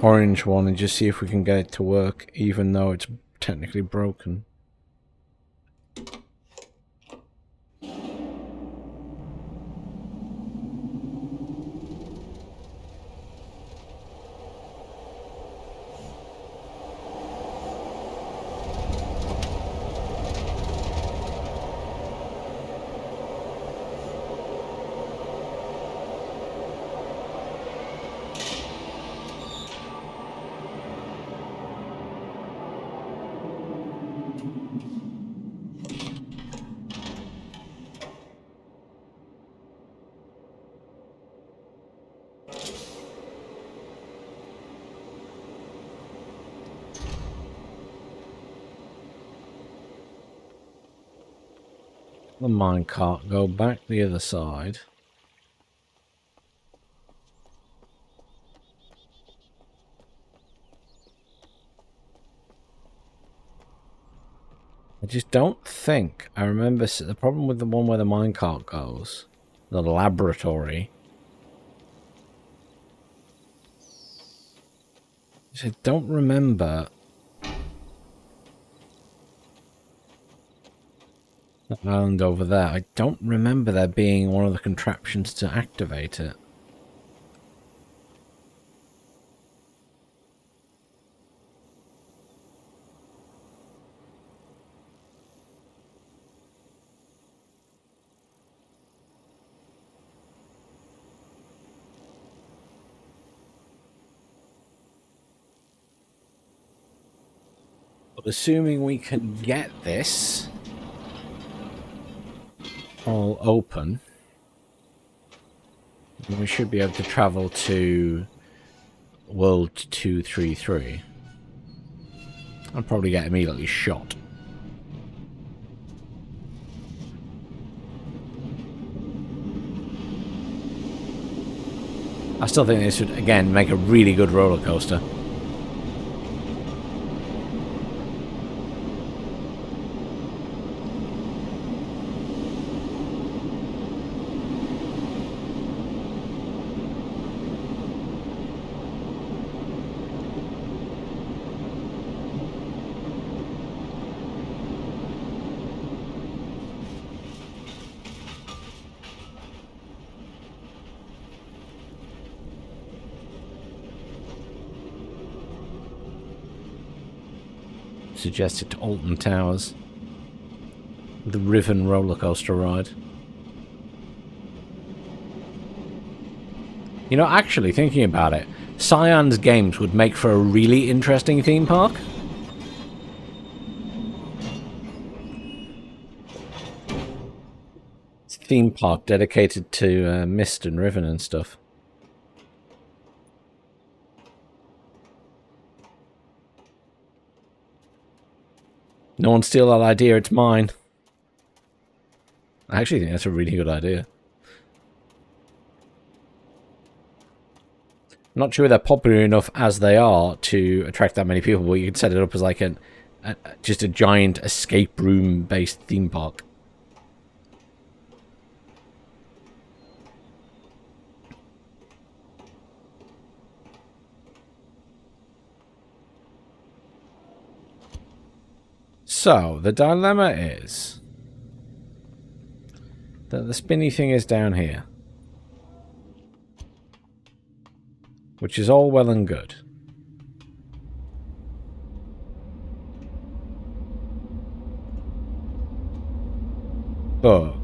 orange one and just see if we can get it to work even though it's technically broken. The minecart, go back the other side. just don't think I remember the problem with the one where the minecart goes, the laboratory. I don't remember that island over there. I don't remember there being one of the contraptions to activate it. But assuming we can get this all open, we should be able to travel to World 233. I'll probably get immediately shot. I still think this would, again, make a really good roller coaster. Suggested to Alton Towers. The Riven roller coaster ride. You know, actually, thinking about it, Cyan's games would make for a really interesting theme park. It's a theme park dedicated to Myst and Riven and stuff. No one steal that idea, it's mine. I actually think that's a really good idea. I'm not sure they're popular enough as they are to attract that many people, but you could set it up as like just a giant escape room based theme park. So, the dilemma is that the spinny thing is down here. Which is all well and good. But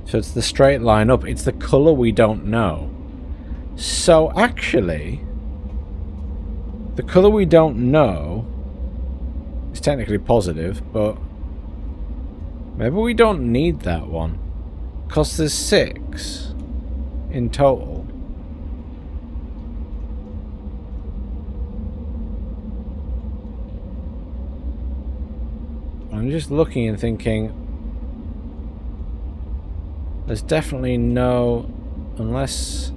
so it's the straight line up. It's the colour we don't know. So actually, the colour we don't know is technically positive, but maybe we don't need that one. Because there's 6 in total. I'm just looking and thinking, there's definitely no, unless...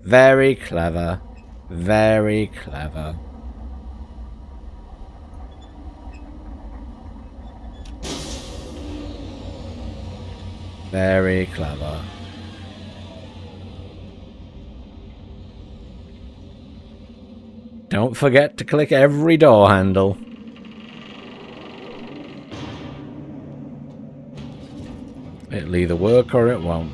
Very clever. Very clever. Very clever. Don't forget to click every door handle. It'll either work or it won't.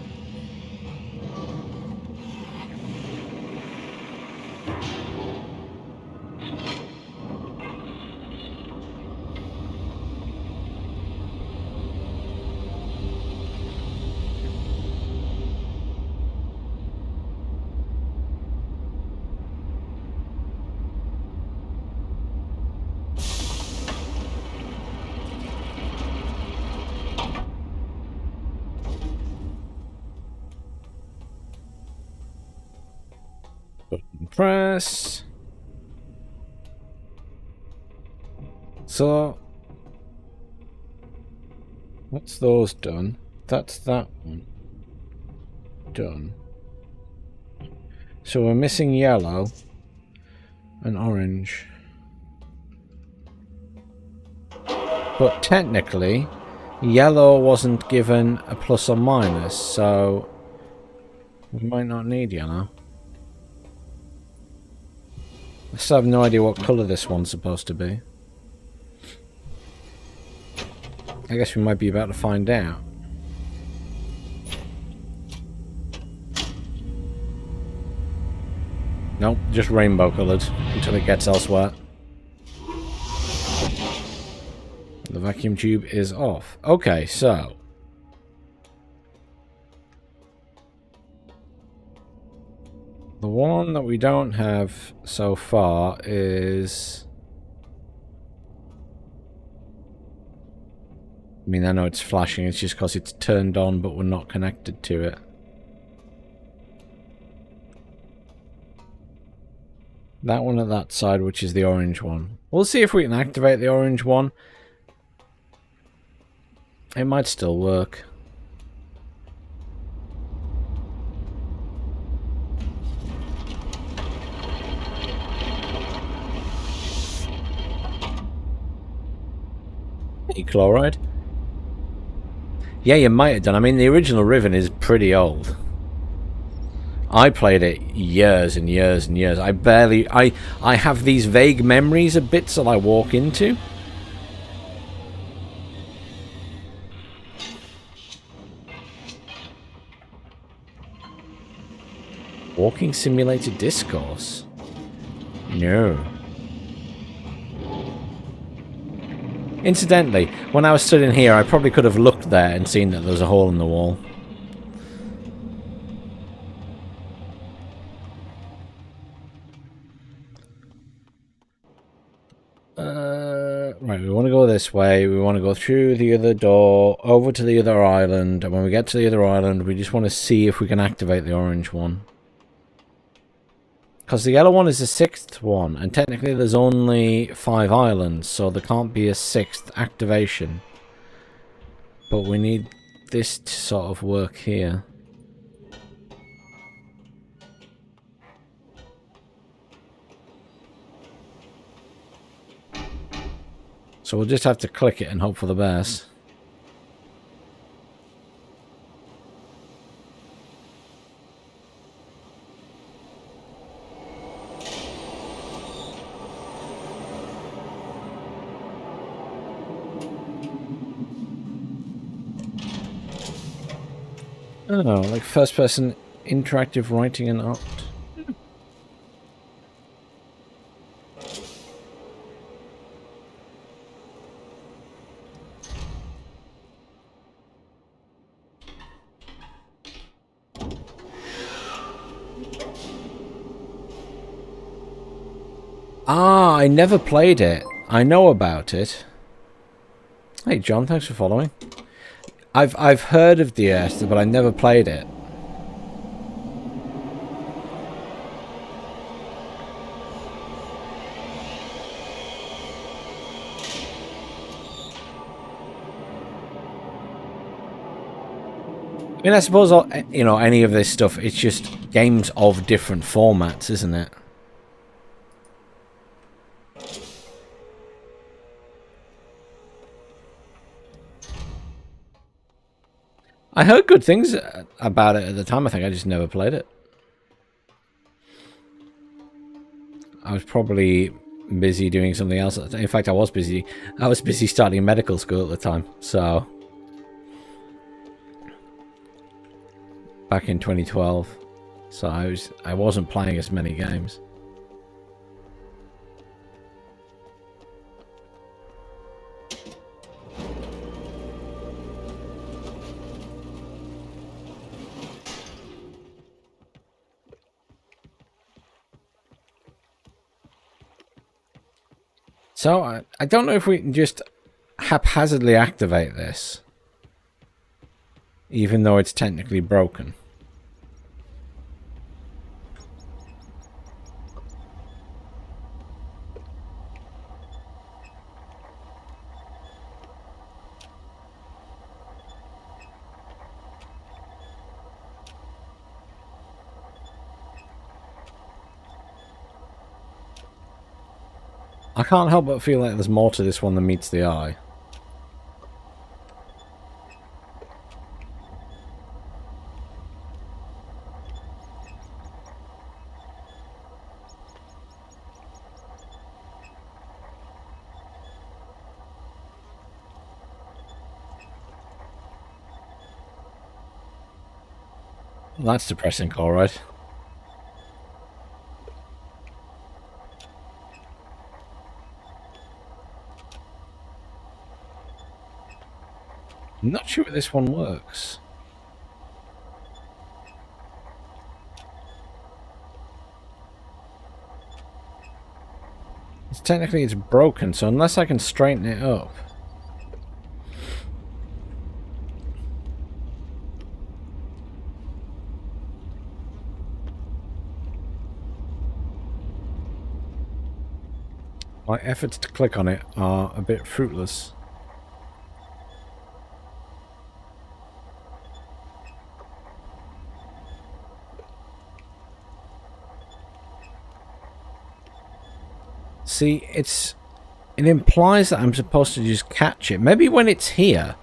Button press. So what's those done? That's that one done. So we're missing yellow and orange. But technically, yellow wasn't given a plus or minus, so we might not need yellow. I still have no idea what colour this one's supposed to be. I guess we might be about to find out. Nope, just rainbow coloured until it gets elsewhere. The vacuum tube is off. Okay, so the one that we don't have so far is... I mean, I know it's flashing, it's just because it's turned on but we're not connected to it. That one at that side, which is the orange one. We'll see if we can activate the orange one. It might still work. Hey, chloride. Yeah, you might have done. I mean, the original Riven is pretty old. I played it years and years and years. I have these vague memories of bits that I walk into. Walking simulated discourse? No. Incidentally, when I was stood in here, I probably could have looked there and seen that there was a hole in the wall. Right, we want to go this way. We want to go through the other door, over to the other island, and when we get to the other island, we just want to see if we can activate the orange one. Because the yellow one is the 6th one, and technically there's only 5 islands, so there can't be a 6th activation. But we need this to sort of work here. So we'll just have to click it and hope for the best. Oh, like first-person interactive writing and art. Ah, I never played it. I know about it. Hey, John, thanks for following. I've heard of DS, but I never played it. I mean, I suppose, you know, any of this stuff, it's just games of different formats, isn't it? I heard good things about it at the time. I think I just never played it. I was probably busy doing something else. In fact, I was busy. I was busy starting medical school at the time. So back in 2012. So I wasn't playing as many games. So, I don't know if we can just haphazardly activate this, even though it's technically broken. I can't help but feel like there's more to this one than meets the eye. Well, that's depressing, alright. I'm not sure if this one works. Technically it's broken, so unless I can straighten it up. My efforts to click on it are a bit fruitless. See, it implies that I'm supposed to just catch it. Maybe when it's here,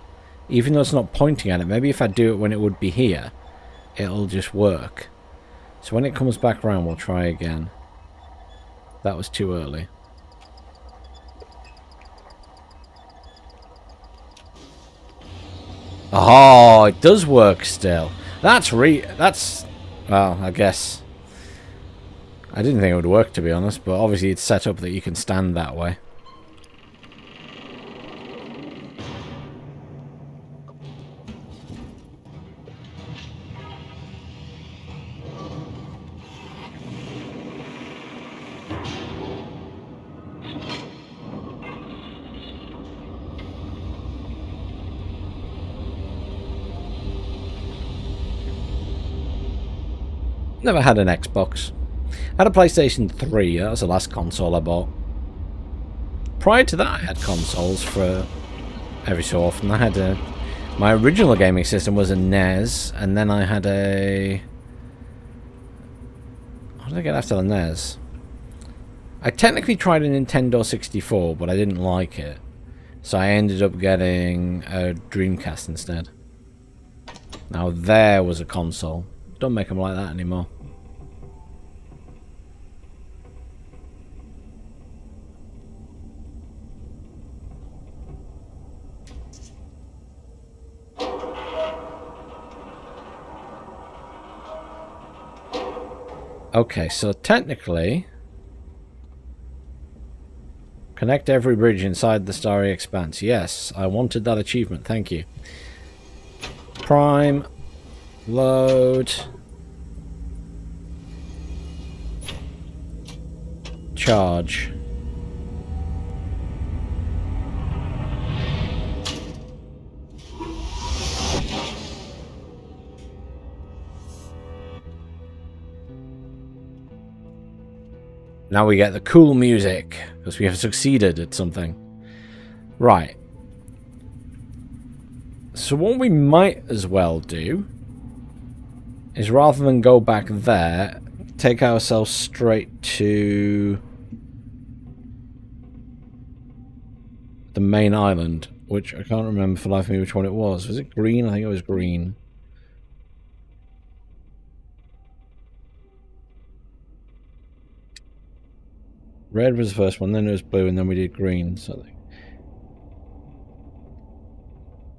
even though it's not pointing at it, maybe if I do it when it would be here, it'll just work. So when it comes back around, we'll try again. That was too early. Oh, it does work still. That's well, I guess. I didn't think it would work, to be honest, but obviously it's set up that you can stand that way. Never had an Xbox. I had a PlayStation 3, that was the last console I bought. Prior to that I had consoles for every so often. I had my original gaming system was a NES, and then I had a... What did I get after the NES? I technically tried a Nintendo 64, but I didn't like it. So I ended up getting a Dreamcast instead. Now there was a console. Don't make them like that anymore. Okay, so technically, connect every bridge inside the starry expanse. Yes, I wanted that achievement. Thank you. Prime, load, charge. Now we get the cool music, because we have succeeded at something. Right. So what we might as well do is, rather than go back there, take ourselves straight to the main island, which I can't remember for the life of me which one it was. Was it green? I think it was green. Red was the first one, then it was blue, and then we did green. So it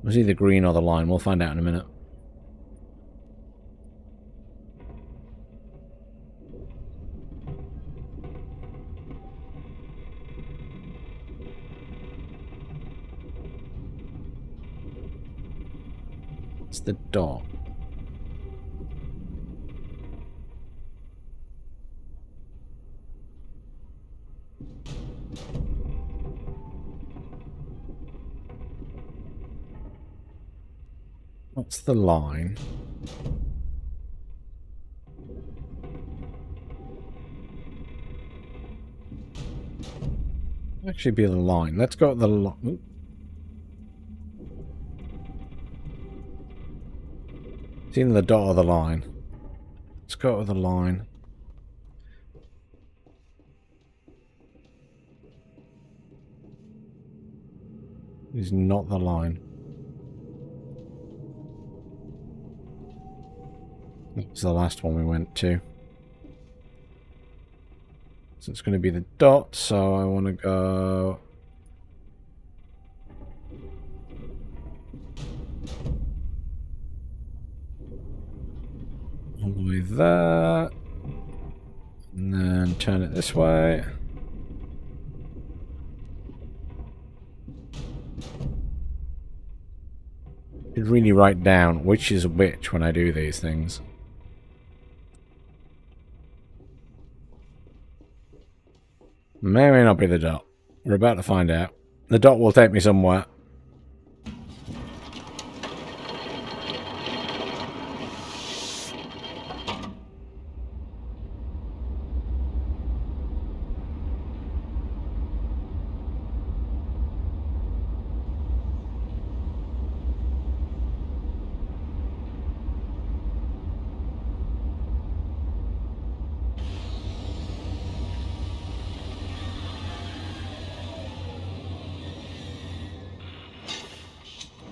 was either green or the line. We'll find out in a minute. It's the dot. What's the line? Actually be the line. Let's go at the line. It's either the dot or the line. Let's go with the line. is not the line. That was the last one we went to. So it's going to be the dot, so I want to go... all the way there. And then turn it this way. I should really write down which is which when I do these things. May or may not be the dot. We're about to find out. The dot will take me somewhere.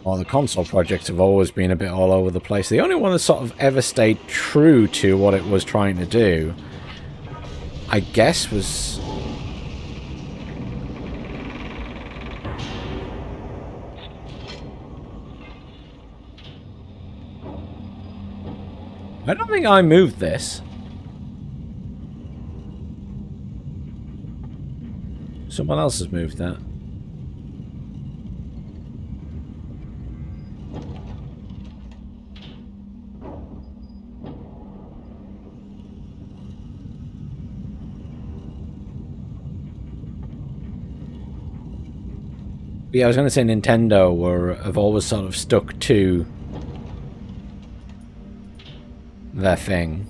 Well, the console projects have always been a bit all over the place. The only one that sort of ever stayed true to what it was trying to do, I guess, was... I don't think I moved this. Someone else has moved that. Yeah, I was going to say Nintendo have always sort of stuck to their thing.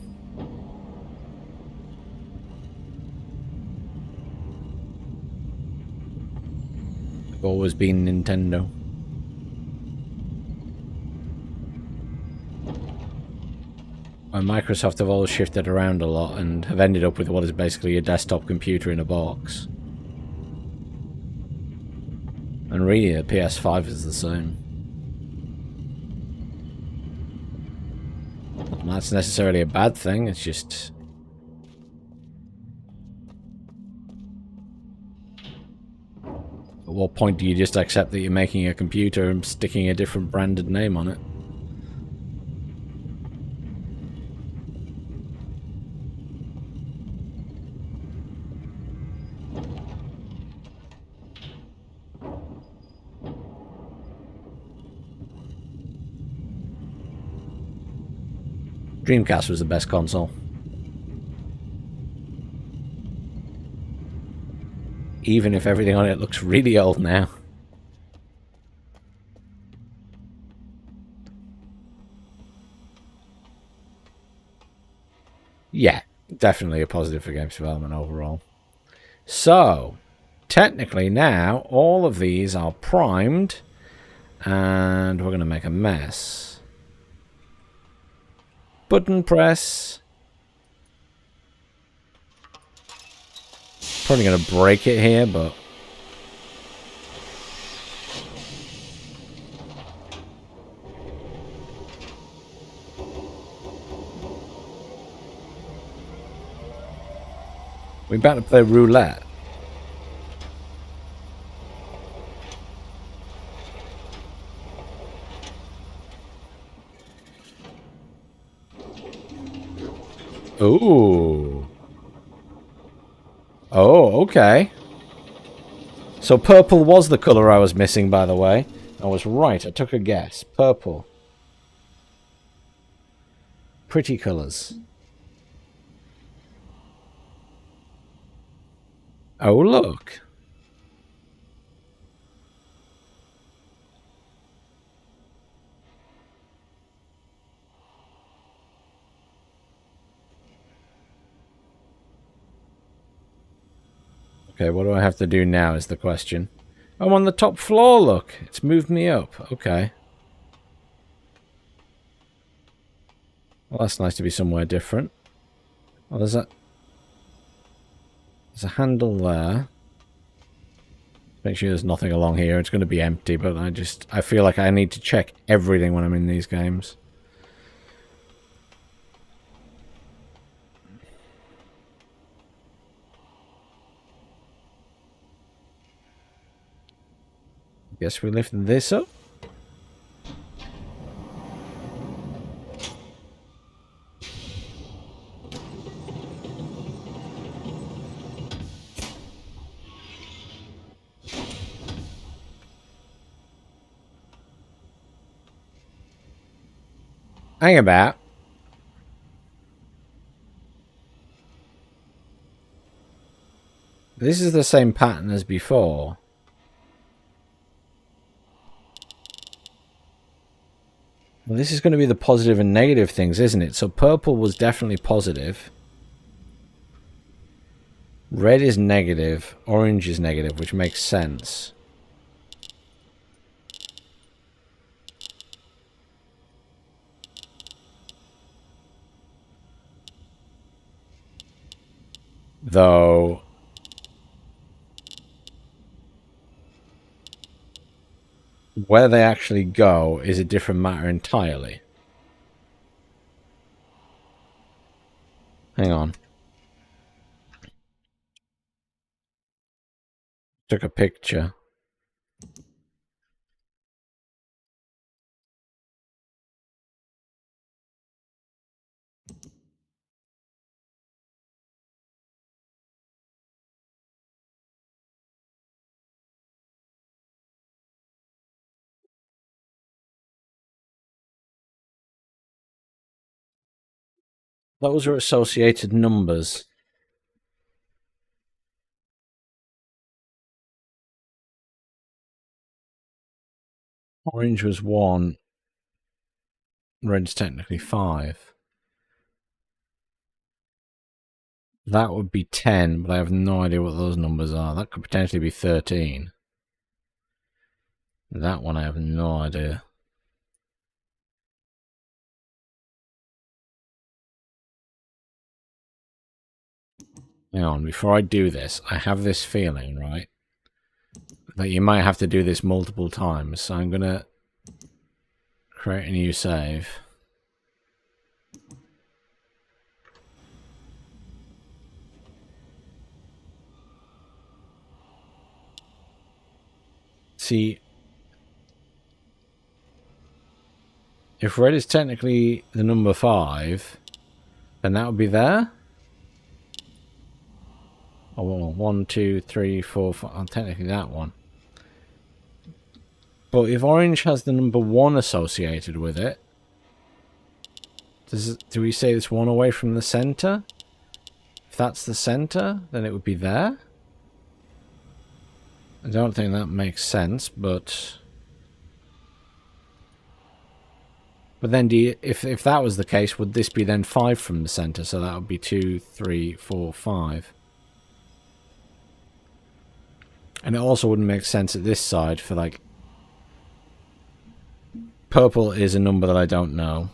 They've always been Nintendo. And Microsoft have always shifted around a lot and have ended up with what is basically a desktop computer in a box. And really, the PS5 is the same. Not that's necessarily a bad thing, it's just... At what point do you just accept that you're making a computer and sticking a different branded name on it? Dreamcast was the best console. Even if everything on it looks really old now. Yeah, definitely a positive for games development overall. So, technically now, all of these are primed, and we're going to make a mess. Button press. Probably going to break it here, but... we're about to play roulette. Ooh. Oh, okay. So purple was the colour I was missing, by the way. I was right, I took a guess. Purple. Pretty colours. Oh, look. Okay, what do I have to do now is the question. I'm on the top floor, look. It's moved me up. Okay. Well, that's nice to be somewhere different. Oh, there's a handle there. Make sure there's nothing along here. It's going to be empty, but I feel like I need to check everything when I'm in these games. Guess we lift this up. Hang about. This is the same pattern as before. Well, this is going to be the positive and negative things, isn't it? So purple was definitely positive. Red is negative. Orange is negative, which makes sense. Though... where they actually go is a different matter entirely. Hang on. Took a picture. Those are associated numbers. Orange was 1. Red's technically 5. That would be 10, but I have no idea what those numbers are. That could potentially be 13. That one I have no idea. Hang on, before I do this, I have this feeling, right, that you might have to do this multiple times. So I'm going to create a new save. See, if red is technically the number 5, then that would be there. Oh, well, 1, 2, 3, 4, 5. Oh, technically that one. But if orange has the number 1 associated with it, do we say it's 1 away from the center? If that's the center, then it would be there. I don't think that makes sense, but then if that was the case, would this be then 5 from the center? So that would be 2, 3, 4, 5. And it also wouldn't make sense at this side for, like, purple is a number that I don't know.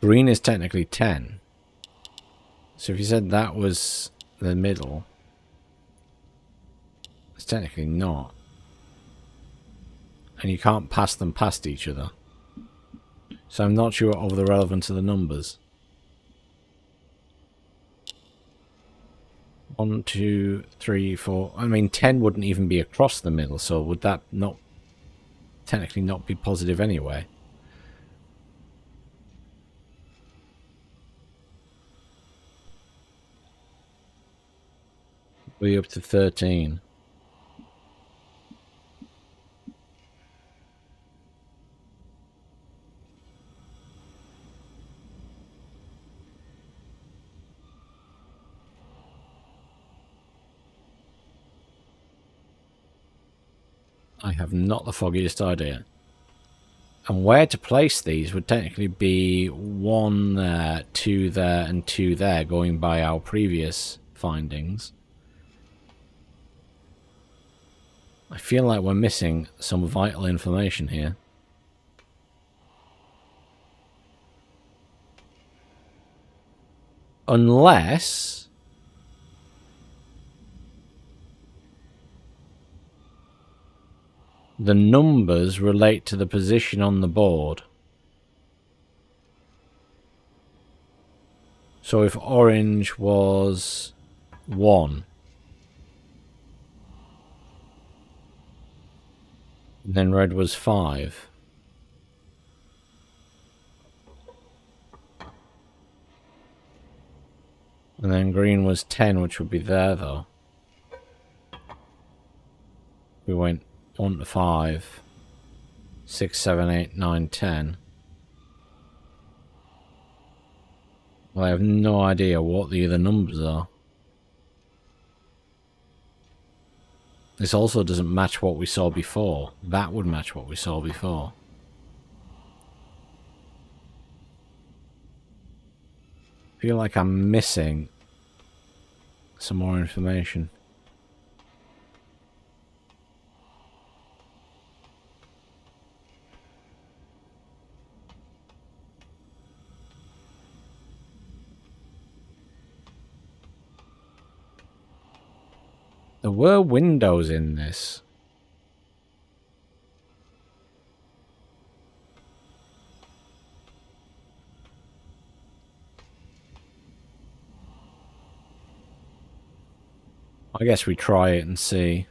Green is technically 10. So if you said that was the middle, it's technically not. And you can't pass them past each other. So I'm not sure of the relevance of the numbers. 1, 2, 3, 4. I mean, 10 wouldn't even be across the middle, so would that not technically not be positive anyway? We're up to 13. I have not the foggiest idea. And where to place these would technically be 1 there, 2 there, and 2 there, going by our previous findings. I feel like we're missing some vital information here. Unless the numbers relate to the position on the board. So if orange was 1, then red was 5. And then green was 10, which would be there though. We went 1 to 5, 6, 7, 8, 9, 10. Well, I have no idea what the other numbers are. This also doesn't match what we saw before. That would match what we saw before. I feel like I'm missing some more information. There were windows in this. I guess we try it and see.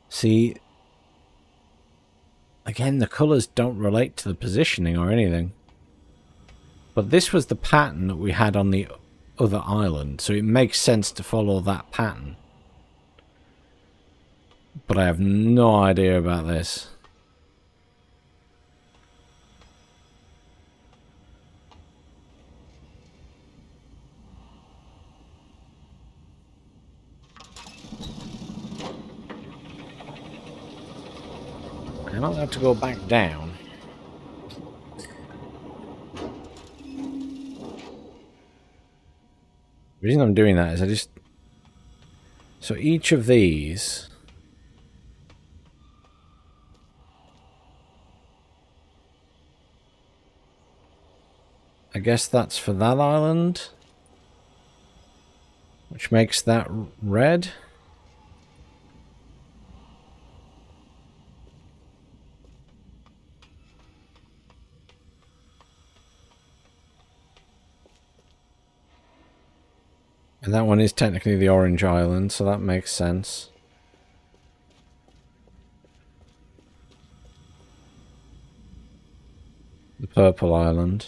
See, again, the colours don't relate to the positioning or anything. But this was the pattern that we had on the other island, so it makes sense to follow that pattern. But I have no idea about this. I'm not allowed to go back down. The reason I'm doing that is so each of these I guess that's for that island, which makes that red. And that one is technically the orange island, so that makes sense. The purple island.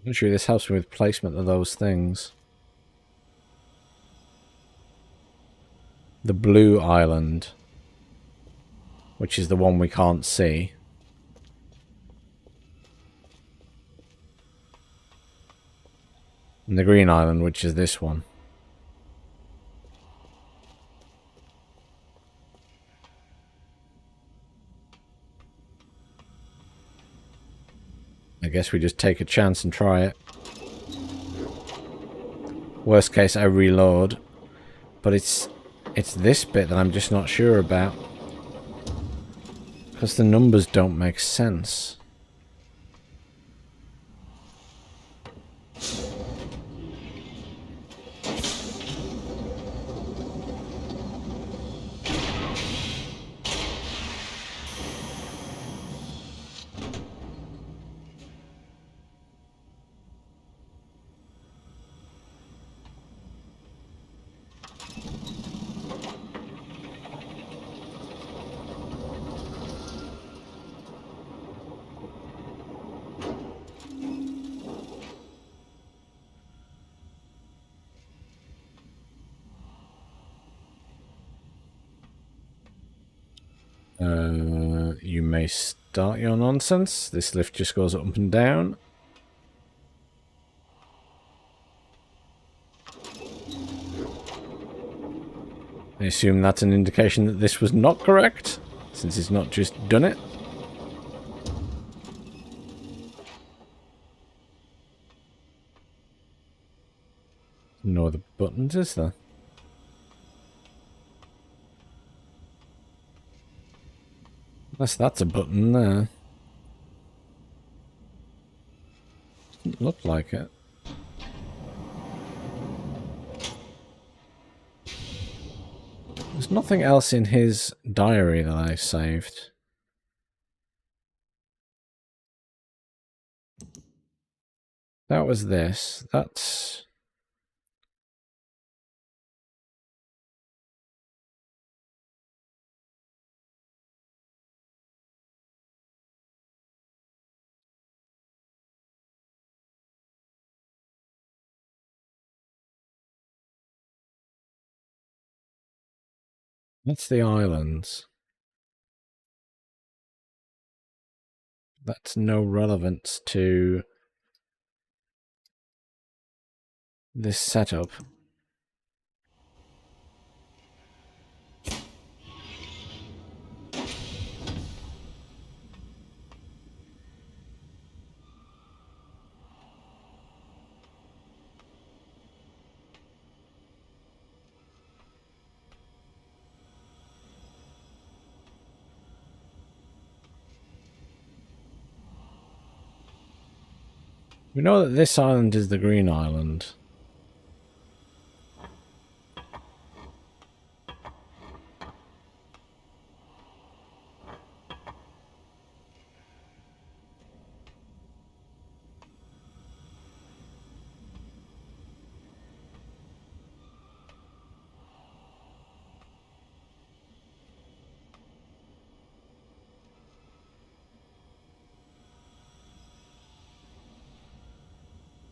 Actually, this helps me with placement of those things. The blue island, which is the one we can't see. And the green island, which is this one. I guess we just take a chance and try it. Worst case, I reload. But it's this bit that I'm just not sure about. Because the numbers don't make sense. You may start your nonsense. This lift just goes up and down. I assume that's an indication that this was not correct, since it's not just done it. No other buttons, is there? Unless that's a button there. look like it. There's nothing else in his diary that I saved. That was this. That's... That's the islands. That's no relevance to this setup. We know that this island is the green island.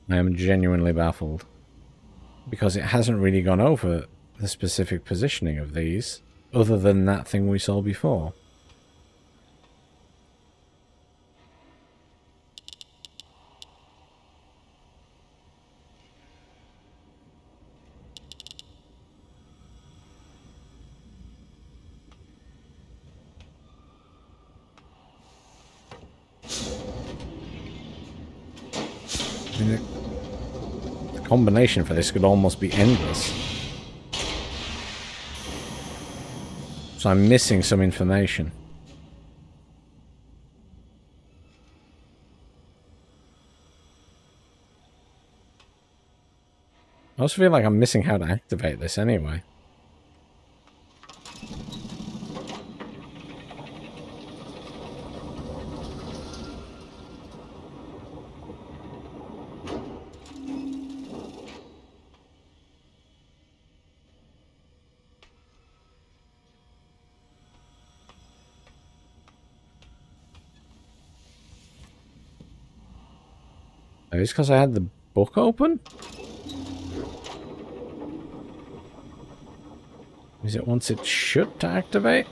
I am genuinely baffled. Because it hasn't really gone over the specific positioning of these, other than that thing we saw before. I mean, the combination for this could almost be endless. So I'm missing some information. I also feel like I'm missing how to activate this anyway. Maybe it's because I had the book open? Is it once it should to activate?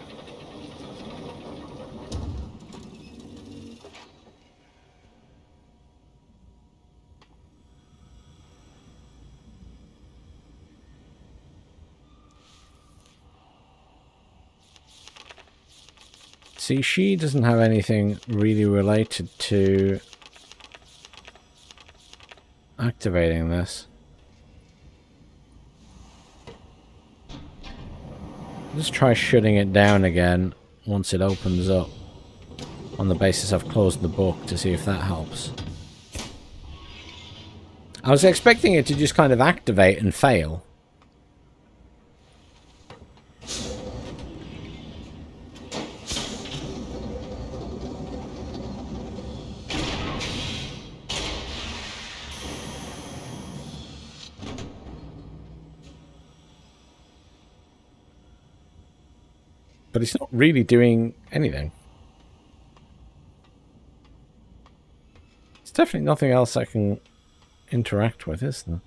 See, she doesn't have anything really related to activating this. Let's try shutting it down again once it opens up, on the basis I've closed the book, to see if that helps. I was expecting it to just kind of activate and fail. But it's not really doing anything. It's definitely nothing else I can interact with, is there?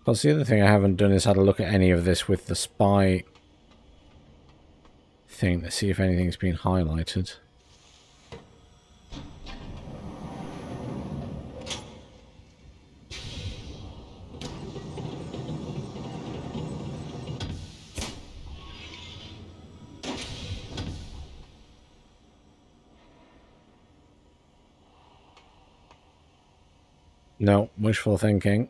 Plus, the other thing I haven't done is had a look at any of this with the spy thing to see if anything's been highlighted. No, wishful thinking.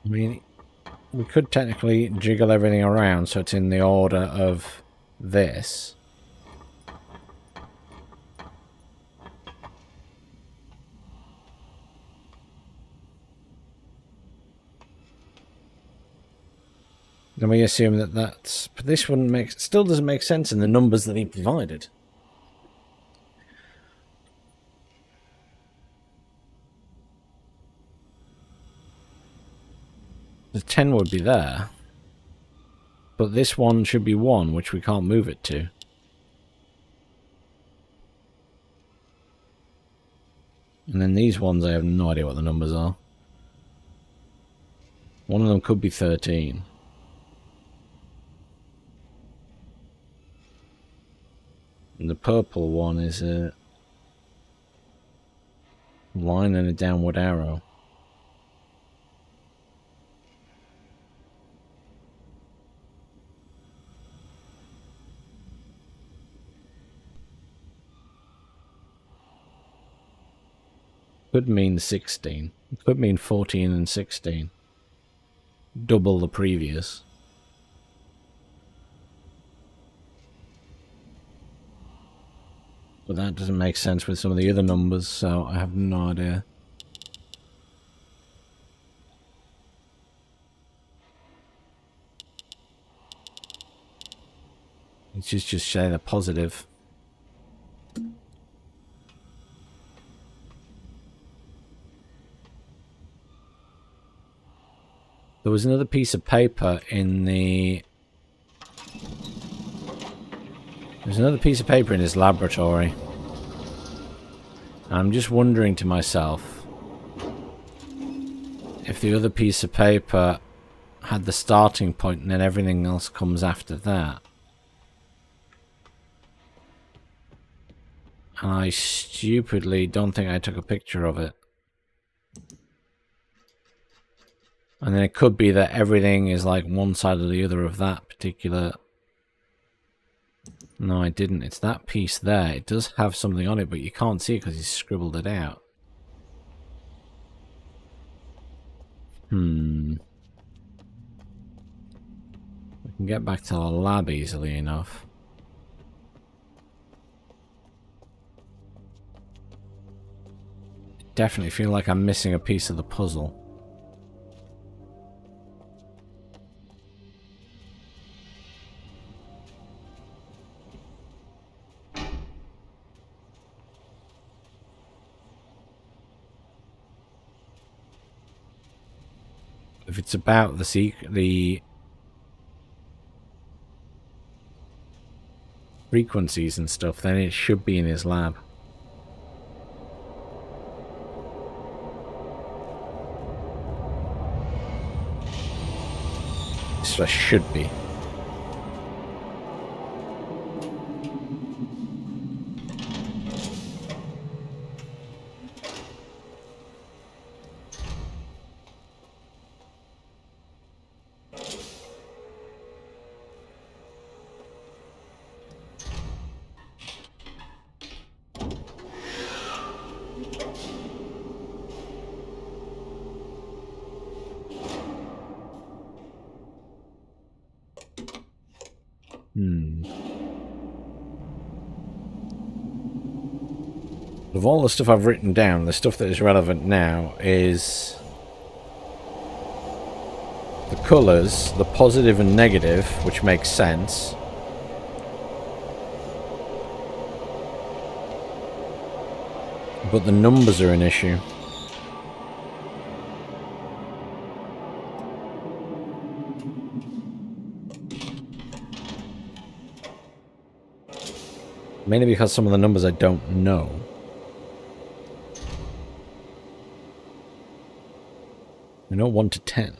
I mean, we could technically jiggle everything around so it's in the order of this. Then we assume that that's... But this wouldn't make... Still doesn't make sense in the numbers that he provided. The 10 would be there. But this one should be 1, which we can't move it to. And then these ones, I have no idea what the numbers are. One of them could be 13. And the purple one is a line and a downward arrow. Could mean 16. It could mean 14 and 16. Double the previous. But that doesn't make sense with some of the other numbers, so I have no idea. It's just saying a positive. There was another piece of paper in the... There's another piece of paper in his laboratory. I'm just wondering to myself if the other piece of paper had the starting point and then everything else comes after that. And I stupidly don't think I took a picture of it. And then it could be that everything is like one side or the other of that particular... No, I didn't. It's that piece there. It does have something on it, but you can't see it because he's scribbled it out. We can get back to the lab easily enough. Definitely feel like I'm missing a piece of the puzzle. If it's about the frequencies and stuff, then it should be in his lab. So it should be. Of all the stuff I've written down, the stuff that is relevant now is the colours, the positive and negative, which makes sense. But the numbers are an issue. Mainly because some of the numbers I don't know. I know 1 to 10.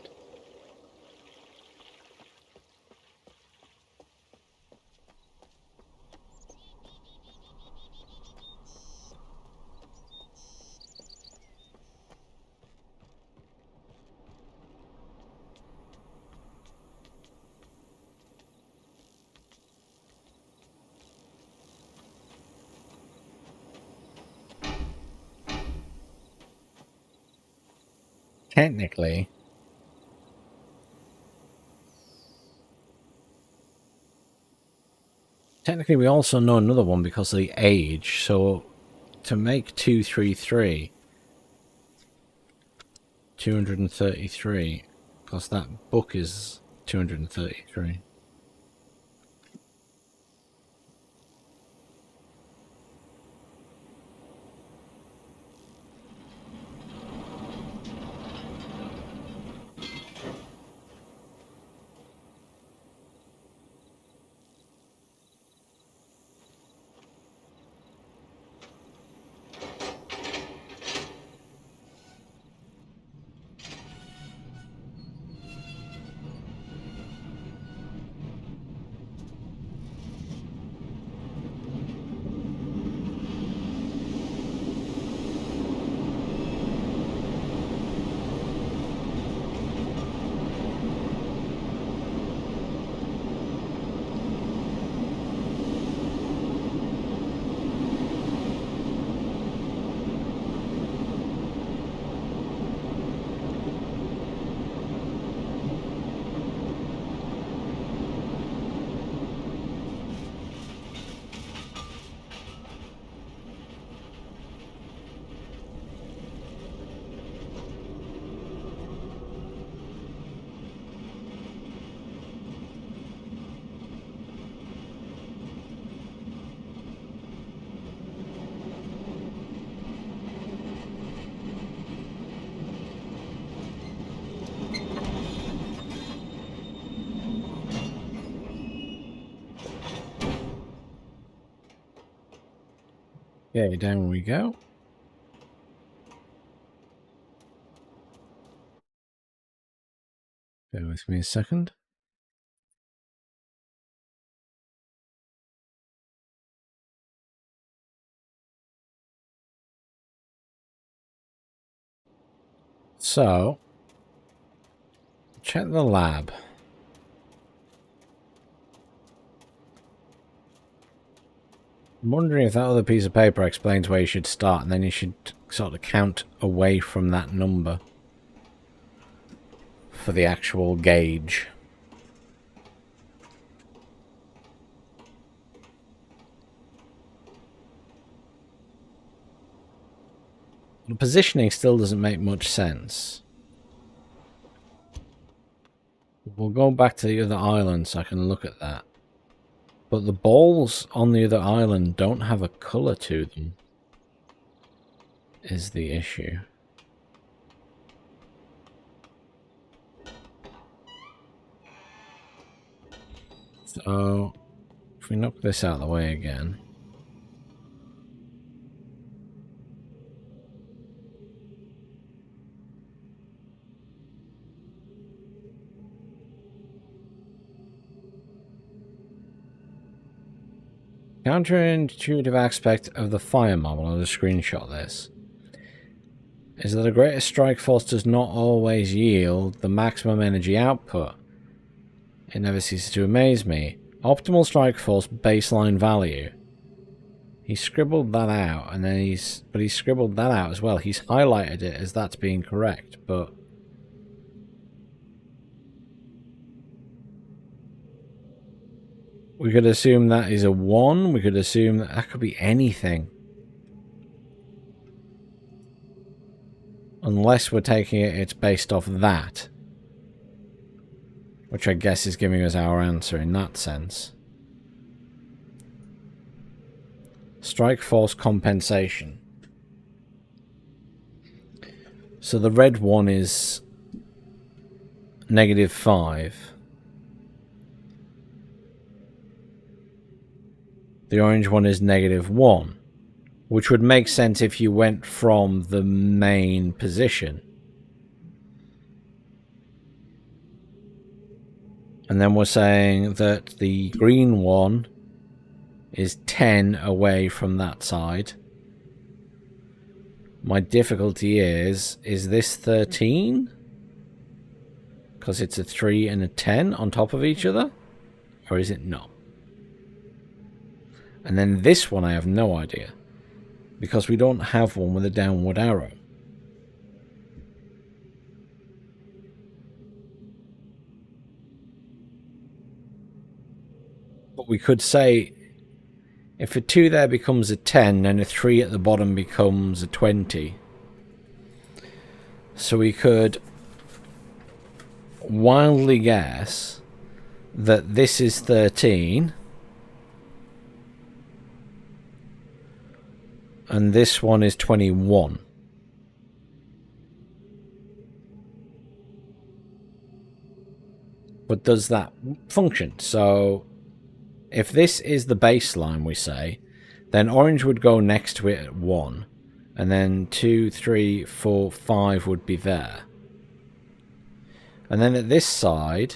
Technically, Technically, we also know another one because of the age. So, to make 233, 233, because that book is 233. Okay, down we go. Bear with me a second. So, check the lab. I'm wondering if that other piece of paper explains where you should start, and then you should sort of count away from that number for the actual gauge. The positioning still doesn't make much sense. We'll go back to the other island so I can look at that. But the balls on the other island don't have a colour to them, is the issue. So, if we knock this out of the way again. Counterintuitive aspect of the fire model, I'll just screenshot this, is that the greatest strike force does not always yield the maximum energy output. It never ceases to amaze me. Optimal strike force baseline value. He scribbled that out, and then he scribbled that out as well. He's highlighted it as that's being correct, but we could assume that is a 1. We could assume that could be anything. Unless we're taking it, it's based off that. Which I guess is giving us our answer in that sense. Strike force compensation. So the red one is -5. The orange one is -1. Which would make sense if you went from the main position. And then we're saying that the green one is 10 away from that side. My difficulty is this 13? Because it's a 3 and a 10 on top of each other? Or is it not? And then this one I have no idea. Because we don't have one with a downward arrow. But we could say If a 2 there becomes a 10, then a 3 at the bottom becomes a 20. So we could wildly guess that this is 13 and this one is 21. But does that function? So if this is the baseline, we say, then orange would go next to it at 1, and then 2, 3, 4, 5 would be there. And then at this side,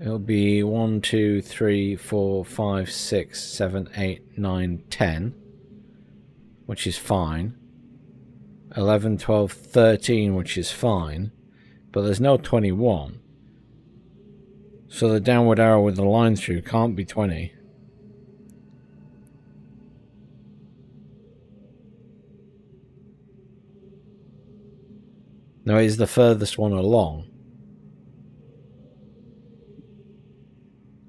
it'll be 1, 2, 3, 4, 5, 6, 7, 8, 9, 10, which is fine. 11, 12, 13, which is fine. But there's no 21. So the downward arrow with the line through can't be 20. Now it is the furthest one along.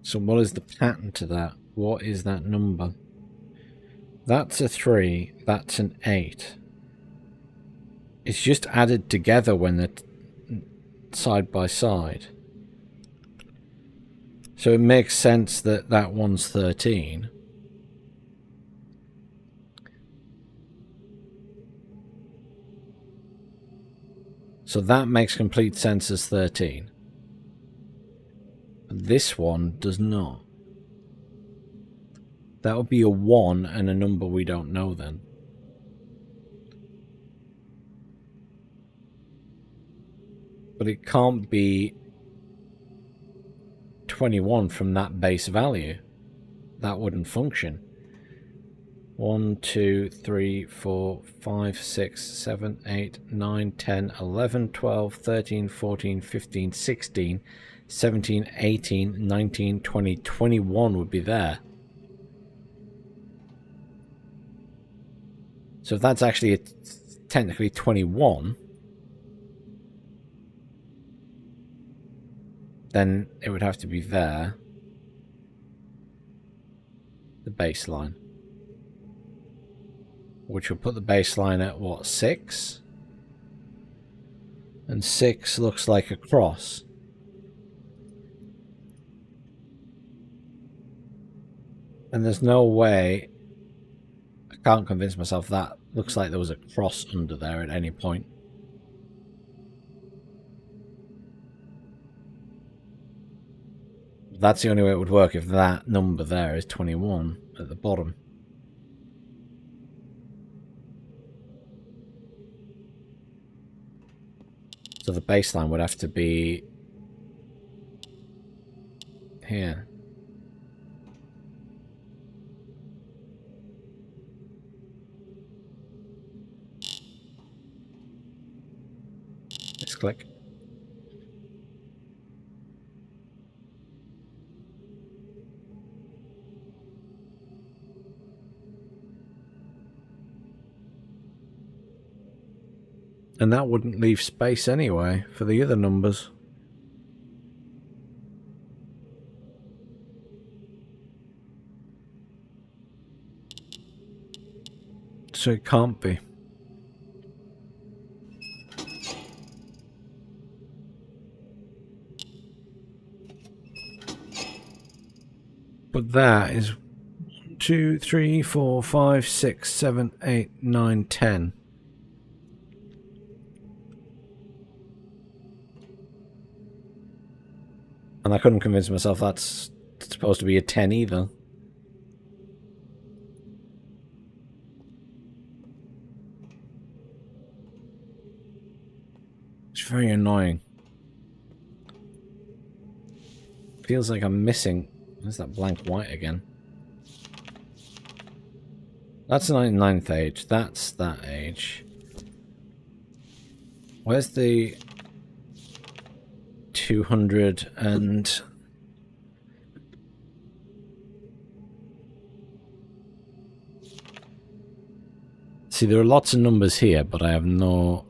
So what is the pattern to that? What is that number? That's a 3. That's an 8. It's just added together when they're side by side. So it makes sense that that one's 13. So that makes complete sense as 13. But this one does not. That would be a 1 and a number we don't know then. But it can't be 21 from that base value. That wouldn't function. 1, 2, 3, 4, 5, 6, 7, 8, 9, 10, 11, 12, 13, 14, 15, 16, 17, 18, 19, 20, 21 would be there. So if that's actually technically 21, then it would have to be there. The baseline. Which will put the baseline at what, 6? And 6 looks like a cross. And there's no way, I can't convince myself that looks like there was a cross under there at any point. That's the only way it would work, if that number there is 21 at the bottom. So the baseline would have to be here. Let's click. And that wouldn't leave space anyway for the other numbers. So it can't be. But that is 1, 2, 3, 4, 5, 6, 7, 8, 9, 10. And I couldn't convince myself that's supposed to be a 10 either. It's very annoying. Feels like I'm missing... There's that blank white again. That's the 99th age. That's that age. Where's the... 200 and... See, there are lots of numbers here, but I have no...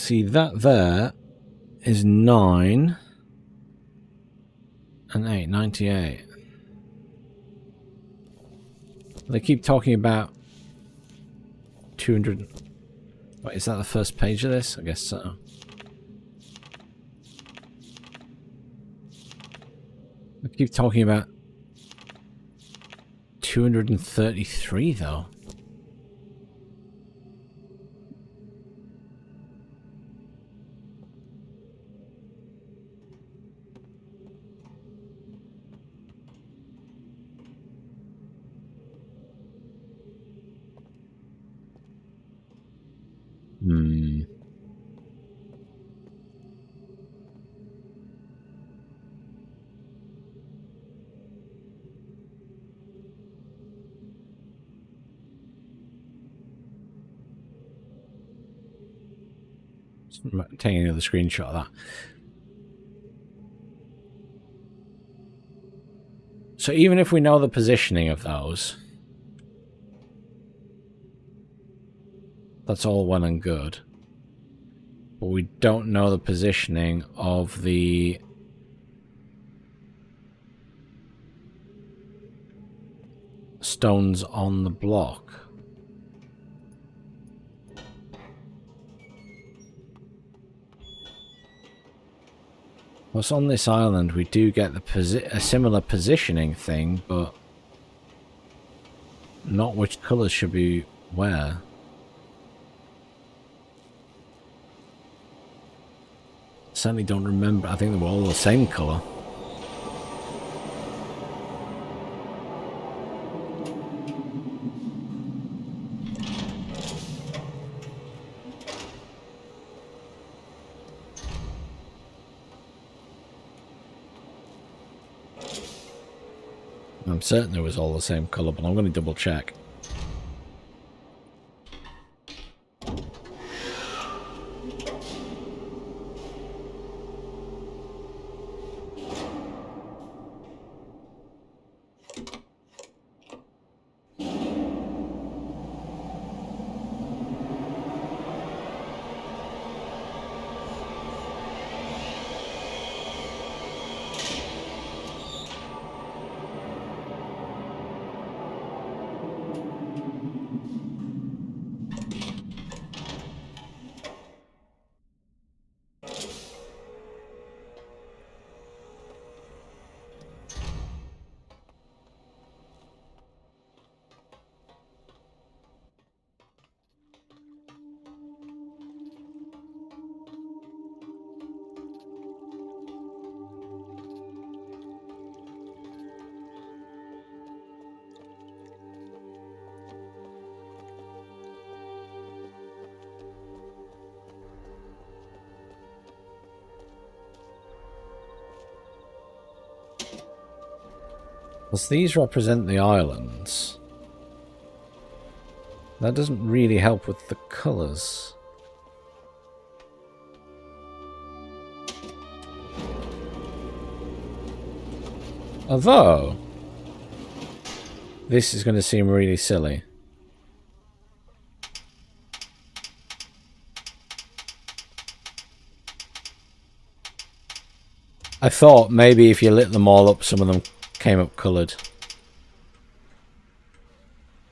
See, that there is 9 and 8, 98. They keep talking about 200. Wait, is that the first page of this? I guess so. They keep talking about 233 though. Taking another screenshot of that. So even if we know the positioning of those, that's all well and good. But we don't know the positioning of the stones on the block. What's on this island, we do get the a similar positioning thing, but not which colours should be where. Certainly don't remember. I think they were all the same colour. I'm certain it was all the same colour, but I'm going to double check. As these represent the islands, that doesn't really help with the colours. Although, this is going to seem really silly. I thought maybe if you lit them all up, some of them came up coloured.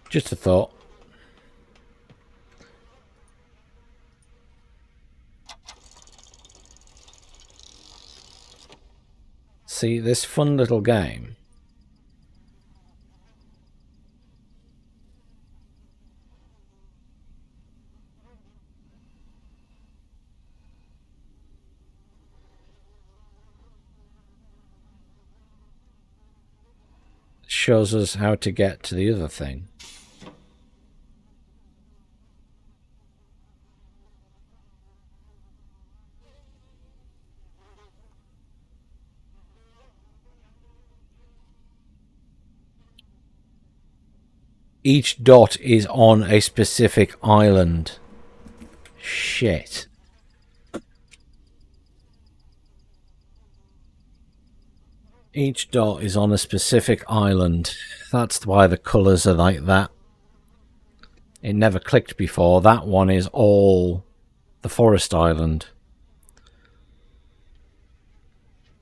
Just a thought. See, this fun little game shows us how to get to the other thing. Each dot is on a specific island. Shit. Each dot is on a specific island. That's why the colours are like that. It never clicked before. That one is all the forest island.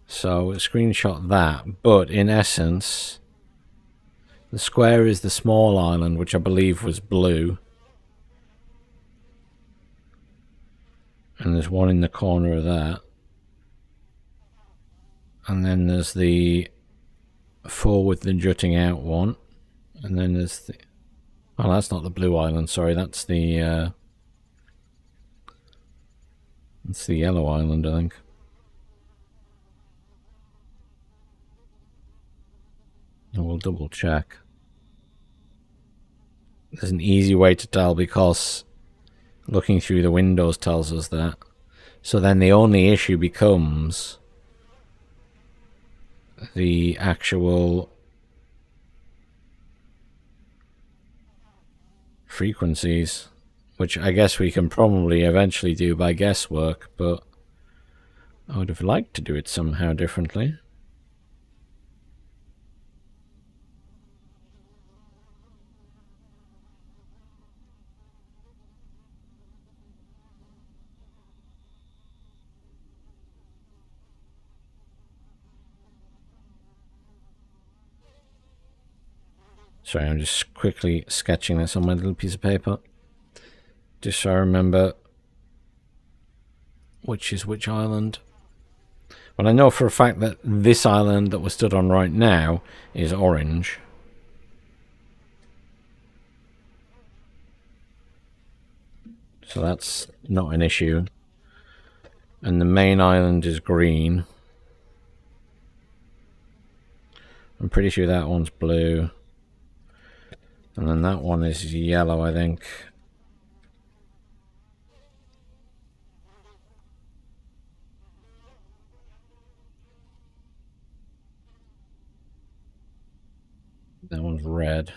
So screenshot that, but in essence, the square is the small island, which I believe was blue. And there's one in the corner of that. And then there's the forward and jutting out one. And then there's the... Oh, that's not the blue island, sorry, that's the yellow island, I think. And we'll double check. There's an easy way to tell because looking through the windows tells us that. So then the only issue becomes the actual frequencies, which I guess we can probably eventually do by guesswork, but I would have liked to do it somehow differently. Sorry, I'm just quickly sketching this on my little piece of paper. Just so I remember which is which island. Well, I know for a fact that this island that we're stood on right now is orange. So that's not an issue. And the main island is green. I'm pretty sure that one's blue. And then that one is yellow, I think. That one's red.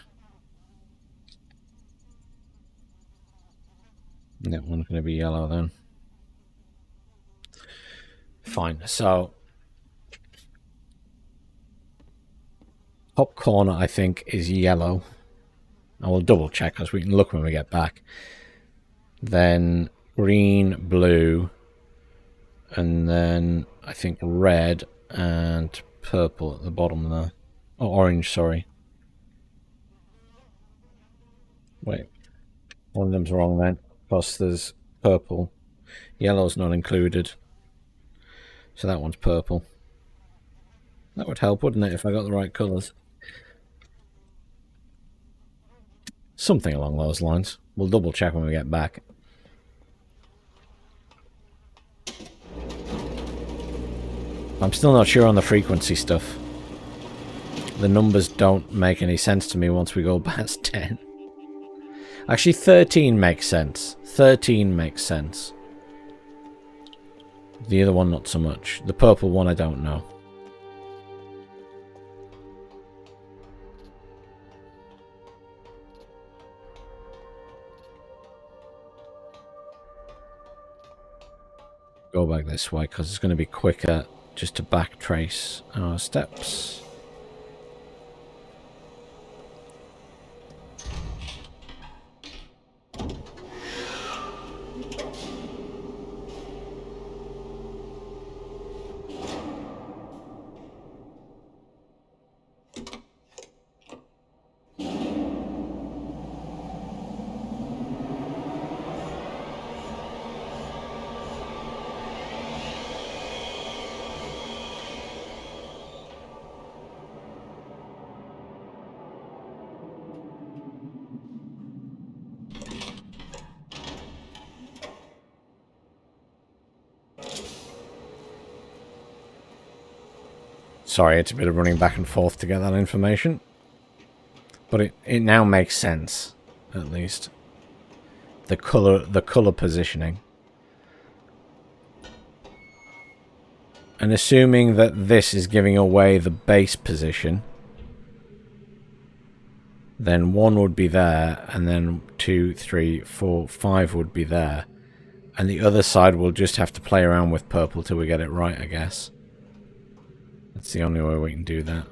And that one's going to be yellow then. Fine, so top corner I think is yellow. I will double check as we can look when we get back. Then green, blue, and then I think red and purple at the bottom there. Oh, orange, sorry. Wait, one of them's wrong then. Plus there's purple. Yellow's not included. So that one's purple. That would help, wouldn't it, if I got the right colours? Something along those lines. We'll double check when we get back. I'm still not sure on the frequency stuff. The numbers don't make any sense to me once we go past 10. Actually, 13 makes sense. 13 makes sense. The other one, not so much. The purple one, I don't know. Go back this way because it's going to be quicker just to backtrace our steps. Sorry, it's a bit of running back and forth to get that information. But it now makes sense, at least. The colour positioning. And assuming that this is giving away the base position, then 1 would be there, and then 2, 3, 4, 5 would be there. And the other side will just have to play around with purple till we get it right, I guess. That's the only way we can do that.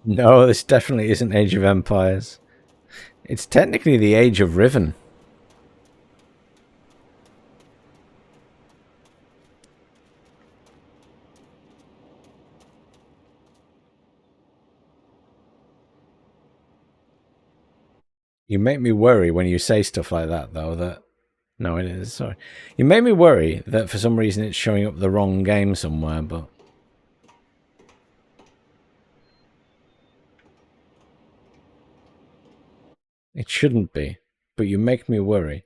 No, this definitely isn't Age of Empires. It's technically the Age of Riven. You make me worry when you say stuff like that, though, that... No, it is, sorry. You make me worry that for some reason it's showing up the wrong game somewhere, but... It shouldn't be, but you make me worry.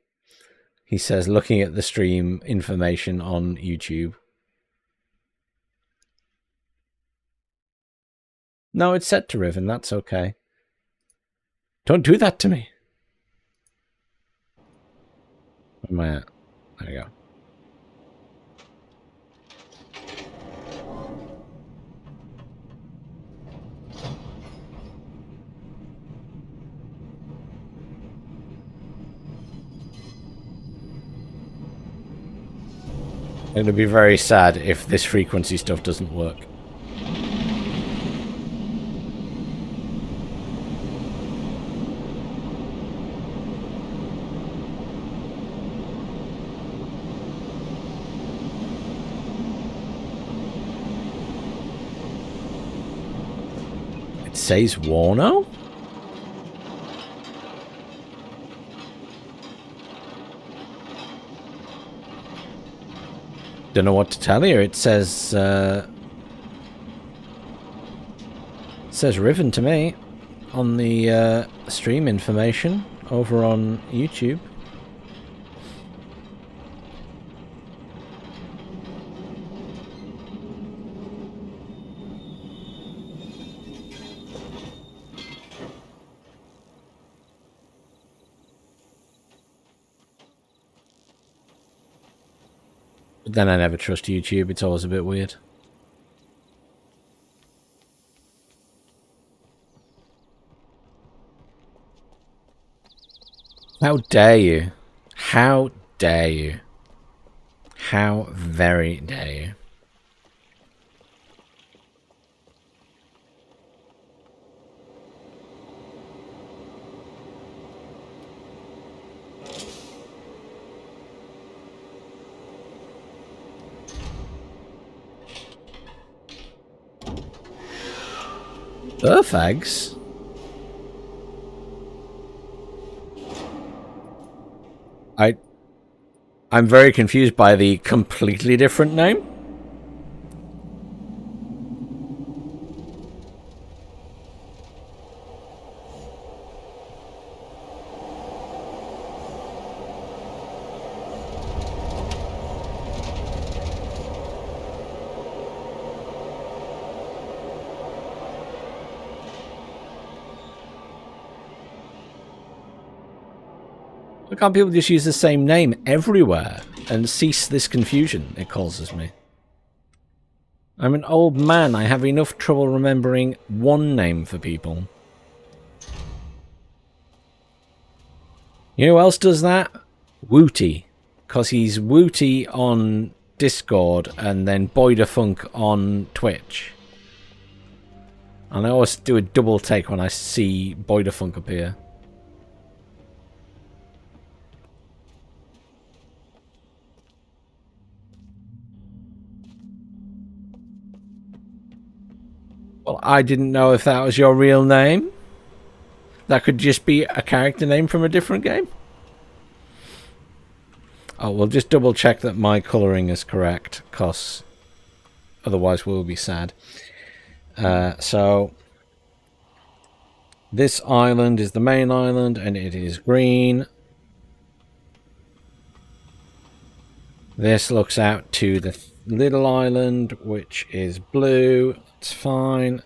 He says, looking at the stream information on YouTube. No, it's set to Riven, that's okay. Don't do that to me. Where am I at? There we go. It'll be very sad if this frequency stuff doesn't work. It says Warno? Don't know what to tell you. It says Riven to me on the stream information over on YouTube. But then I never trust YouTube. It's always a bit weird. How dare you? How dare you? How very dare you? Earthags? I'm very confused by the completely different name. Why can't people just use the same name everywhere and cease this confusion it causes me? I'm an old man. I have enough trouble remembering one name for people. You know who else does that? Wooty. Because he's Wooty on Discord and then Boydafunk on Twitch. And I always do a double take when I see Boydafunk appear. Well, I didn't know if that was your real name. That could just be a character name from a different game. Oh, we'll just double check that my colouring is correct, because otherwise we'll be sad. So, this island is the main island, and it is green. This looks out to the little island, which is blue. It's fine.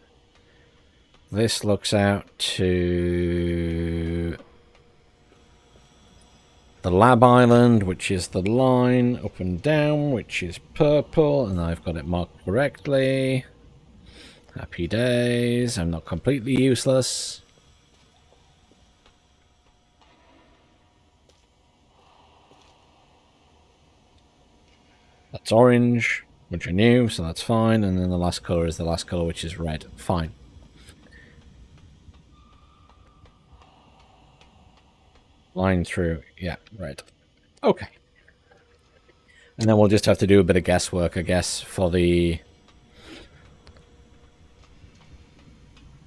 This looks out to the lab island, which is the line up and down, which is purple, and I've got it marked correctly. Happy days. I'm not completely useless. That's orange, which I knew, so that's fine. And then the last colour is the last colour, which is red. Fine. Line through. Yeah, right. Okay. And then we'll just have to do a bit of guesswork, I guess, for the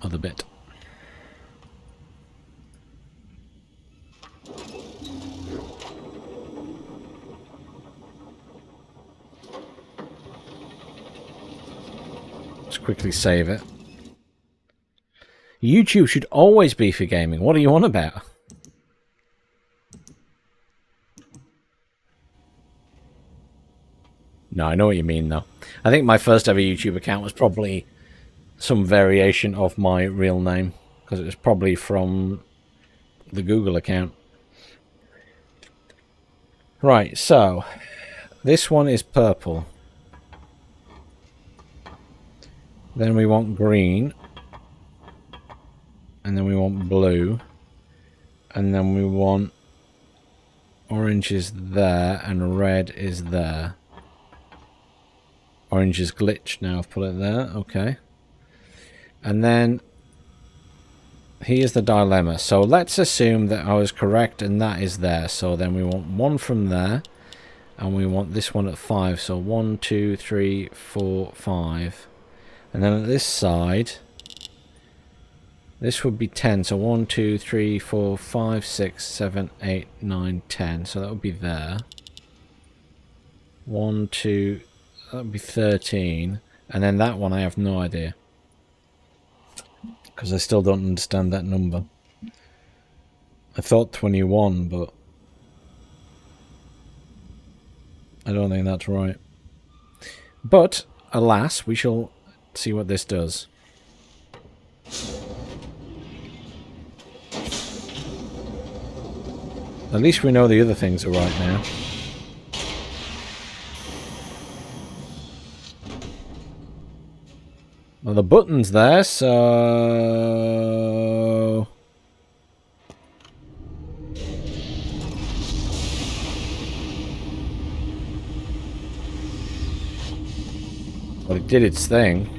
other bit. Just quickly save it. YouTube should always be for gaming. What are you on about? No, I know what you mean, though. I think my first ever YouTube account was probably some variation of my real name, because it was probably from the Google account. Right, so this one is purple. Then we want green. And then we want blue. And then we want orange is there and red is there. Orange is glitched now, I've put it there. Okay. And then here's the dilemma. So let's assume that I was correct and that is there. So then we want one from there. And we want this one at 5. So 1, 2, 3, 4, 5. And then at this side, this would be 10. So 1, 2, 3, 4, 5, 6, 7, 8, 9, 10. So that would be there. 1, 2, that would be 13. And then that one I have no idea, because I still don't understand that number. I thought 21, but I don't think that's right. But, alas, we shall see what this does. At least we know the other things are right now. Well, the button's there, so... Well, it did its thing.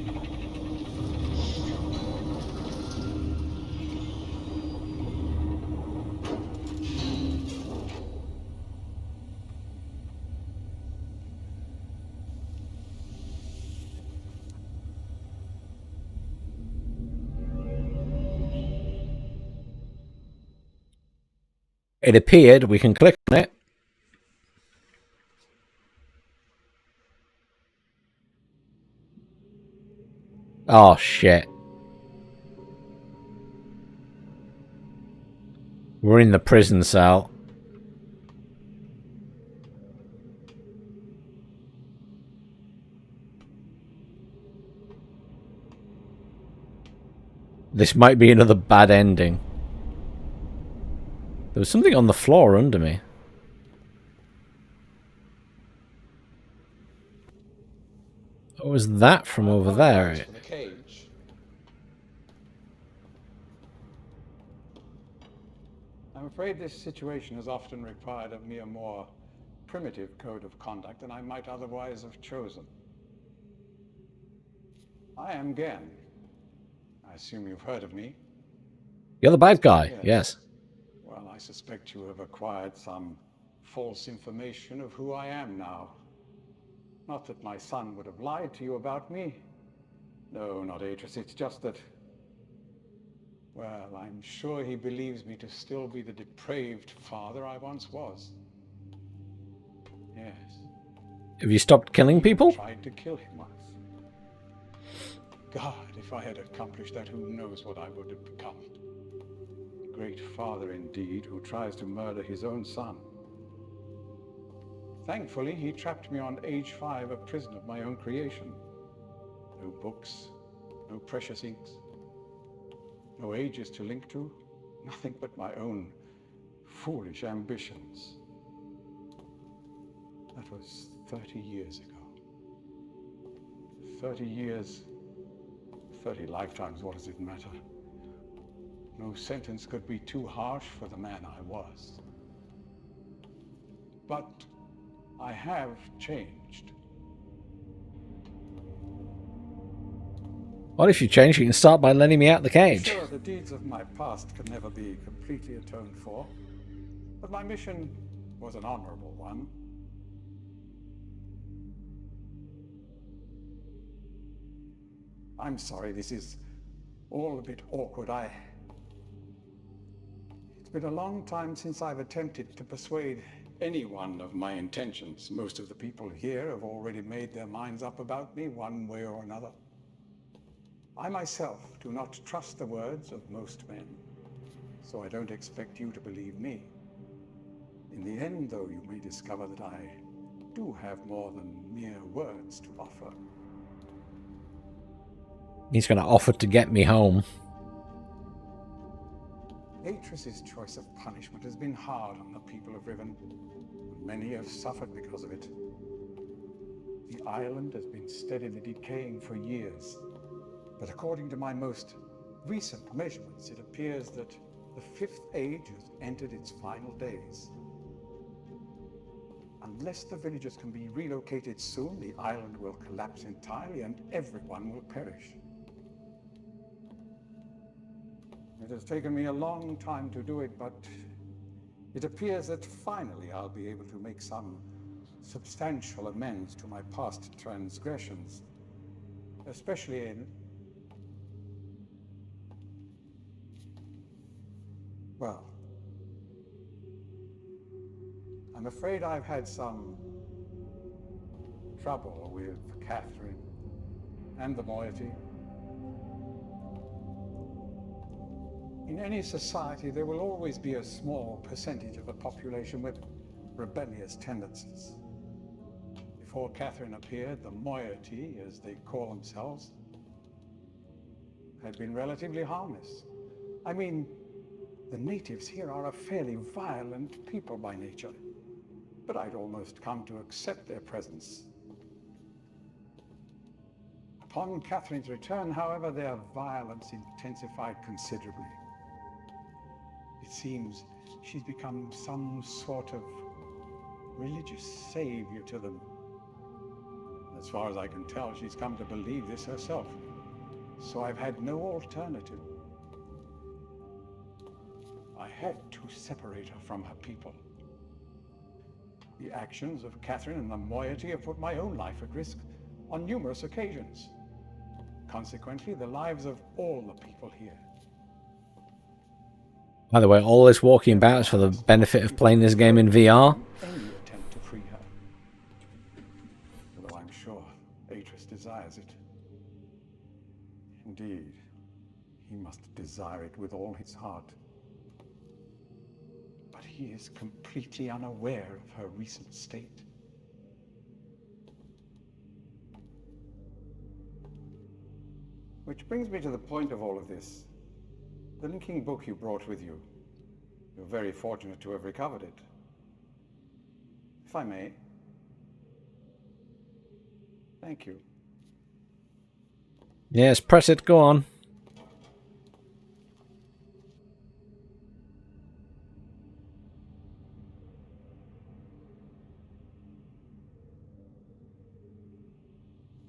It appeared, we can click on it. Oh, shit. We're in the prison cell. This might be another bad ending. There was something on the floor under me. What was that from over there? The cage. I'm afraid this situation has often required a mere more primitive code of conduct than I might otherwise have chosen. I am Gen. I assume you've heard of me. You're the bad guy, yes. Well, I suspect you have acquired some false information of who I am now. Not that my son would have lied to you about me. No, not Atris. It's just that... Well, I'm sure he believes me to still be the depraved father I once was. Yes. Have you stopped killing people? I tried to kill him once. God, if I had accomplished that, who knows what I would have become. Great father indeed, who tries to murder his own son. Thankfully, he trapped me on age 5, a prison of my own creation. No books, no precious inks, no ages to link to, nothing but my own foolish ambitions. That was 30 years ago. 30 years, 30 lifetimes, what does it matter? No sentence could be too harsh for the man I was. But I have changed. What if you change? You can start by letting me out the cage. Sure, the deeds of my past can never be completely atoned for. But my mission was an honorable one. I'm sorry, this is all a bit awkward. It's been a long time since I've attempted to persuade anyone of my intentions. Most of the people here have already made their minds up about me one way or another. I myself do not trust the words of most men, so I don't expect you to believe me. In the end, though, you may discover that I do have more than mere words to offer. He's going to offer to get me home. Atris's choice of punishment has been hard on the people of Riven. Many have suffered because of it. The island has been steadily decaying for years, but according to my most recent measurements, it appears that the Fifth Age has entered its final days. Unless the villagers can be relocated soon, the island will collapse entirely and everyone will perish. It has taken me a long time to do it, but it appears that finally I'll be able to make some substantial amends to my past transgressions, especially in... well, I'm afraid I've had some trouble with Catherine and the moiety. In any society, there will always be a small percentage of the population with rebellious tendencies. Before Catherine appeared, the moiety, as they call themselves, had been relatively harmless. I mean, the natives here are a fairly violent people by nature, but I'd almost come to accept their presence. Upon Catherine's return, however, their violence intensified considerably. It seems she's become some sort of religious savior to them. As far as I can tell, she's come to believe this herself. So I've had no alternative. I had to separate her from her people. The actions of Catherine and the moiety have put my own life at risk on numerous occasions. Consequently, the lives of all the people here. By the way, all this walking about is for the benefit of playing this game in VR. Any attempt to free her. Although I'm sure Atris desires it. Indeed, he must desire it with all his heart. But he is completely unaware of her recent state. Which brings me to the point of all of this. The linking book you brought with you. You're very fortunate to have recovered it. If I may. Thank you. Yes, press it, go on.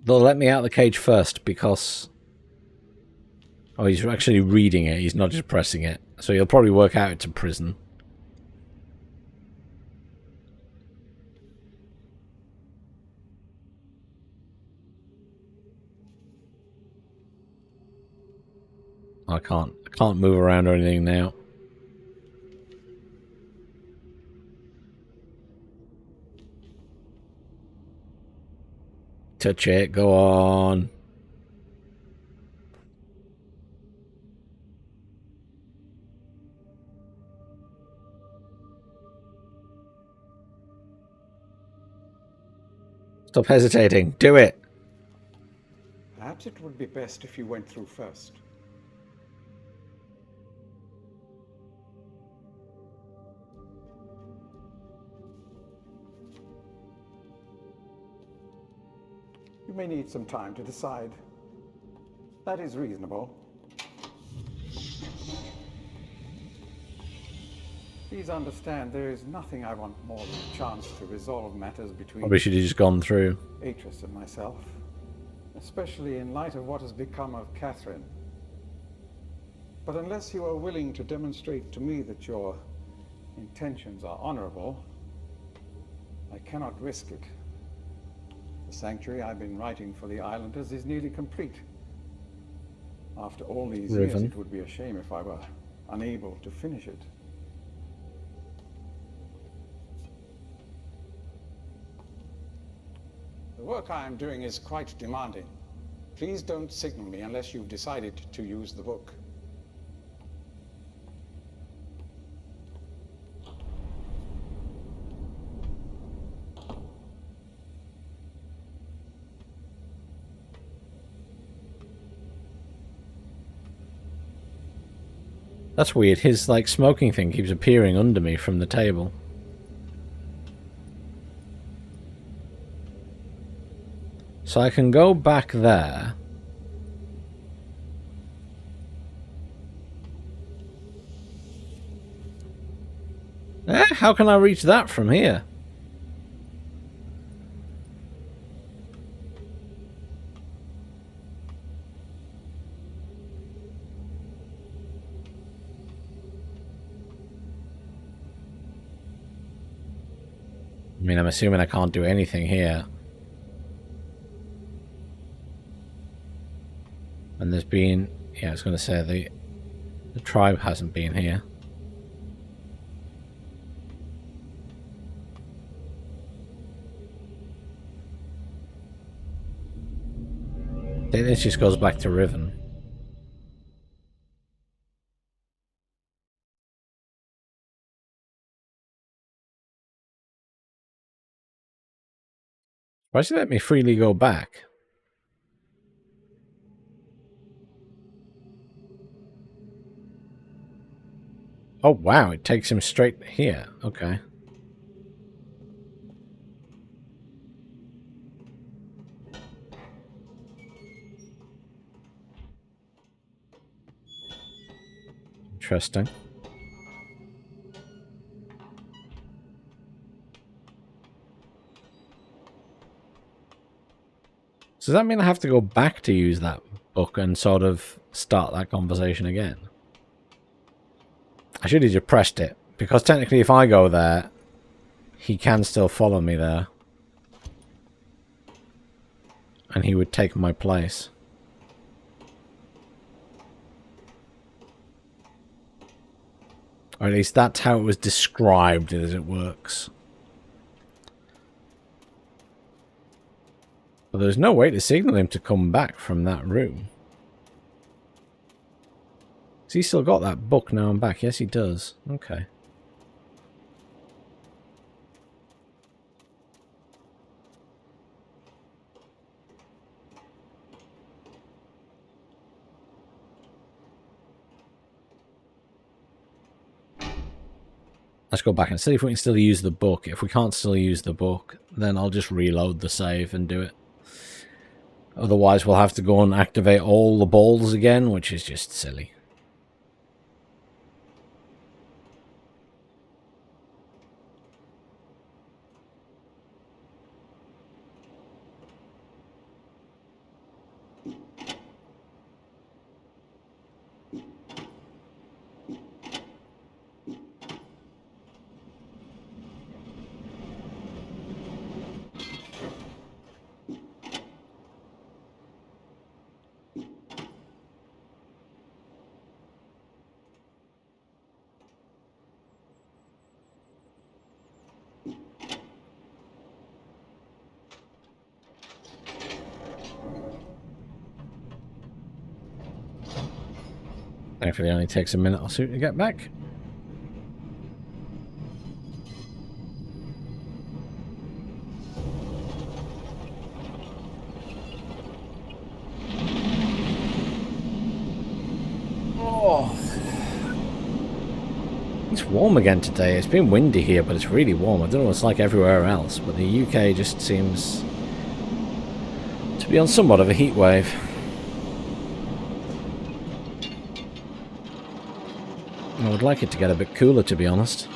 They'll let me out of the cage first because... oh, he's actually reading it, he's not just pressing it. So he'll probably work out it's a prison. I can't move around or anything now. Touch it, go on. Stop hesitating. Do it. Perhaps it would be best if you went through first. You may need some time to decide. That is reasonable. Please understand, there is nothing I want more than a chance to resolve matters between Probably should have just gone through. Atris and myself, especially in light of what has become of Catherine. But unless you are willing to demonstrate to me that your intentions are honorable, I cannot risk it. The sanctuary I've been writing for the islanders is nearly complete. After all these years, Riven. it would be a shame if I were unable to finish it. The work I am doing is quite demanding. Please don't signal me unless you've decided to use the book. That's weird. His, like, smoking thing keeps appearing under me from the table. So I can go back there. How can I reach that from here? I mean, I'm assuming I can't do anything here. And there's been... yeah, I was going to say the tribe hasn't been here. I think this just goes back to Riven. Why does it let me freely go back? Oh wow, it takes him straight here. Okay. Interesting. So does that mean I have to go back to use that book and sort of start that conversation again? I should have just pressed it, because technically if I go there, he can still follow me there. And he would take my place. Or at least that's how it was described as it works. But there's no way to signal him to come back from that room. Has he still got that book now I'm back? Yes, he does. Okay. Let's go back and see if we can still use the book. If we can't still use the book, then I'll just reload the save and do it. Otherwise, we'll have to go and activate all the balls again, which is just silly. Thankfully, it only takes a minute or so to get back. Oh, it's warm again today. It's been windy here, but it's really warm. I don't know what it's like everywhere else, but the UK just seems to be on somewhat of a heat wave. I would like it to get a bit cooler, to be honest.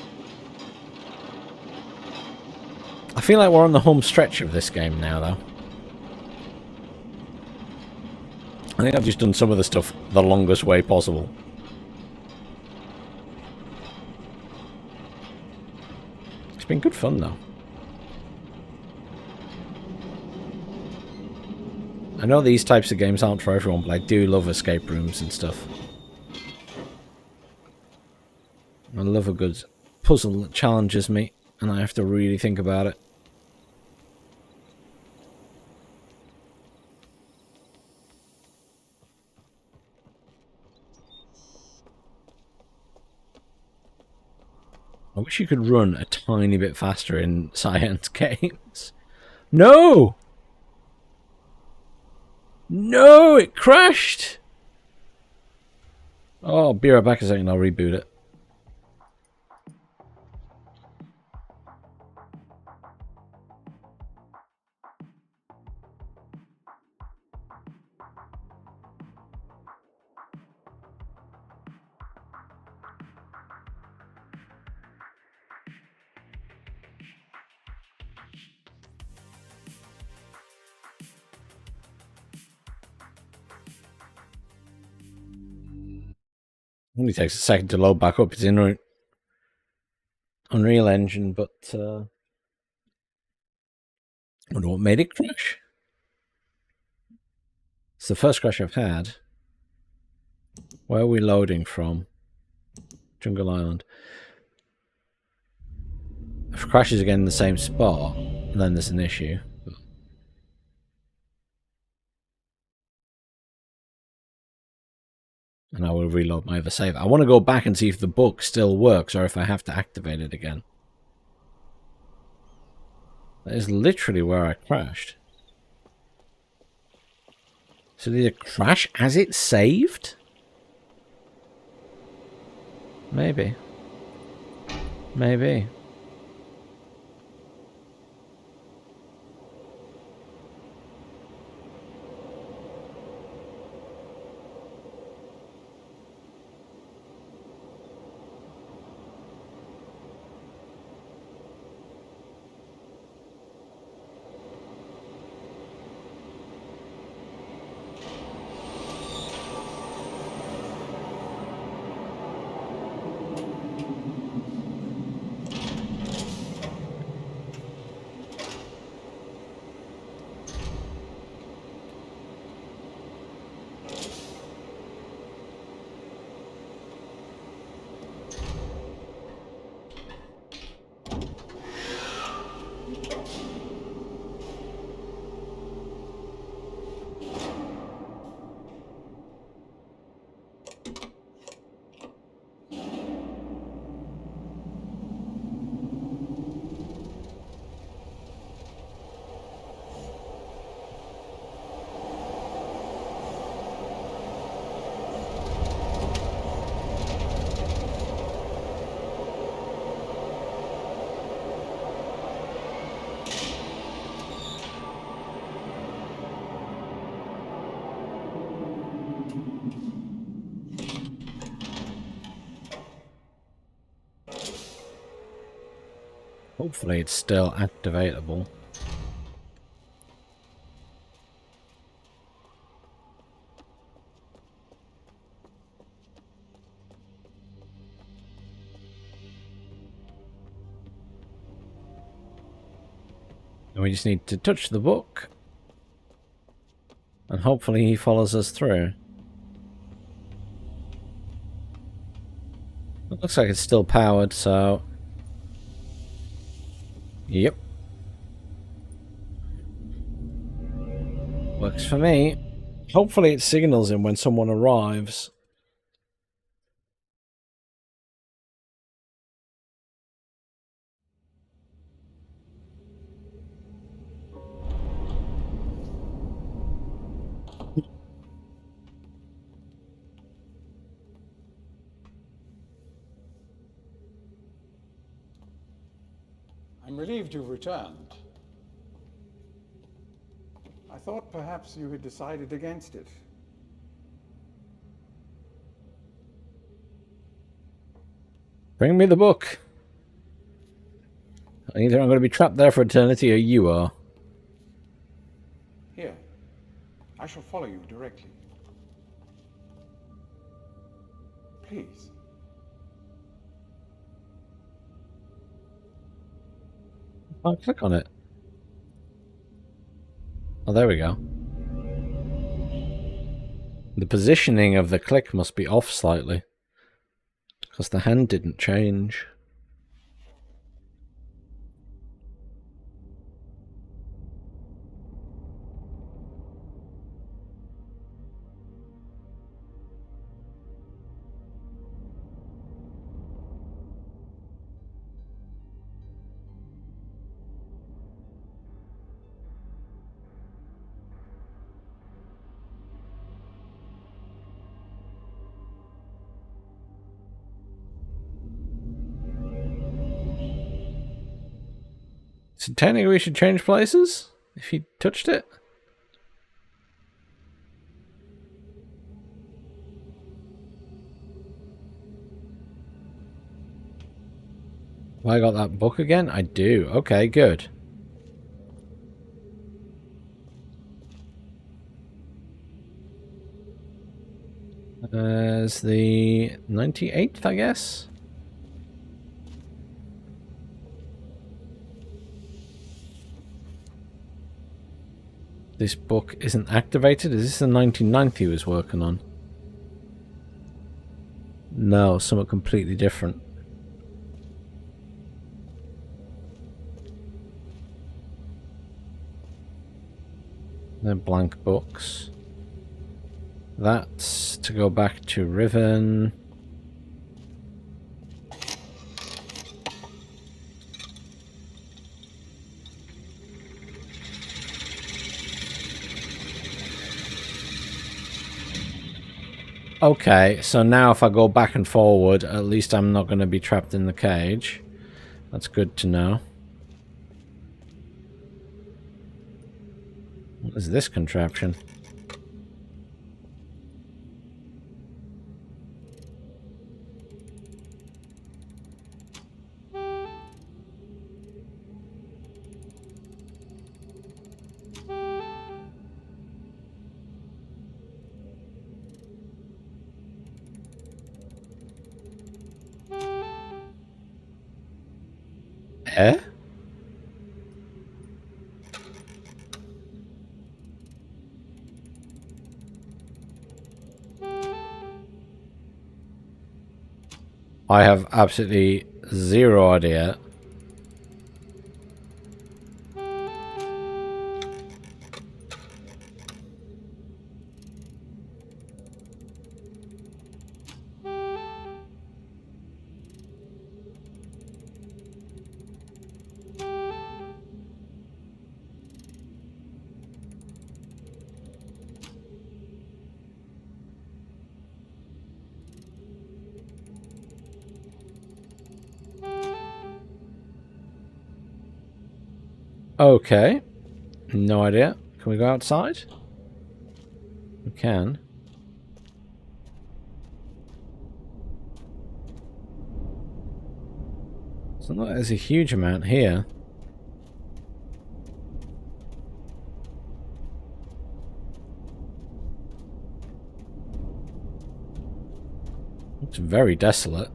I feel like we're on the home stretch of this game now, though. I think I've just done some of the stuff the longest way possible. It's been good fun, though. I know these types of games aren't for everyone, but I do love escape rooms and stuff. I love a good puzzle that challenges me, and I have to really think about it. I wish you could run a tiny bit faster in science games. No! No, it crashed! Oh, I'll be right back a second, I'll reboot it. Only takes a second to load back up. It's in Unreal Engine, but I wonder what made it crash. It's the first crash I've had. Where are we loading from? Jungle Island. If it crashes again in the same spot, then there's an issue. And I will reload my other save. I want to go back and see if the book still works or if I have to activate it again. That is literally where I crashed. So did it crash as it saved? Maybe. Maybe. Hopefully it's still activatable. And we just need to touch the book. And hopefully he follows us through. It looks like it's still powered, so... Yep. Works for me. Hopefully it signals him when someone arrives. I'm relieved you've returned. I thought perhaps you had decided against it. Bring me the book. Either I'm going to be trapped there for eternity or you are. Here, I shall follow you directly. Please. Can't click on it. Oh, there we go. The positioning of the click must be off slightly, because the hand didn't change. So technically we should change places if he touched it. Have I got that book again? I do. Okay, good. There's the 98th, I guess. This book isn't activated. Is this the 1990 he was working on? No, something completely different. They're blank books. That's to go back to Riven. Okay, so now if I go back and forward, at least I'm not going to be trapped in the cage. That's good to know. What is this contraption? Eh? I have absolutely zero idea. Okay. No idea. Can we go outside? We can. So there's a huge amount here. It's very desolate.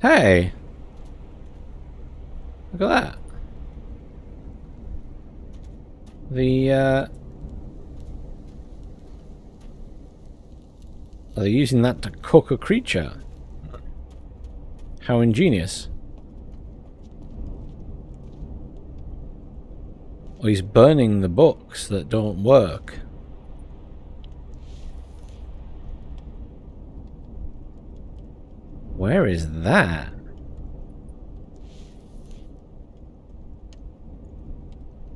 Hey! Look at that. Are they using that to cook a creature? How ingenious. Oh, he's burning the books that don't work. Where is that?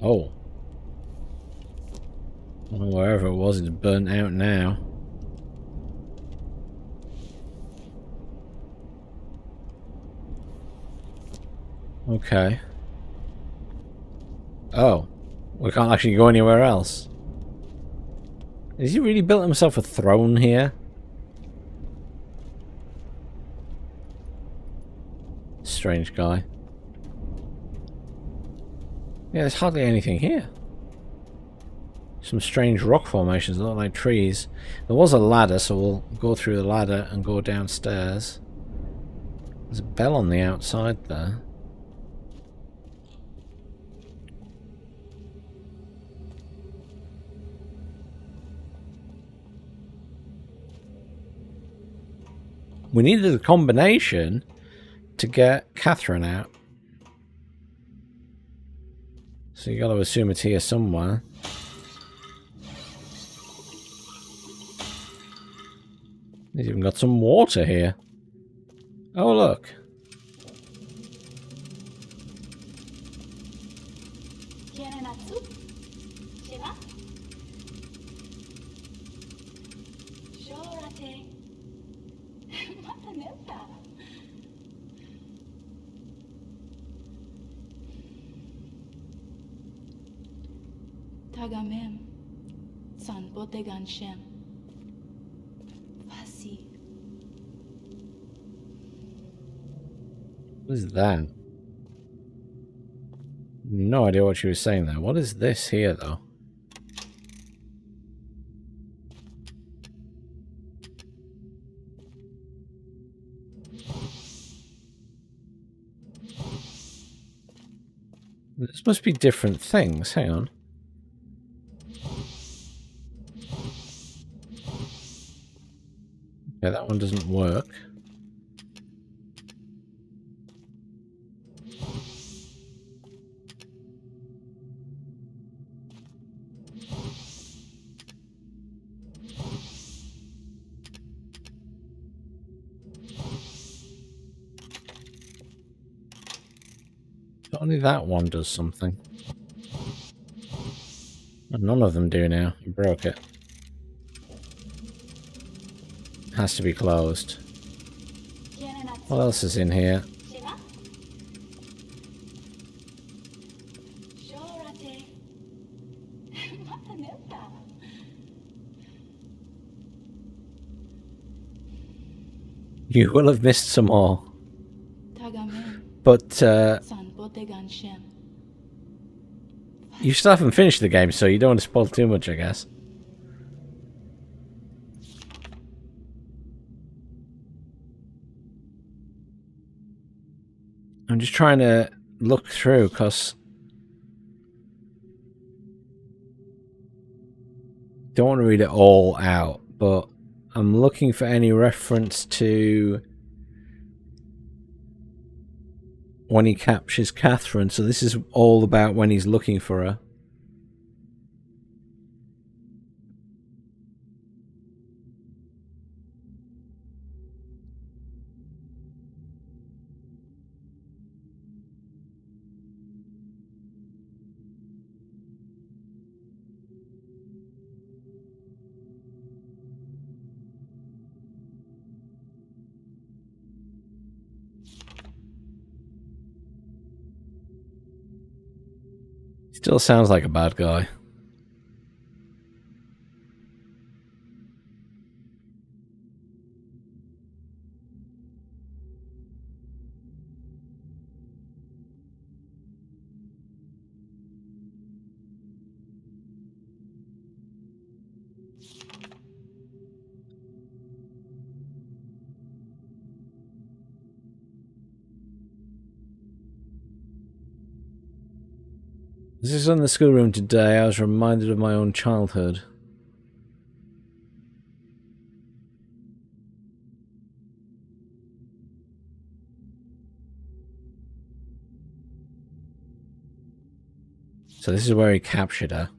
Oh. Well, wherever it was, it's burnt out now. Okay. Oh. We can't actually go anywhere else. Has he really built himself a throne here? Strange guy. Yeah, there's hardly anything here. Some strange rock formations that look like trees. There was a ladder, so we'll go through the ladder and go downstairs. There's a bell on the outside there. We needed a combination to get Catherine out. So you gotta assume it's here somewhere. He's even got some water here. Oh, look. Tagamem, san botegan shem. Fasi. What is that? No idea what she was saying there. What is this here, though? This must be different things. Hang on. Okay, that one doesn't work. Only that one does something. None of them do now. You broke it. Has to be closed. What else is in here? You will have missed some more. But, you still haven't finished the game, so you don't want to spoil too much, I guess. I'm just trying to look through, because don't want to read it all out, but I'm looking for any reference to when he captures Catherine. So this is all about when he's looking for her. Still sounds like a bad guy. This is in the schoolroom today. I was reminded of my own childhood. So this is where he captured her.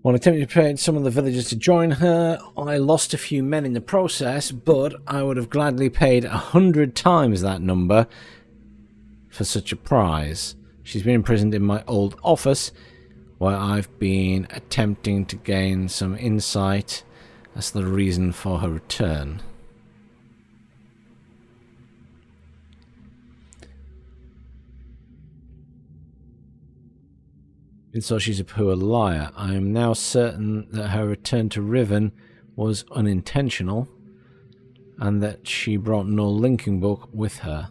When attempting to persuade some of the villagers to join her, I lost a few men in the process, but I would have gladly paid 100 times that number for such a prize. She's been imprisoned in my old office, where I've been attempting to gain some insight as to the reason for her return. And so she's a poor liar. I am now certain that her return to Riven was unintentional, and that she brought no linking book with her.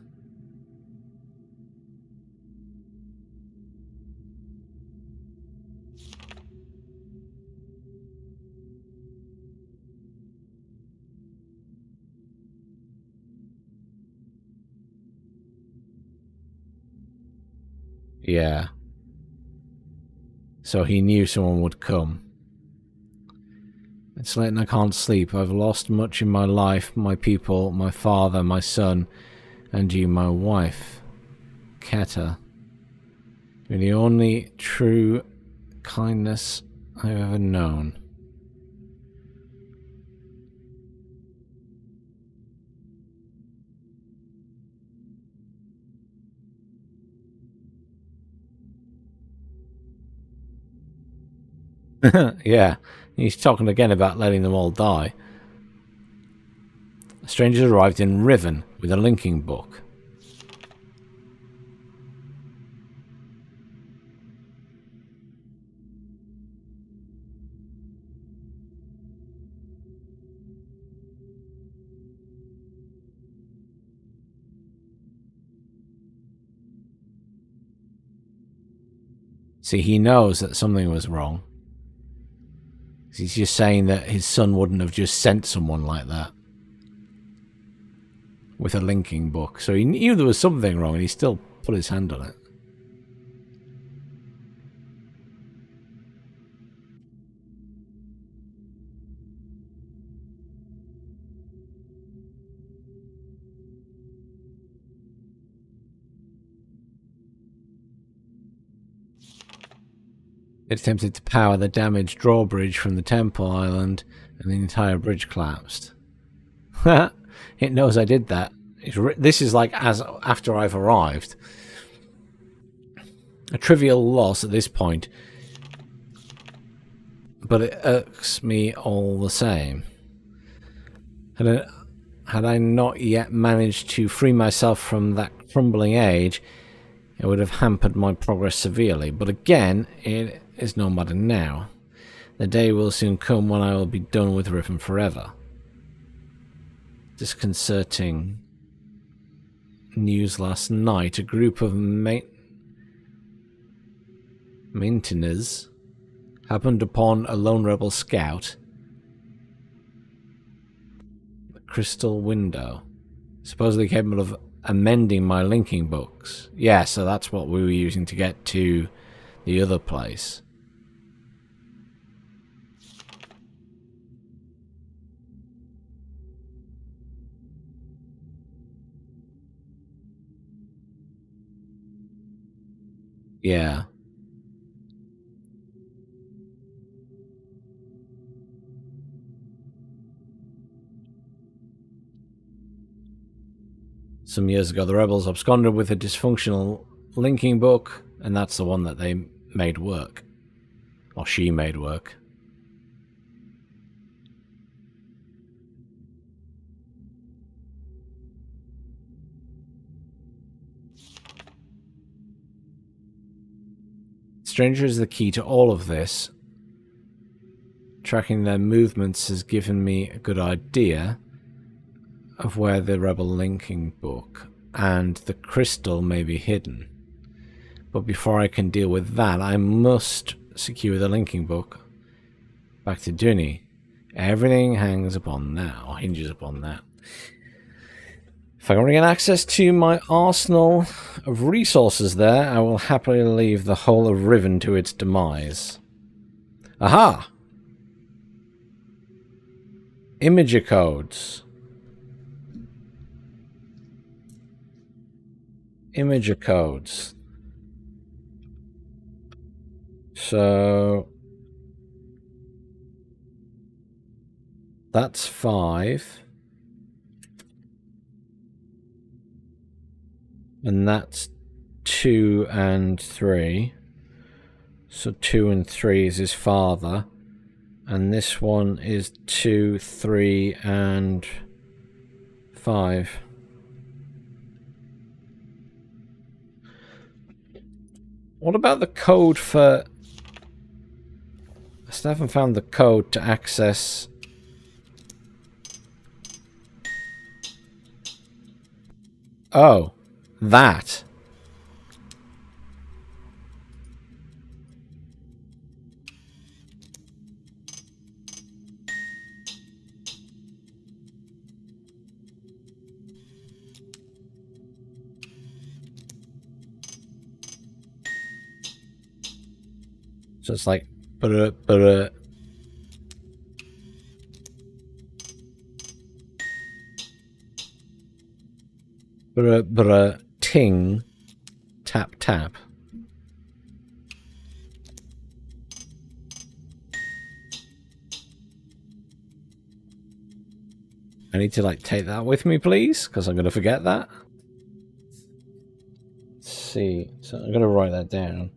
Yeah. So he knew someone would come. It's late and I can't sleep. I've lost much in my life, my people, my father, my son, and you, my wife. Keta. You're the only true kindness I've ever known. Yeah, he's talking again about letting them all die. Strangers arrived in Riven with a linking book. See, he knows that something was wrong. He's just saying that his son wouldn't have just sent someone like that with a linking book. So he knew there was something wrong and he still put his hand on it. It attempted to power the damaged drawbridge from the temple island, and the entire bridge collapsed. It knows I did that. This is like as after I've arrived. A trivial loss at this point, but it irks me all the same. Had I not yet managed to free myself from that crumbling age, it would have hampered my progress severely. But again, it is no matter now. The day will soon come when I will be done with Riven forever. Disconcerting news last night. A group of maintainers happened upon a lone rebel scout. The crystal window. Supposedly capable of amending my linking books. Yeah, so that's what we were using to get to the other place. Yeah. Some years ago, the rebels absconded with a dysfunctional linking book, and that's the one that they made work. Or she made work. Stranger is the key to all of this. Tracking their movements has given me a good idea of where the rebel linking book and the crystal may be hidden. But before I can deal with that, I must secure the linking book back to Dooney. Everything hangs upon that, or hinges upon that. If I can get access to my arsenal of resources there, I will happily leave the whole of Riven to its demise. Aha! Imager codes. Imager codes. So that's 5. And that's 2 and 3. So 2 and 3 is his father. And this one is 2, 3, and 5. What about the code for... I still haven't found the code to access... Oh, that. So it's like, but Ting. Tap tap. I need to like take that with me, please, because I'm going to forget that. Let's see. So I'm going to write that down.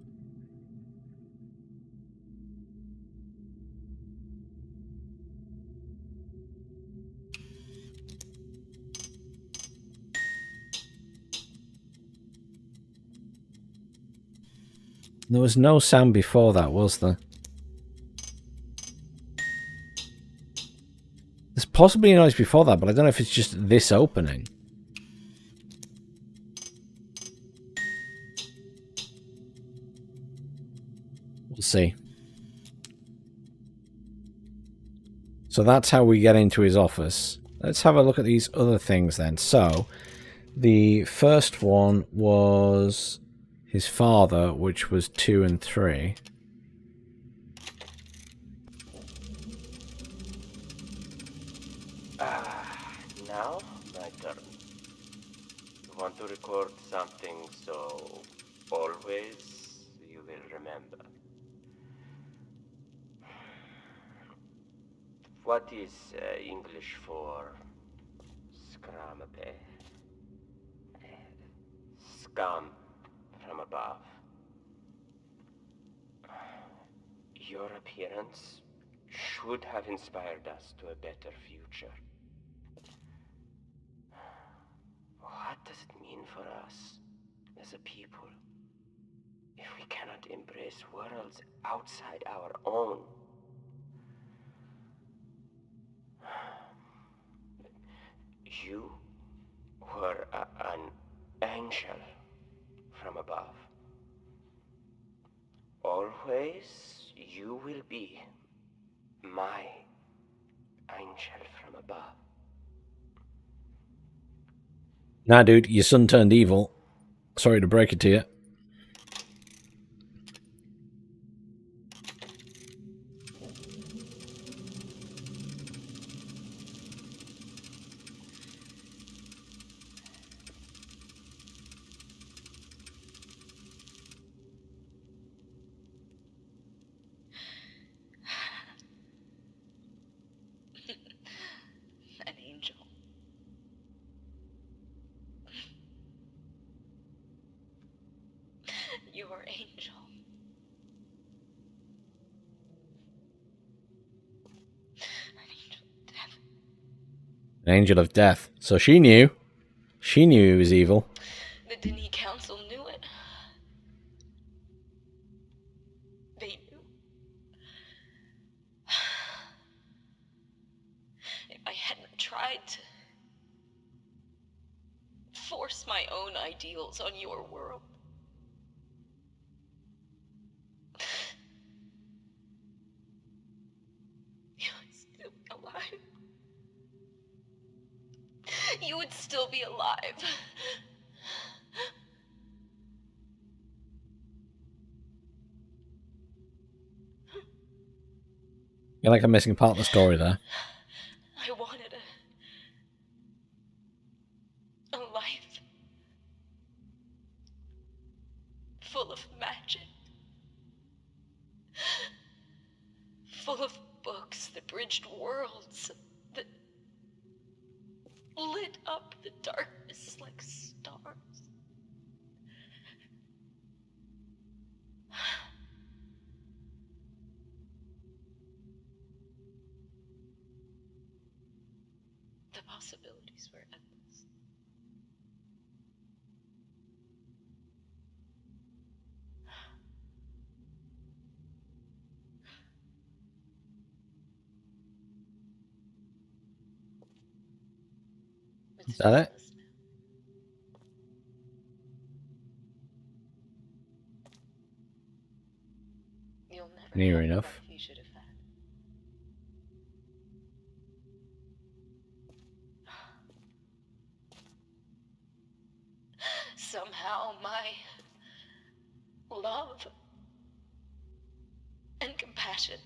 There was no sound before that, was there? There's possibly a noise before that, but I don't know if it's just this opening. We'll see. So that's how we get into his office. Let's have a look at these other things then. So, the first one was his father, which was 2 and 3. Now, my turn. You want to record something so always you will remember. What is English for scramape? Scum from above. Your appearance should have inspired us to a better future. What does it mean for us as a people if we cannot embrace worlds outside our own? You were an angel from above. Always you will be my angel from above. Nah, dude, your son turned evil. Sorry to break it to you. An angel. Your angel. An angel of death. An angel of death. So she knew. She knew he was evil. The Denis Council knew it. They knew. If I hadn't tried to force my own ideals on your world, you would still be alive. You would still be alive. You're like a missing part of the story there. I wanted a life full of magic, full of books that bridged worlds, that lit up the darkness like stars. The possibilities were endless. Is that it? Useless now. You'll never Near have the enough. life you should have had. Somehow my love and compassion,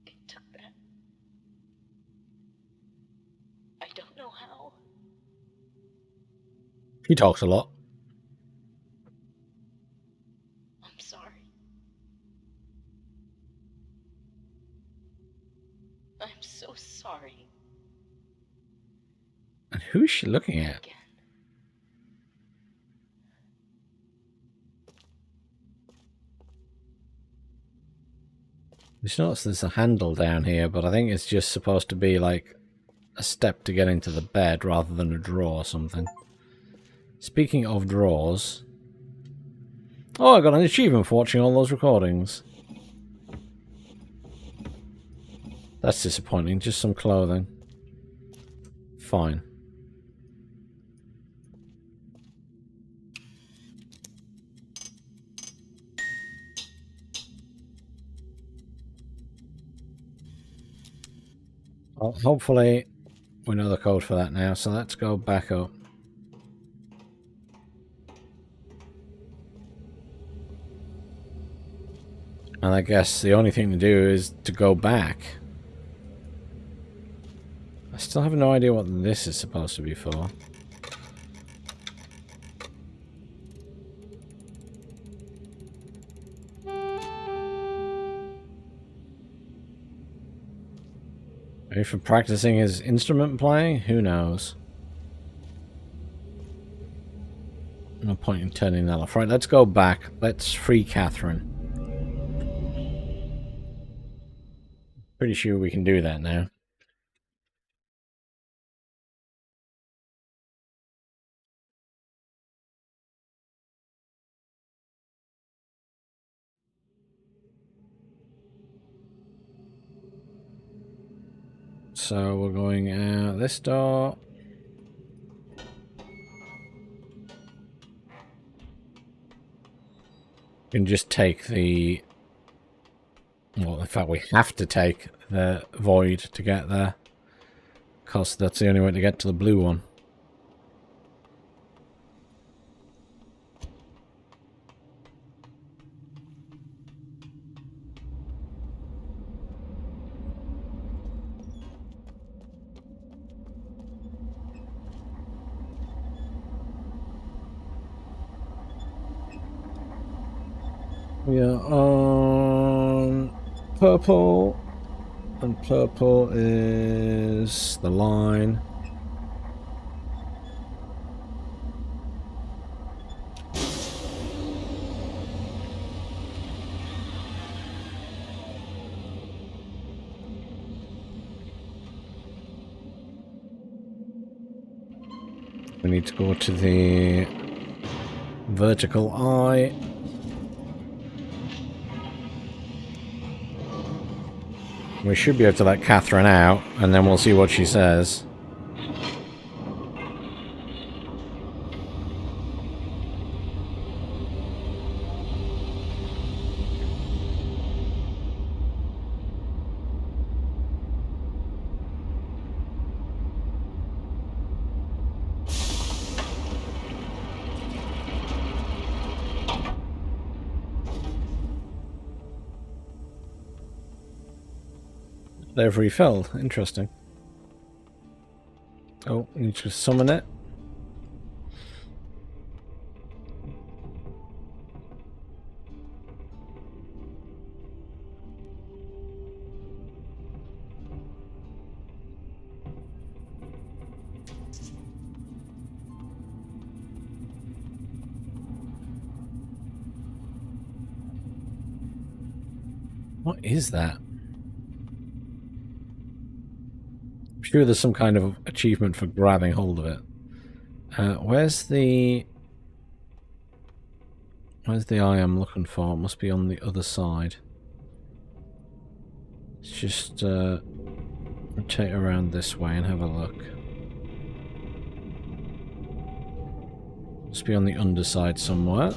it took that. I don't know how. He talks a lot. I'm sorry. I'm so sorry. And who is she looking at? Again. Just notice there's a handle down here, but I think it's just supposed to be like a step to get into the bed rather than a drawer or something. Speaking of drawers... Oh, I got an achievement for watching all those recordings. That's disappointing. Just some clothing. Fine. Well, hopefully we know the code for that now, so let's go back up. And I guess the only thing to do is to go back. I still have no idea what this is supposed to be for. Maybe for practicing his instrument playing? Who knows? No point in turning that off. Right, let's go back. Let's free Catherine. Pretty sure we can do that now. So we're going out this door. We can just take the... Well, in fact, we have to take the void to get there. Because that's the only way to get to the blue one. We are on purple, and purple is the line. We need to go to the vertical eye. We should be able to let Catherine out, and then we'll see what she says. They've refilled. Interesting. Oh, you need to summon it. What is that? I'm sure there's some kind of achievement for grabbing hold of it. Where's the eye I'm looking for? It must be on the other side. Let's just rotate around this way and have a look. Must be on the underside somewhere.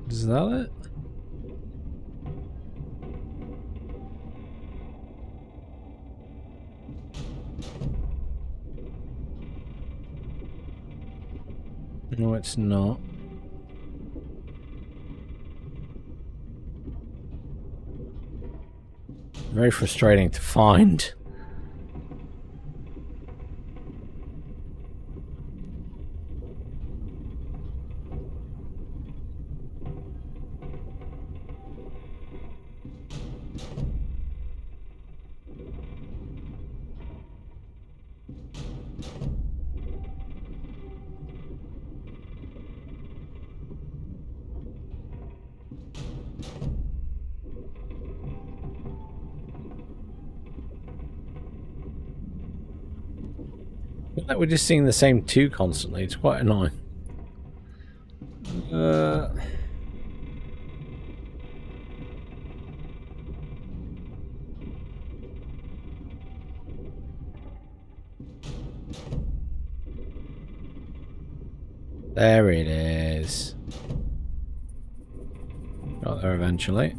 Is that it? it's not. Very frustrating to find. I feel like we're just seeing the same two constantly. It's quite annoying. There it is. Got there eventually.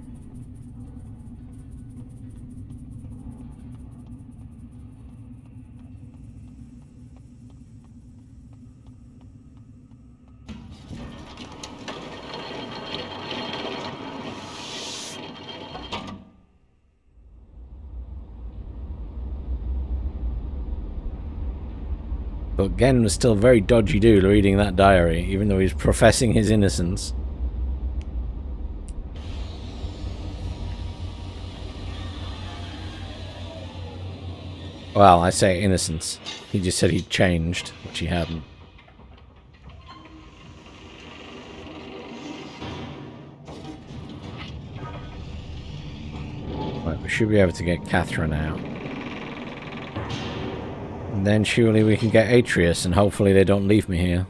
But Gen was still a very dodgy dude reading that diary, even though he's professing his innocence. Well, I say innocence. He just said he'd changed, which he hadn't. Right, we should be able to get Catherine out. And then surely we can get Atreus, and hopefully they don't leave me here.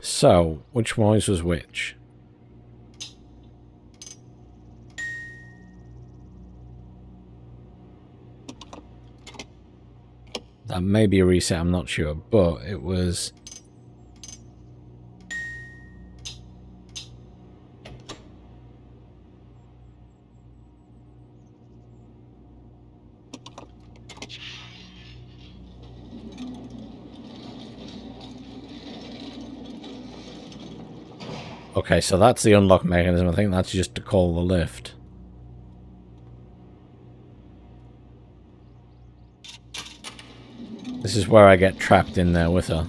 So, which noise was which? That may be a reset, I'm not sure, but it was... Okay, so that's the unlock mechanism. I think that's just to call the lift. This is where I get trapped in there with her.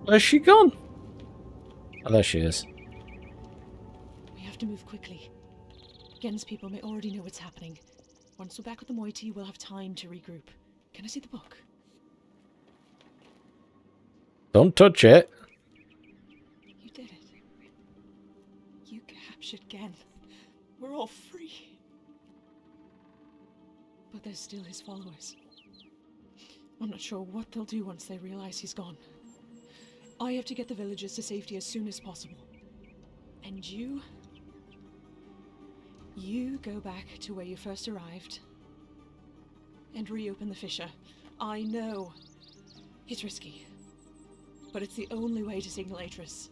Where's she gone? Oh, there she is. We have to move quickly. Gen's people may already know what's happening. Once we're back with the moiety, we'll have time to regroup. Can I see the book? Don't touch it. You did it. You captured Gen. We're all free. But there's still his followers. I'm not sure what they'll do once they realize he's gone. I have to get the villagers to safety as soon as possible. And you go back to where you first arrived and reopen the fissure. I know it's risky, but it's the only way to signal Atreus.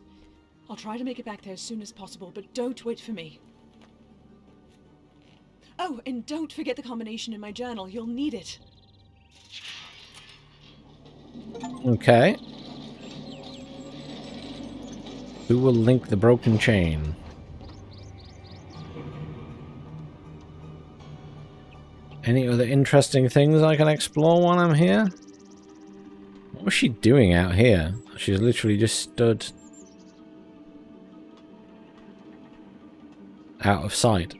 I'll try to make it back there as soon as possible, but don't wait for me. Oh, and don't forget the combination in my journal. You'll need it. Okay. Who will link the broken chain? Any other interesting things I can explore while I'm here? What was she doing out here? She's literally just stood out of sight.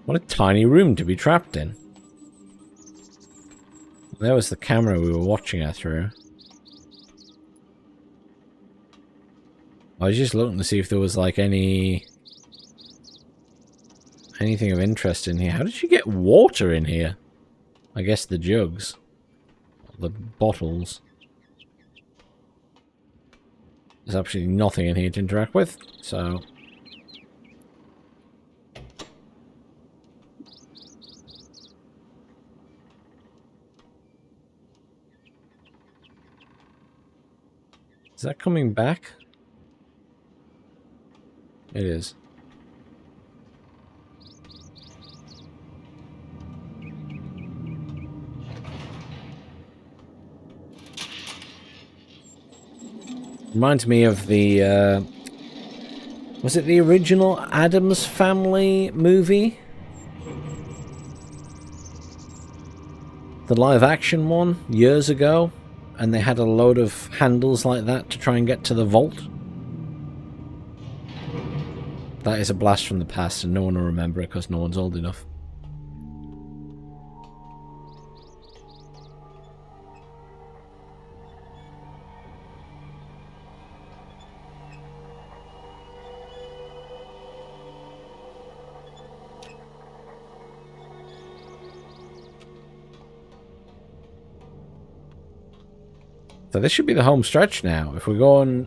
What a tiny room to be trapped in. There was the camera we were watching her through. I was just looking to see if there was like anything of interest in here. How did she get water in here? I guess the jugs. The bottles. There's absolutely nothing in here to interact with, so Is that coming back? It is. Reminds me of the, was it the original Addams Family movie? The live action one, years ago, and they had a load of handles like that to try and get to the vault. That is a blast from the past, and no one will remember it because no one's old enough. So this should be the home stretch now. If we go and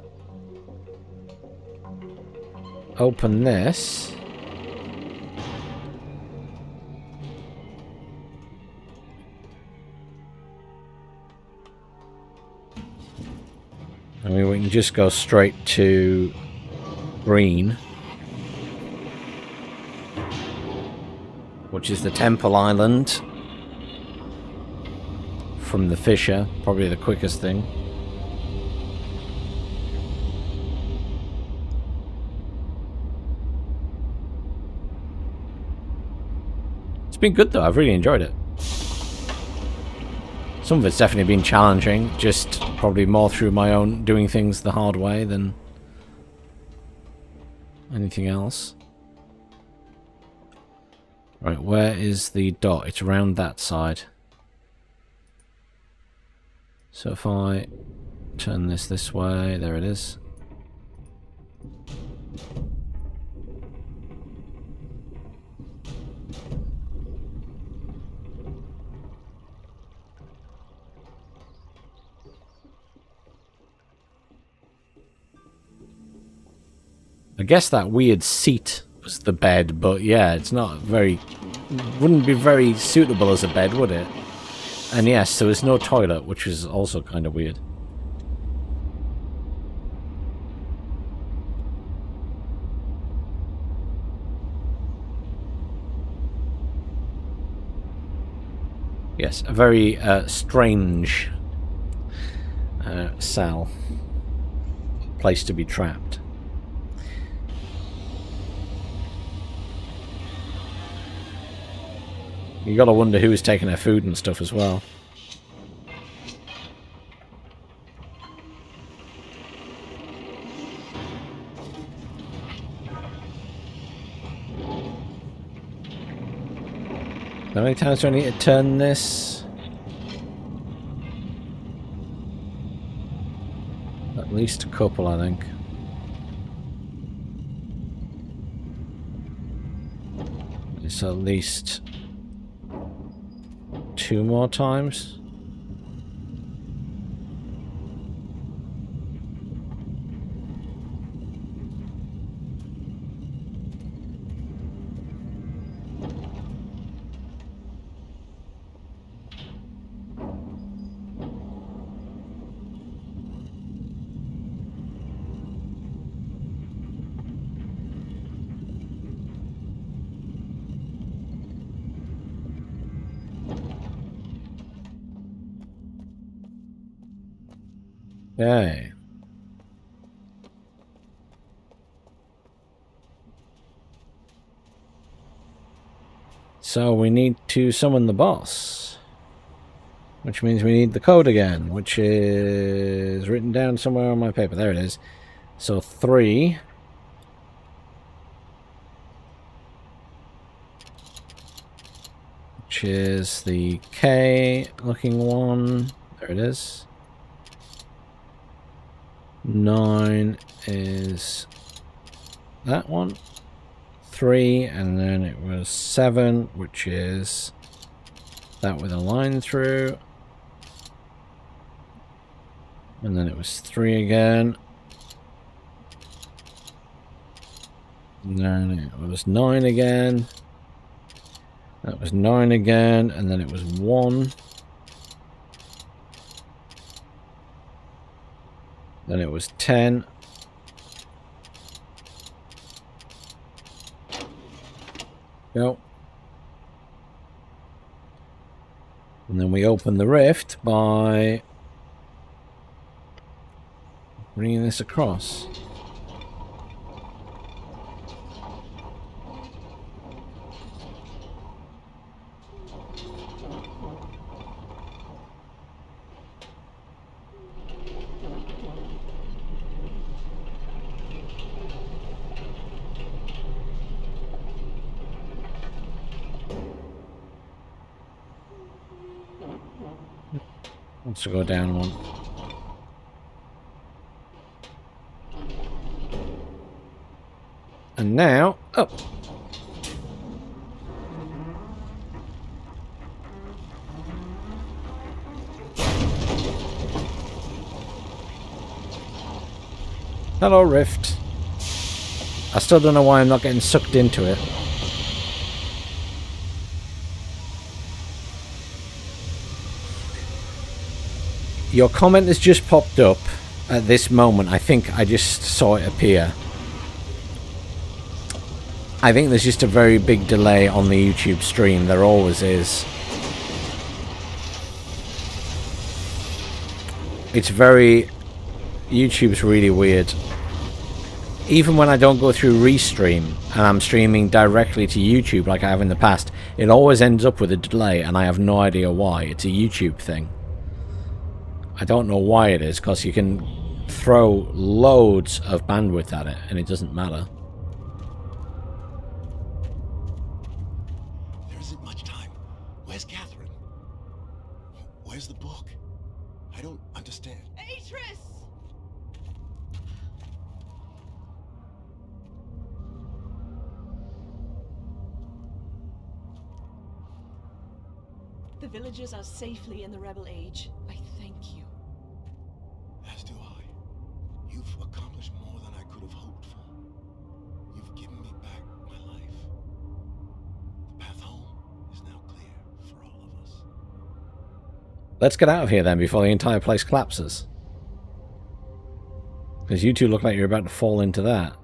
open this. I mean, we can just go straight to green, which is the Temple Island. From the fissure, probably the quickest thing. It's been good though, I've really enjoyed it. Some of it's definitely been challenging, just probably more through my own doing things the hard way than anything else. Right, where is the dot? It's around that side. So if I turn this way, there it is. I guess that weird seat was the bed, but yeah, it's not very... wouldn't be very suitable as a bed, would it? And yes, there was no toilet, which is also kind of weird. Yes, a very strange cell. Place to be trapped. You gotta wonder who was taking their food and stuff as well. How many times do I need to turn this? At least a couple, I think. It's at least 2 more times. Okay. So we need to summon the boss, which means we need the code again, which is written down somewhere on my paper. There it is. So 3. Which is the K looking one. There it is. 9 is that one. 3, and then it was 7, which is that with a line through. And then it was 3 again. And then it was 9 again. That was 9 again, and then it was 1. Then it was 10. Go. And then we open the rift by bringing this across. Wants to go down one. And now, up. Hello, Rift. I still don't know why I'm not getting sucked into it. Your comment has just popped up at this moment. I think I just saw it appear. I think there's just a very big delay on the YouTube stream. There always is. It's very... YouTube's really weird. Even when I don't go through Restream and I'm streaming directly to YouTube like I have in the past, it always ends up with a delay and I have no idea why. It's a YouTube thing. I don't know why it is, because you can throw loads of bandwidth at it and it doesn't matter. There isn't much time. Where's Catherine? Where's the book? I don't understand. Atris! The villagers are safely in the Rebel Age. I thank you. As do I. You've accomplished more than I could have hoped for. You've given me back my life. The path home is now clear for all of us. Let's get out of here then before the entire place collapses. Because you two look like you're about to fall into that.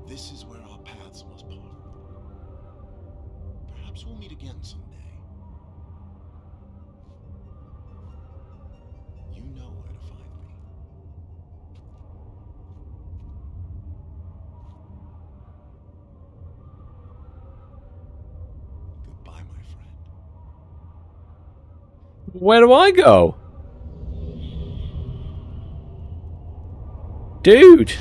This is where our paths must part. Perhaps we'll meet again someday. You know where to find me. Goodbye, my friend. Where do I go? Dude!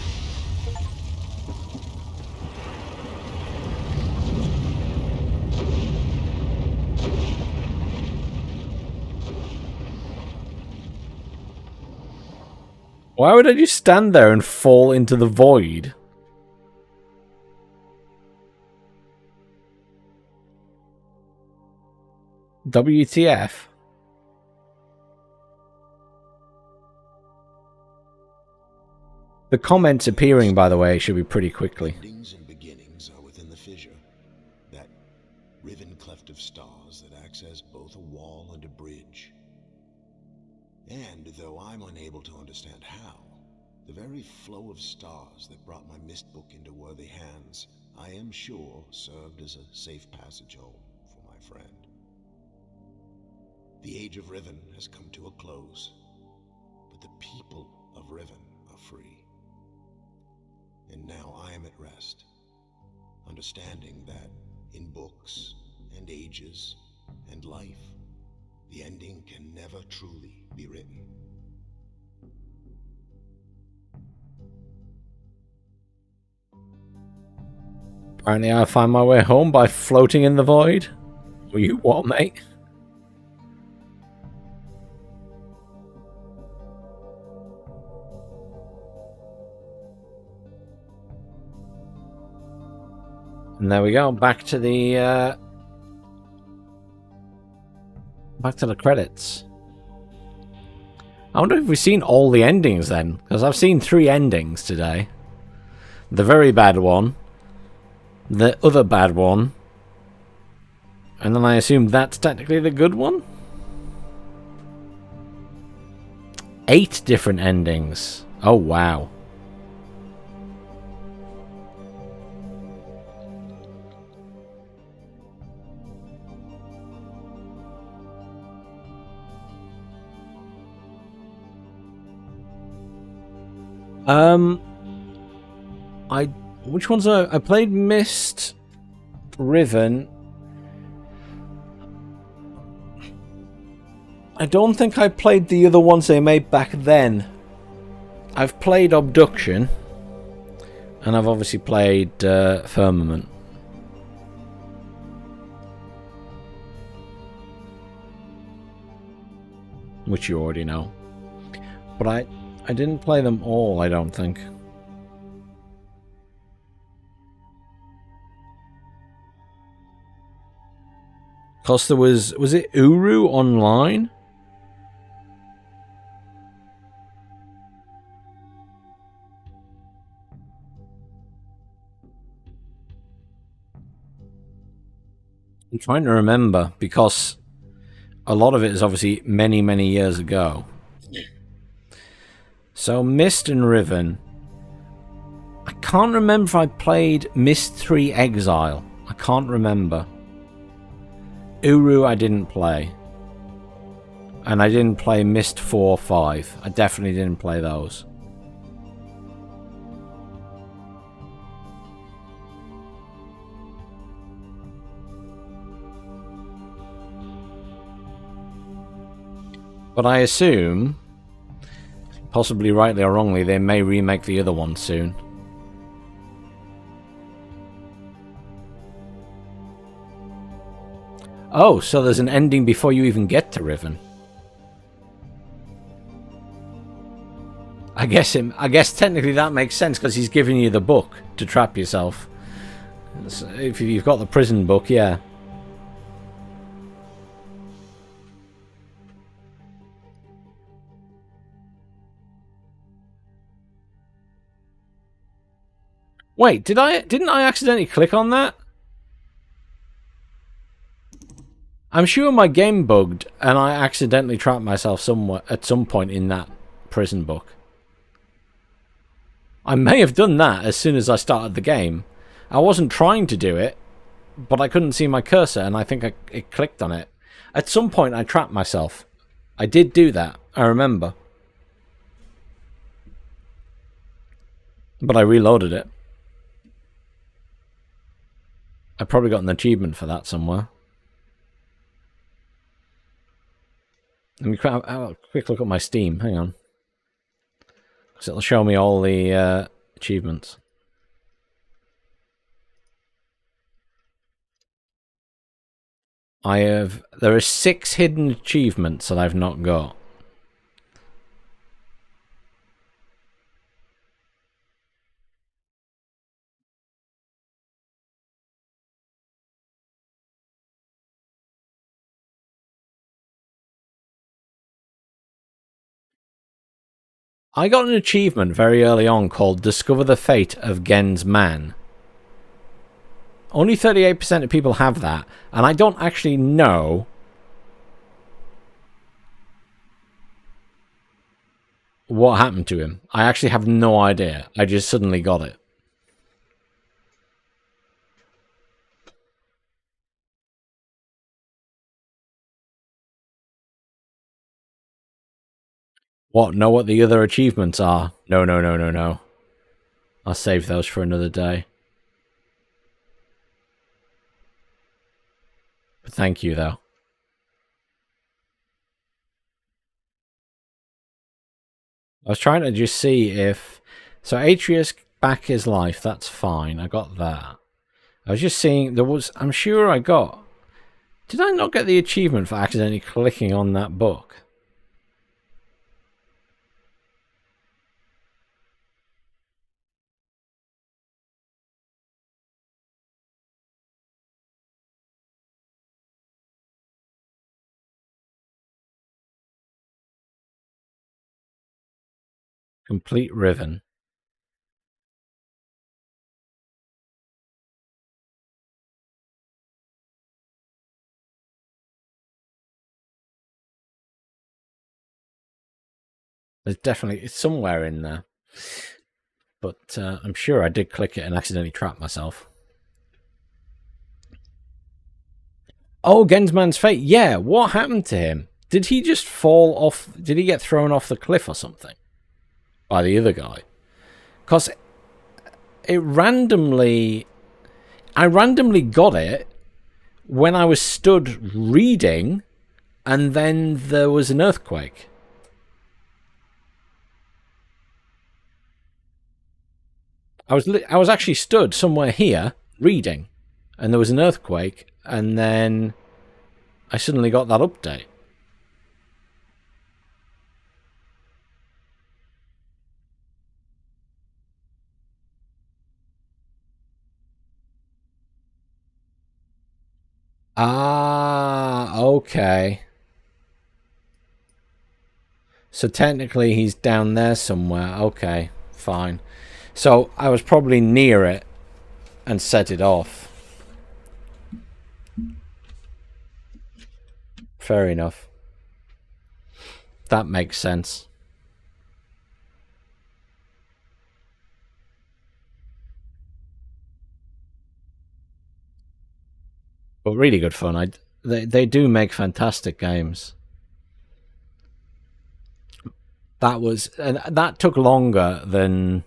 Why would I just stand there and fall into the void? WTF? The comments appearing, by the way, should be pretty quickly. Endings and beginnings are within the fissure. That riven cleft of stars that acts as both a wall and a bridge. And though I'm unable to understand how, the very flow of stars that brought my Myst book into worthy hands, I am sure served as a safe passage home for my friend. The age of Riven has come to a close, but the people of Riven are free. And now I am at rest, understanding that in books and ages and life, the ending can never truly be written. Apparently I find my way home by floating in the void. Were you what, mate? And there we go, back to the credits. I wonder if we've seen all the endings then, because I've seen 3 endings today. The very bad one, the other bad one, and then I assume that's technically the good one? 8 different endings. Oh, wow. Which ones I played Myst, Riven. I don't think I played the other ones they made back then. I've played Abduction, and I've obviously played Firmament. Which you already know. But I didn't play them all, I don't think. Because there was it Uru Online? I'm trying to remember, because a lot of it is obviously many, many years ago. So, Myst and Riven. I can't remember if I played Myst 3 Exile. I can't remember. Uru I didn't play. And I didn't play Myst 4 or 5. I definitely didn't play those. But I assume, possibly rightly or wrongly, they may remake the other one soon. Oh, so there's an ending before you even get to Riven. I guess technically that makes sense, because he's giving you the book to trap yourself. So if you've got the prison book, yeah. Wait, didn't I accidentally click on that? I'm sure my game bugged and I accidentally trapped myself somewhere at some point in that prison book. I may have done that as soon as I started the game. I wasn't trying to do it, but I couldn't see my cursor and I think it clicked on it. At some point I trapped myself. I did do that, I remember. But I reloaded it. I probably got an achievement for that somewhere. Let me have a quick look at my Steam. Hang on. Because it'll show me all the achievements. There are 6 hidden achievements that I've not got. I got an achievement very early on called Discover the Fate of Gen's Man. Only 38% of people have that, and I don't actually know what happened to him. I actually have no idea. I just suddenly got it. What? Know what the other achievements are? No, no, no, no, no. I'll save those for another day. But thank you, though. I was trying to just see if... So Atreus back his life, that's fine. I got that. I was just seeing... I'm sure I got... Did I not get the achievement for accidentally clicking on that book? Complete Riven. There's definitely, it's somewhere in there. But I'm sure I did click it and accidentally trap myself. Oh, Gensman's Fate. Yeah, what happened to him? Did he just fall off? Did he get thrown off the cliff or something? By the other guy? Because it randomly... I randomly got it when I was stood reading, and then there was an earthquake. I was actually stood somewhere here reading, and there was an earthquake, and then I suddenly got that update. Ah, okay. So technically he's down there somewhere. Okay, fine. So I was probably near it and set it off. Fair enough. That makes sense. But really good fun. They do make fantastic games. That took longer than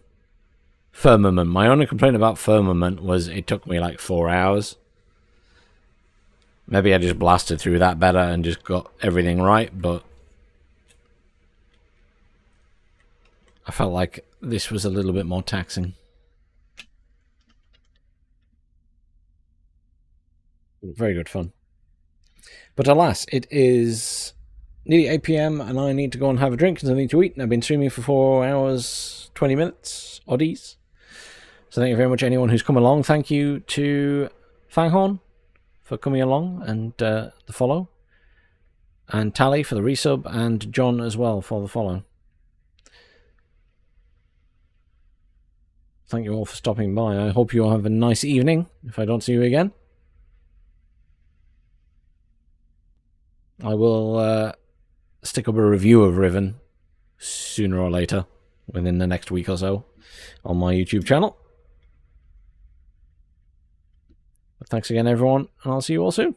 Firmament. My only complaint about Firmament was it took me like 4 hours. Maybe I just blasted through that better and just got everything right, but I felt like this was a little bit more taxing. Very good fun. But alas, it is nearly 8 PM and I need to go and have a drink because I need to eat. And I've been streaming for 4 hours, 20 minutes, oddies. So thank you very much anyone who's come along. Thank you to Fanghorn for coming along and the follow. And Tally for the resub, and John as well for the follow. Thank you all for stopping by. I hope you all have a nice evening, if I don't see you again. I will stick up a review of Riven sooner or later, within the next week or so, on my YouTube channel. But thanks again, everyone, and I'll see you all soon.